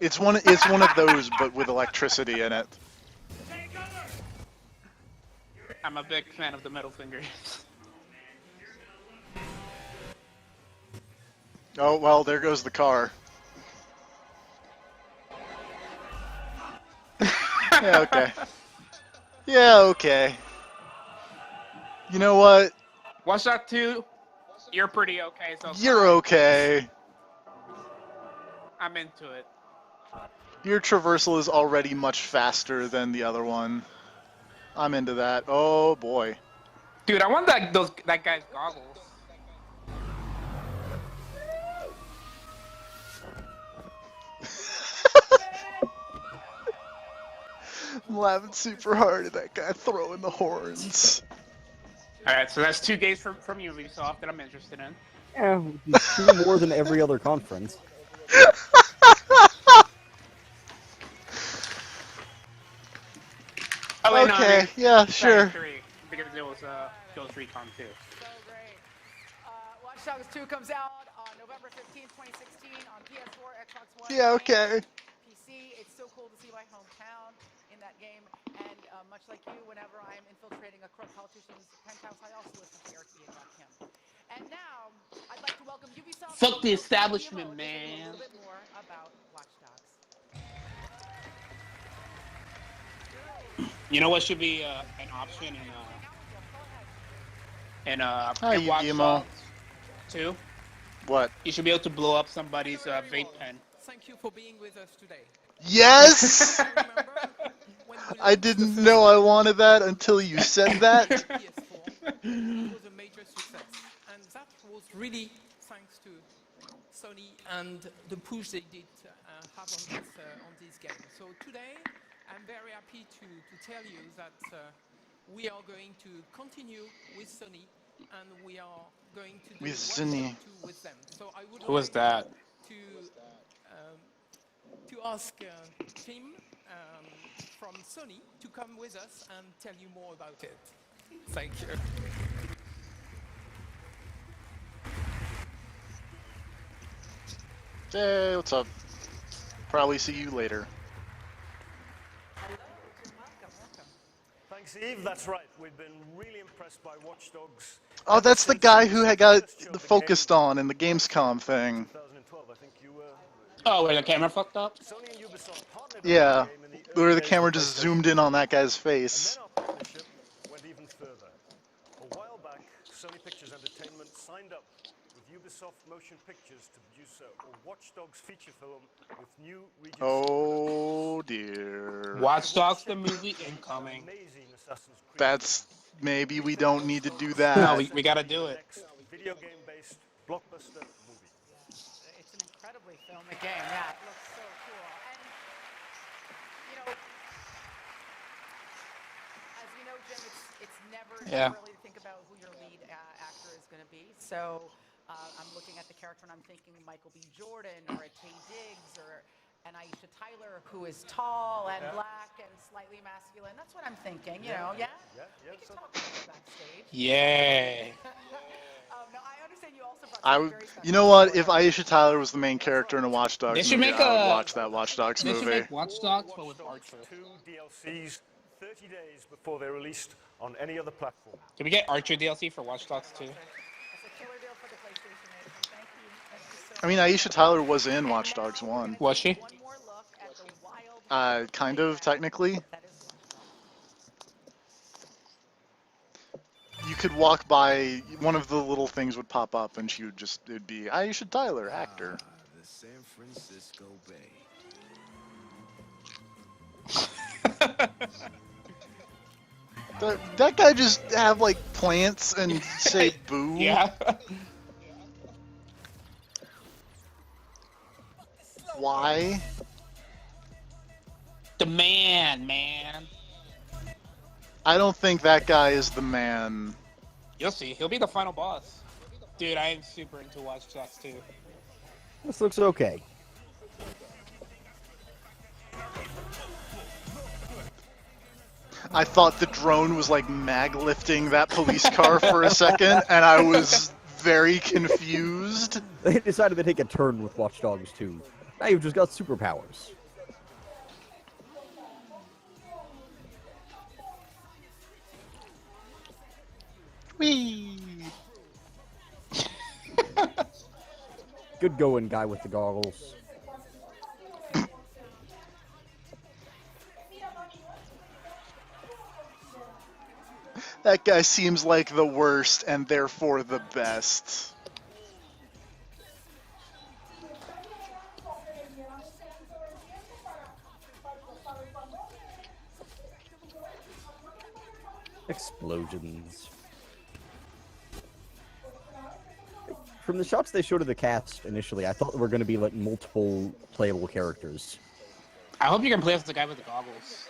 It's one of those, but with electricity in it. I'm a big fan of the middle finger. Oh, well, there goes the car. Yeah, okay. Yeah, okay. You know what? Watch Dogs 2, you're pretty okay so far. You're okay. I'm into it. Your traversal is already much faster than the other one. I'm into that. Oh, boy. Dude, I want that guy's goggles. I'm laughing super hard at that guy throwing the horns. Alright, so that's 2 games from Ubisoft that I'm interested in. Yeah, it's 2 more than every other conference. Oh, wait, okay, no, yeah, sure. 3, because it was Ghost Recon 2. So great. Watch Dogs 2 comes out on November 15th, 2016 on PS4, Xbox One, Yeah, okay. PC. It's so cool to see my hometown in that game. And much like you, whenever I'm infiltrating a corrupt politician's penthouse, I also listen to RTA.com. And now, I'd like to welcome Ubisoft. Fuck the establishment, man. A little bit more about Watch Dogs. You know what should be an option in Watch Guillermo. Dogs 2? What? You should be able to blow up somebody's vape pen. Thank you for being with us today. Yes! I didn't know I wanted that until you said that. It was a major success, and that was really thanks to Sony and the push they did have on this game. So today, I'm very happy to tell you that we are going to continue with Sony, and we are going to do With Sony. with them. So I would Who was that? To ask Tim from Sony to come with us and tell you more about it. Thank you. Hey, what's up? Probably see you later. Thanks, Eve. That's right. We've been really impressed by Watch Dogs. Oh, that's the guy who had got focused on in the Gamescom thing. 2012, I think you were. Oh, where the camera fucked up? Sony and Ubisoft partnered Yeah, on the game in the where early the days camera of just PlayStation zoomed in 2. on that guy's And face. then our partnership went even further. A while back, Sony Pictures Entertainment signed up with Ubisoft Motion Pictures to produce a Watch Dogs feature film with new Regent Oh dear. Watch Dogs the movie incoming. amazing Assassin's Creed That's maybe we don't need to do No, that. we gotta do it. next video game-based blockbuster movie. It's an incredibly filmic game. Yeah, it looks so cool. And, you know, as you know, Jim, it's never Yeah. too early to think about who your lead actor is going to be. So I'm looking at the character and I'm thinking Michael B. Jordan or a Taye Diggs or an Aisha Tyler who is tall and black and slightly masculine. That's what I'm thinking, you know, yeah? We can talk about that backstage. Yay. No, I understand you also brought I something would, very special. you know what? If Aisha Tyler was the main character in a Watch They Dogs should movie, make I would a. watch that Watch Dogs They should movie. make Watch Dogs, but with Watch Archer. Dogs 2 DLCs 30 days before they're released on any other platform. Can we get Archer DLC for Watch Dogs 2? That's a killer deal for the PlayStation Nation. Thank you. Thank you so much. I mean, Aisha Tyler was in Watch Dogs 1. Was she? One more look at the wild Kind of, technically. that is Watch Dogs. You could walk by, one of the little things would pop up and she would just, it'd be Aisha Tyler, actor. The San Francisco Bay. That guy just have like plants and say boo? Yeah. Why? The man. I don't think that guy is the man. You'll see. He'll be the final boss. Dude, I am super into Watch Dogs 2. This looks okay. I thought the drone was like mag lifting that police car for a second, and I was very confused. They decided to take a turn with Watch Dogs 2. Now you've just got superpowers. Whee! Good going, guy with the goggles. That guy seems like the worst and therefore the best. Explosions. From the shots they showed of the cast initially, I thought there were going to be like multiple playable characters. I hope you can play as the guy with the goggles.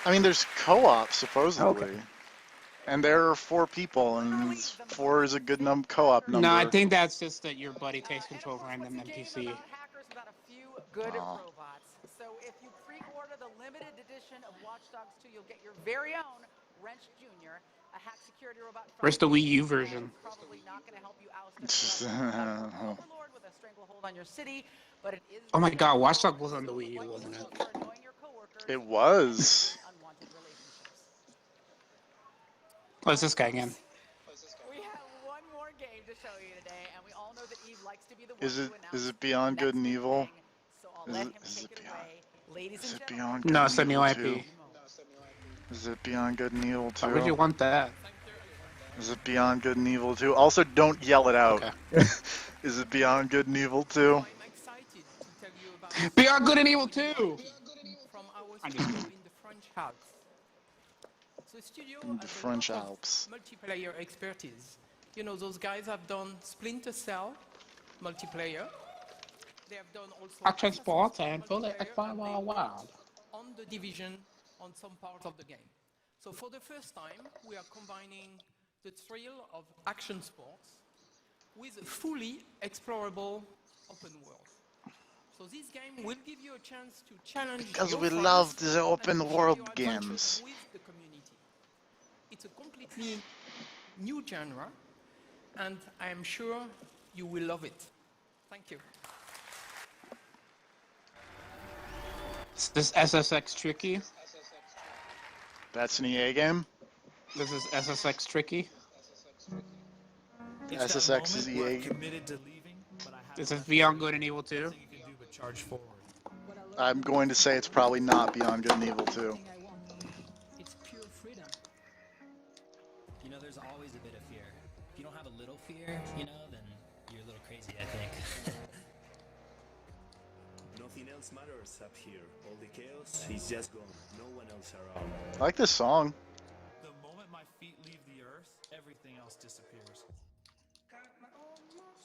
I mean, there's co-op, supposedly. Okay. And there are 4 people, and 4 is a good co-op number. No, I think that's just that your buddy takes control of random NPC. Hackers without a few good robots. So if you pre-order the limited edition of Watch Dogs 2, you'll get your very own Wrench Jr., a hack security robot. Where's the Wii U version? Probably not going to help you oust Overlord with a stranglehold on your city, but it is. Oh my god, Watch Dogs was on the Wii U, wasn't it? It was. Oh, it's this guy again. We have one more game to show you today, and we all know that Eve likes to be the one Is it Beyond Good and Evil? so I'll let him take it away. Ladies Is and it gentlemen. Beyond Good No, and it's the new Evil IP. 2? Is it Beyond Good and Evil 2? Why would you want that? Is it Beyond Good and Evil 2? Also, don't yell it out. Okay. Is it Beyond Good and Evil 2? Beyond Good and Evil 2! From our studio in the French Alps. So studio In the has a French lot of Alps. multiplayer expertise. You know, those guys have done Splinter Cell multiplayer. They have done also Action sports Assassin's and Creed fully multiplayer, and they wow. worked on the Division on some parts of the game. So for the first time, we are combining the thrill of action sports with a fully explorable open world. So this game will give you a chance to challenge Because your we friends love the and open share world your adventures games. with the community. It's a completely new genre, and I am sure you will love it. Thank you. Is this SSX Tricky? That's an EA game? This is SSX Tricky? SSX is EA. This is Beyond Good and Evil 2? Charge forward. What I I'm going to say it's probably not Beyond Good and Evil 2. It's pure freedom. You know, there's always a bit of fear. If you don't have a little fear, you know, then you're a little crazy, I think. Nothing else matters up here. All the chaos is just gone. No one else around. I like this song. The moment my feet leave the earth, everything else disappears.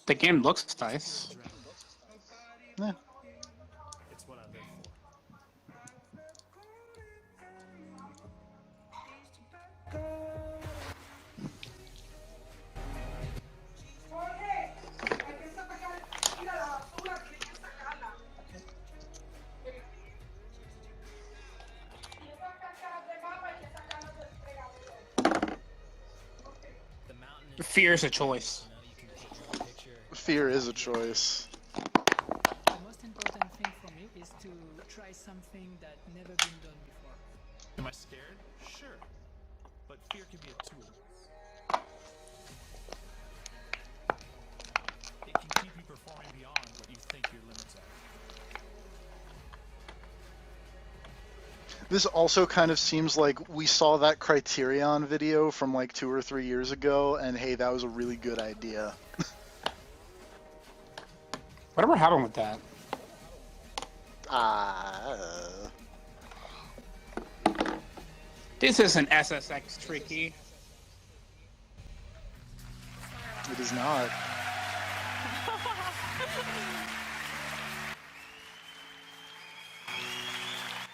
The game looks nice. Yeah. It's what I live for. Fear is a choice. Fear is a choice. The most important thing for me is to try something that never been done before. Am I scared? Sure. But fear can be a tool. It can keep you performing beyond what you think your limits are. This also kind of seems like we saw that Criterion video from like 2 or 3 years ago, and hey, that was a really good idea. Whatever happened with that? This isn't SSX tricky. It is not.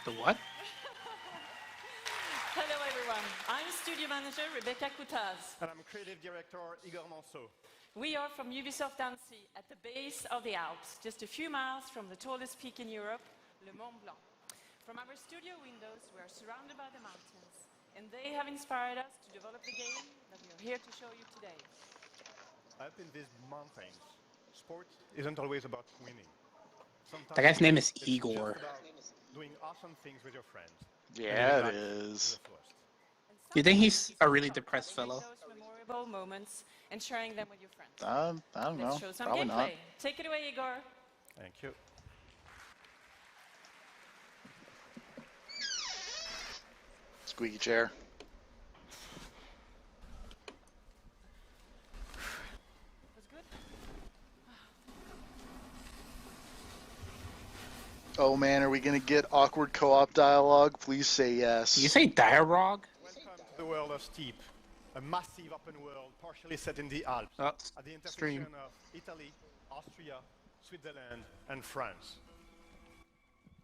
The what? Hello everyone, I'm Studio Manager Rebecca Coutaz. And I'm Creative Director Igor Manceau. We are from Ubisoft Annecy, at the base of the Alps, just a few miles from the tallest peak in Europe, Le Mont Blanc. From our studio windows, we are surrounded by the mountains, and they have inspired us to develop the game that we are here to show you today. Up in these mountains, sport isn't always about winning. Sometimes That guy's name is it's Igor. just about doing awesome things with your friends. Yeah, And it living life is. to the fullest. You think he's a really depressed fellow? Those memorable moments and sharing them with your friends. I don't know. Let's show some Probably gameplay. not. Take it away, Igor. Thank you. Squeaky chair. Oh man, are we gonna get awkward co-op dialogue? Please say yes. Did you say dialogue? Welcome to the world of Steep, a massive open world partially set in the Alps, Oh, at the stream. intersection of Italy, Austria, Switzerland, and France.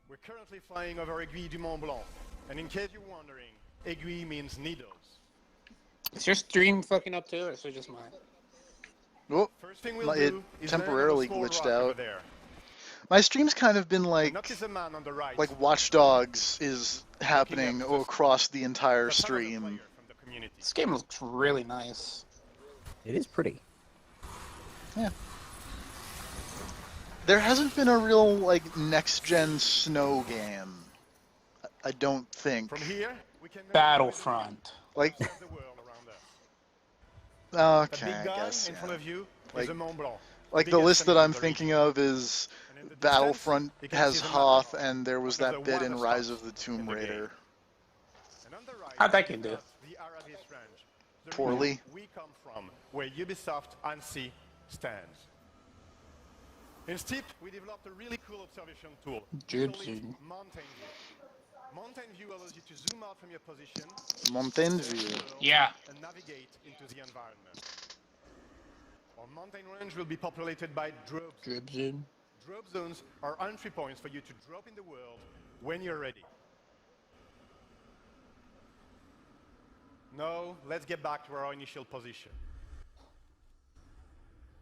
We're currently flying over Aiguille du Mont Blanc, and in case you're wondering, aiguille means needles. Is your stream fucking up too, or is it just mine? Whoop. First thing we'll It do is temporarily land on a glitched small rock over out. there. My stream's kind of been like Notice the man on the right. Watch Dogs is happening across the entire stream. This game looks really nice. It is pretty. Yeah. There hasn't been a real next-gen snow game. I don't think. From here, we can Battlefront. Like. the world around us. Okay, The big I guy guess. in Yeah. front of you Like- is the Mont Blanc. Like the biggest list that summit I'm in the thinking of is Battlefront you can has see the Hoth, Matterhorn, and there was one of that the bit in wildest Rise spots of the Tomb in the game. Raider. And on the right, How'd that game do? the Aravis range. The Poorly. region we come from, where Ubisoft Annecy stands. In Steep, we developed a really cool observation tool. We call it Gypsy. Mountain View. Mountain View allows you to zoom out from your position, Mountain View. Yeah. and navigate into the environment. Our mountain range will be populated by drop zones. Gypsy. Drop zones are entry points for you to drop in the world when you're ready. Now, let's get back to our initial position.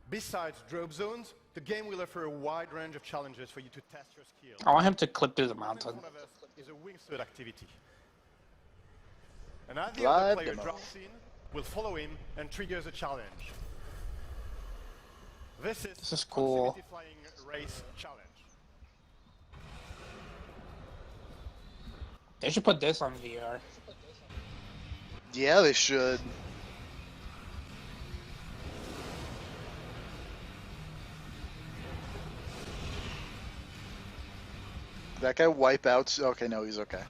Besides drop zones, the game will offer a wide range of challenges for you to test your skills. I want him to clip through the One in mountain. front of us is a wingsuit activity. And as the Live other player demo. drops in, we'll follow him and triggers a challenge. This is cool. Proximity Flying Race Challenge. They should put this on VR. Yeah, they should. Did that guy wipe out? Okay, no, he's okay.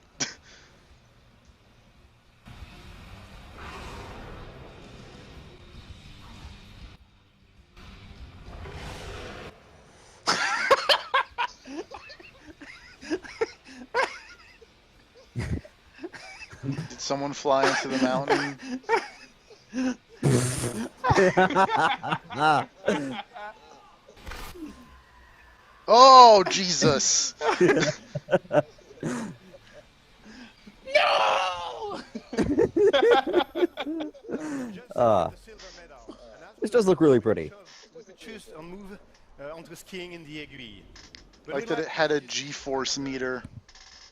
Did someone fly into the mountain? Oh, Jesus! No! This does look really pretty. We could choose a move onto skiing in the aiguille. I like that it had a G-force meter.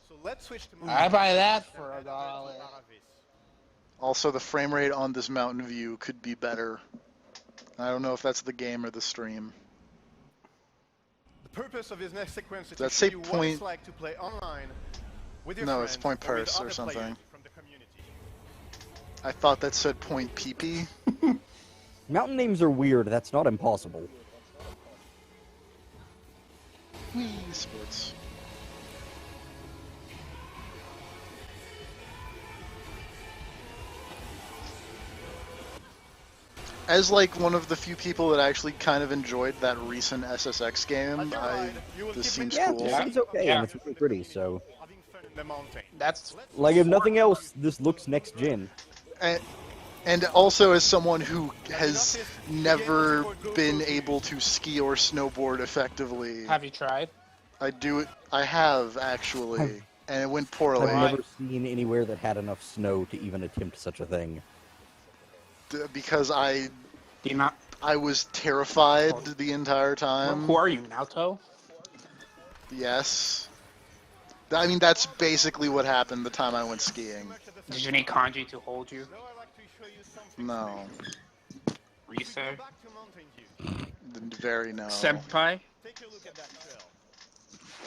So let's switch to I buy that for $1. Also, the frame rate on this mountain view could be better. I don't know if that's the game or the stream. The purpose of this next sequence is Does that to say show you what point- it's like to play online with your No, friends it's point or with purse or other something. players from the community. I thought that said point PP. Mountain names are weird. That's not impossible. Whee, sports. As like one of the few people that actually kind of enjoyed that recent SSX game, this seems Yeah, cool. it's okay, and it's really pretty, so... That's... Like, if nothing else, this looks next-gen. And also as someone who has never been able to ski or snowboard effectively. Have you tried? I have, actually. And it went poorly. I've never seen anywhere that had enough snow to even attempt such a thing. Because I Do you not... I was terrified the entire time. Who are you, Naoto? Yes. I mean, that's basically what happened the time I went skiing. Did you need kanji to hold you? No. Risa? Very no. Senpai? Take a look at that trail.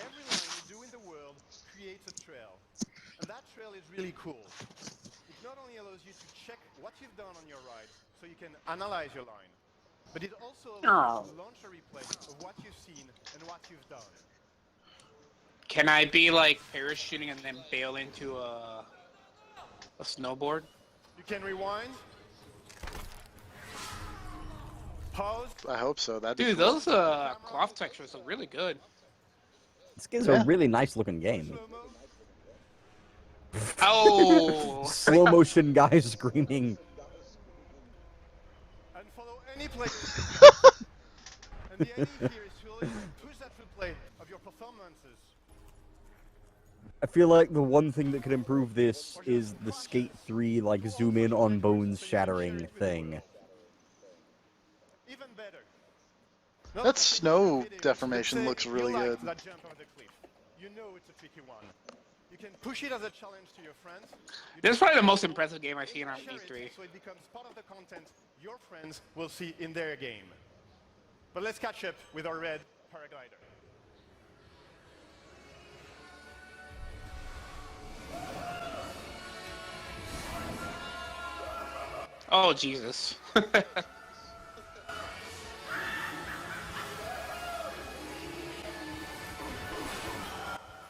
Every line you do in the world creates a trail. And that trail is really cool. It not only allows you to check what you've done on your ride, so you can analyze your line, but it also allows you to launch a replay of what you've seen and what you've done. Can I be like parachuting and then bail into a snowboard? You can rewind. Pause. I hope so. That'd be Dude, cool. those cloth textures are really good. This game's a really nice-looking game. Oh! Slow motion guys screaming. And follow any play. And the aim here is to always push that replay of your performances. I feel like the one thing that could improve this is the Skate 3, like, zoom in on bones shattering thing. Even better. That snow deformation looks really good. That jump over the cliff. You know it's a tricky one. You can push it as a challenge to your friends. This is probably the most impressive game I've seen on Share it E3. so it becomes part of the content your friends will see in their game. But let's catch up with our red paraglider. Oh, Jesus.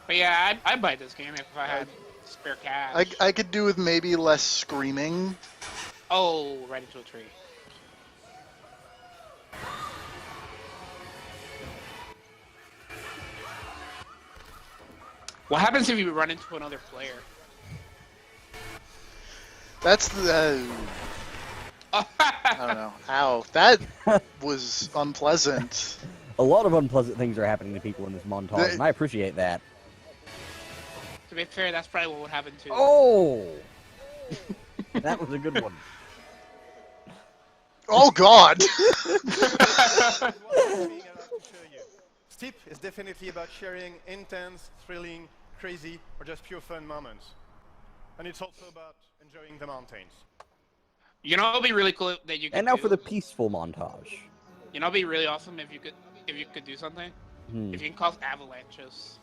But yeah, I'd buy this game if I had spare cash. I could do with maybe less screaming. Oh, right into a tree. What happens if you run into another player? That's the... I don't know. Ow. That was unpleasant. A lot of unpleasant things are happening to people in this montage, and I appreciate that. To be fair, that's probably what would happen too. Oh! That was a good one. Oh, God! Steep is definitely about sharing intense, thrilling, crazy, or just pure fun moments. And it's also about enjoying the mountains. You know, it'd be really cool that you could And now do? for the peaceful montage. You know, it'd be really awesome if you could do something. If you can cause avalanches.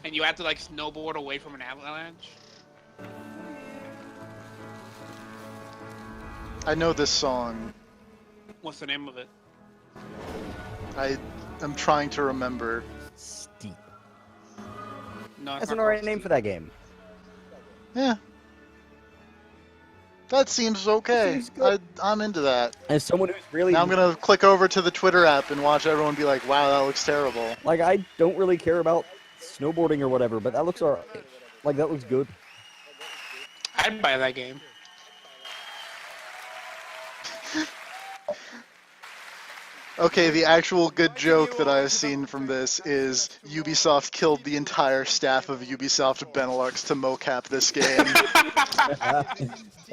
And you have to like snowboard away from an avalanche. I know this song. What's the name of it? I am trying to remember. Steep. No, it's That's not an alright close name to. for that game. Yeah. That seems okay. Seems good. I'm into that. As someone who's really Now I'm gonna click over to the Twitter app and watch everyone be like, "Wow, that looks terrible." like, I don't really care about snowboarding or whatever, but that looks alright. Like, that looks good. I'd buy that game. Okay, the actual good joke that I've seen from this is Ubisoft killed the entire staff of Ubisoft Benelux to mocap this game.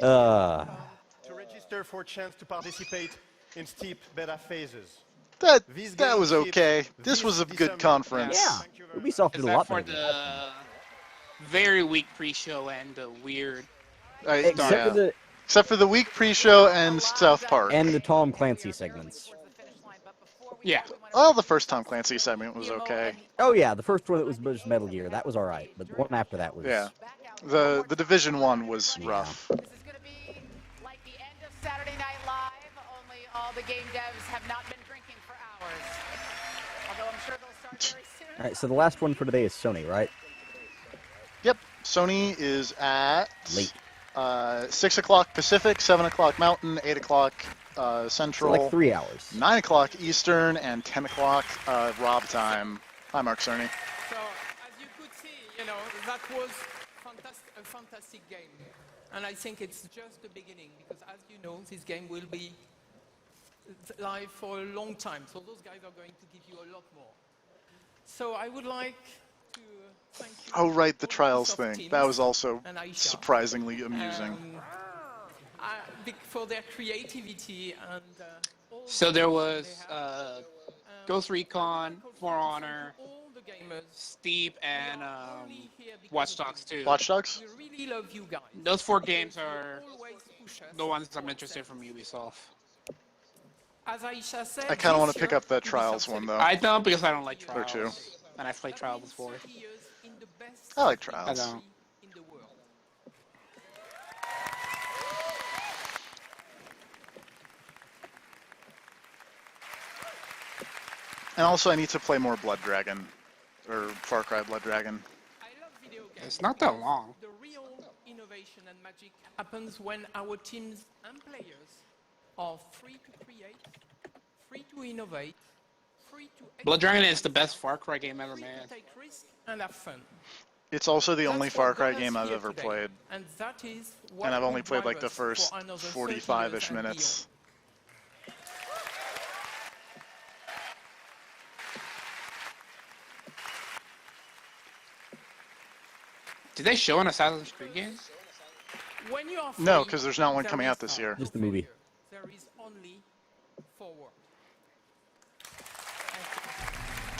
To register for a chance to participate in steep beta phases. That was okay. This was a good conference. Yeah, Ubisoft did a lot for better. the very weak pre-show and the weird. Except for the week pre-show and South Park. And the Tom Clancy segments. Yeah. Well, the first Tom Clancy segment was okay. Oh yeah, the first one that was just Metal Gear, that was alright, but the one after that was... Yeah. The Division one was rough. This is going to be like the end of Saturday Night Live, only all the game devs have not been drinking for hours. Although I'm sure they'll start very soon. Alright, so the last one for today is Sony, right? Yep. Sony is at... Late. 6 o'clock Pacific, 7 o'clock Mountain, 8 o'clock Central. So like 3 hours. 9 o'clock Eastern, and 10 o'clock Rob time. Hi, Mark Cerny. So, as you could see, that was a fantastic game. And I think it's just the beginning, because as you know, this game will be live for a long time. So those guys are going to give you a lot more. So I would like to thank you. Oh, right, the Trials thing. teams That was also and Aisha. surprisingly amusing. For their creativity and So there was Ghost Recon, For Honor, Steep, and Watch Dogs 2. Watch Dogs? we really love you guys. Those 4 games are Always push us. the ones I'm interested from Ubisoft. As Aisha said, I kind of want this to pick year, up that Ubisoft Trials one, though. I don't because I don't like Or two. Trials. And I've played Trials before. I like I Trials. don't. And also, I need to play more Blood Dragon. Or Far Cry Blood Dragon. It's not that long. The real innovation and magic happens when our teams and players are free to create, free to innovate, free to Blood Dragon is the best Far Cry game ever made. take risks and have fun. It's also the only That's Far what Cry got us game I've here ever today. played. And that is what And I've will only played drive like the us first for another 45-ish 30 years and minutes. Did they show an Assassin's Creed game? beyond. When you are No, free, because there's not one there coming is out this year. Just the movie. There is only forward.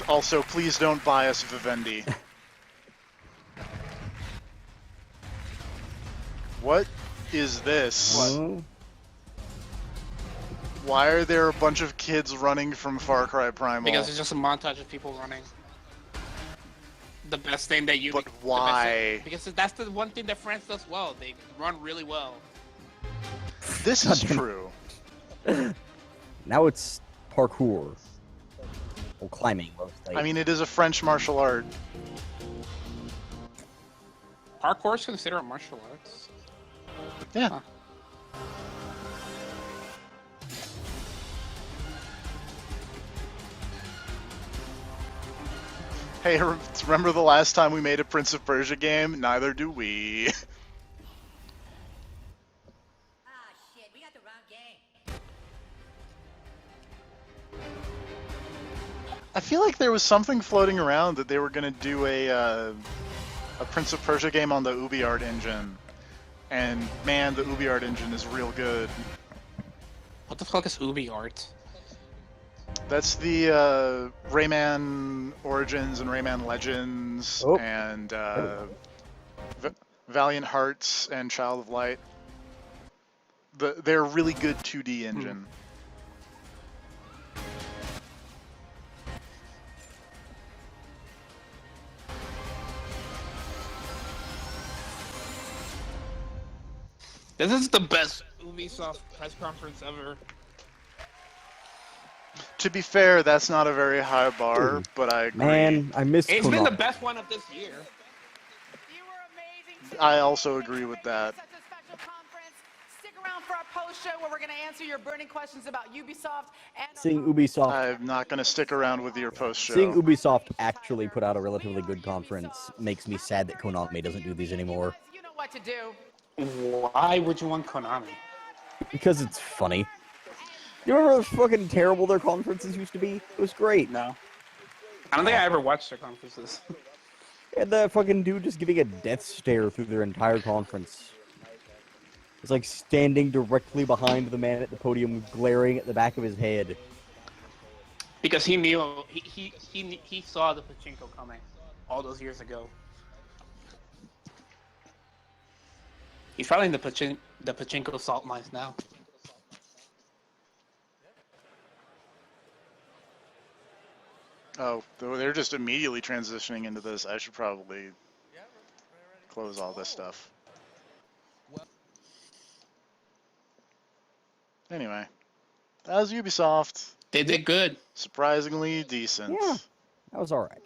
Also, please don't buy us Vivendi. What is this? What? Why are there a bunch of kids running from Far Cry Primal? Because it's just a montage of people running. The best thing that you. But why? Because that's the one thing that France does well. They run really well. This is true. Now it's parkour. Or climbing, mostly. I mean, it is a French martial art. Parkour is considered martial arts. Yeah. Huh. Hey, remember the last time we made a Prince of Persia game? Neither do we. I feel like there was something floating around that they were gonna do a Prince of Persia game on the UbiArt engine, and man, the UbiArt engine is real good. What the fuck is UbiArt? That's the Rayman Origins and Rayman Legends and Valiant Hearts and Child of Light. They're a really good 2D engine. This is the best Ubisoft press conference ever. To be fair, that's not a very high bar, but I agree. Man, I missed It's been Konami. the best one of this year. I also agree with that. Stick around for our post show where we're going to answer your burning questions about Ubisoft and Seeing Ubisoft, I'm not going to stick around with your post seeing show. Ubisoft actually put out a relatively good conference makes me sad that Konami doesn't do these anymore. you know what to do. Why would you want Konami? Because it's funny. You remember how fucking terrible their conferences used to be? It was great. No. I don't think I ever watched their conferences. And the fucking dude just giving a death stare through their entire conference. It's like standing directly behind the man at the podium, glaring at the back of his head. Because he knew he saw the pachinko coming all those years ago. He's probably in the pachinko salt mines now. Oh, they're just immediately transitioning into this. I should probably close all this stuff. Anyway, that was Ubisoft. They did good. Surprisingly decent. Yeah, that was alright.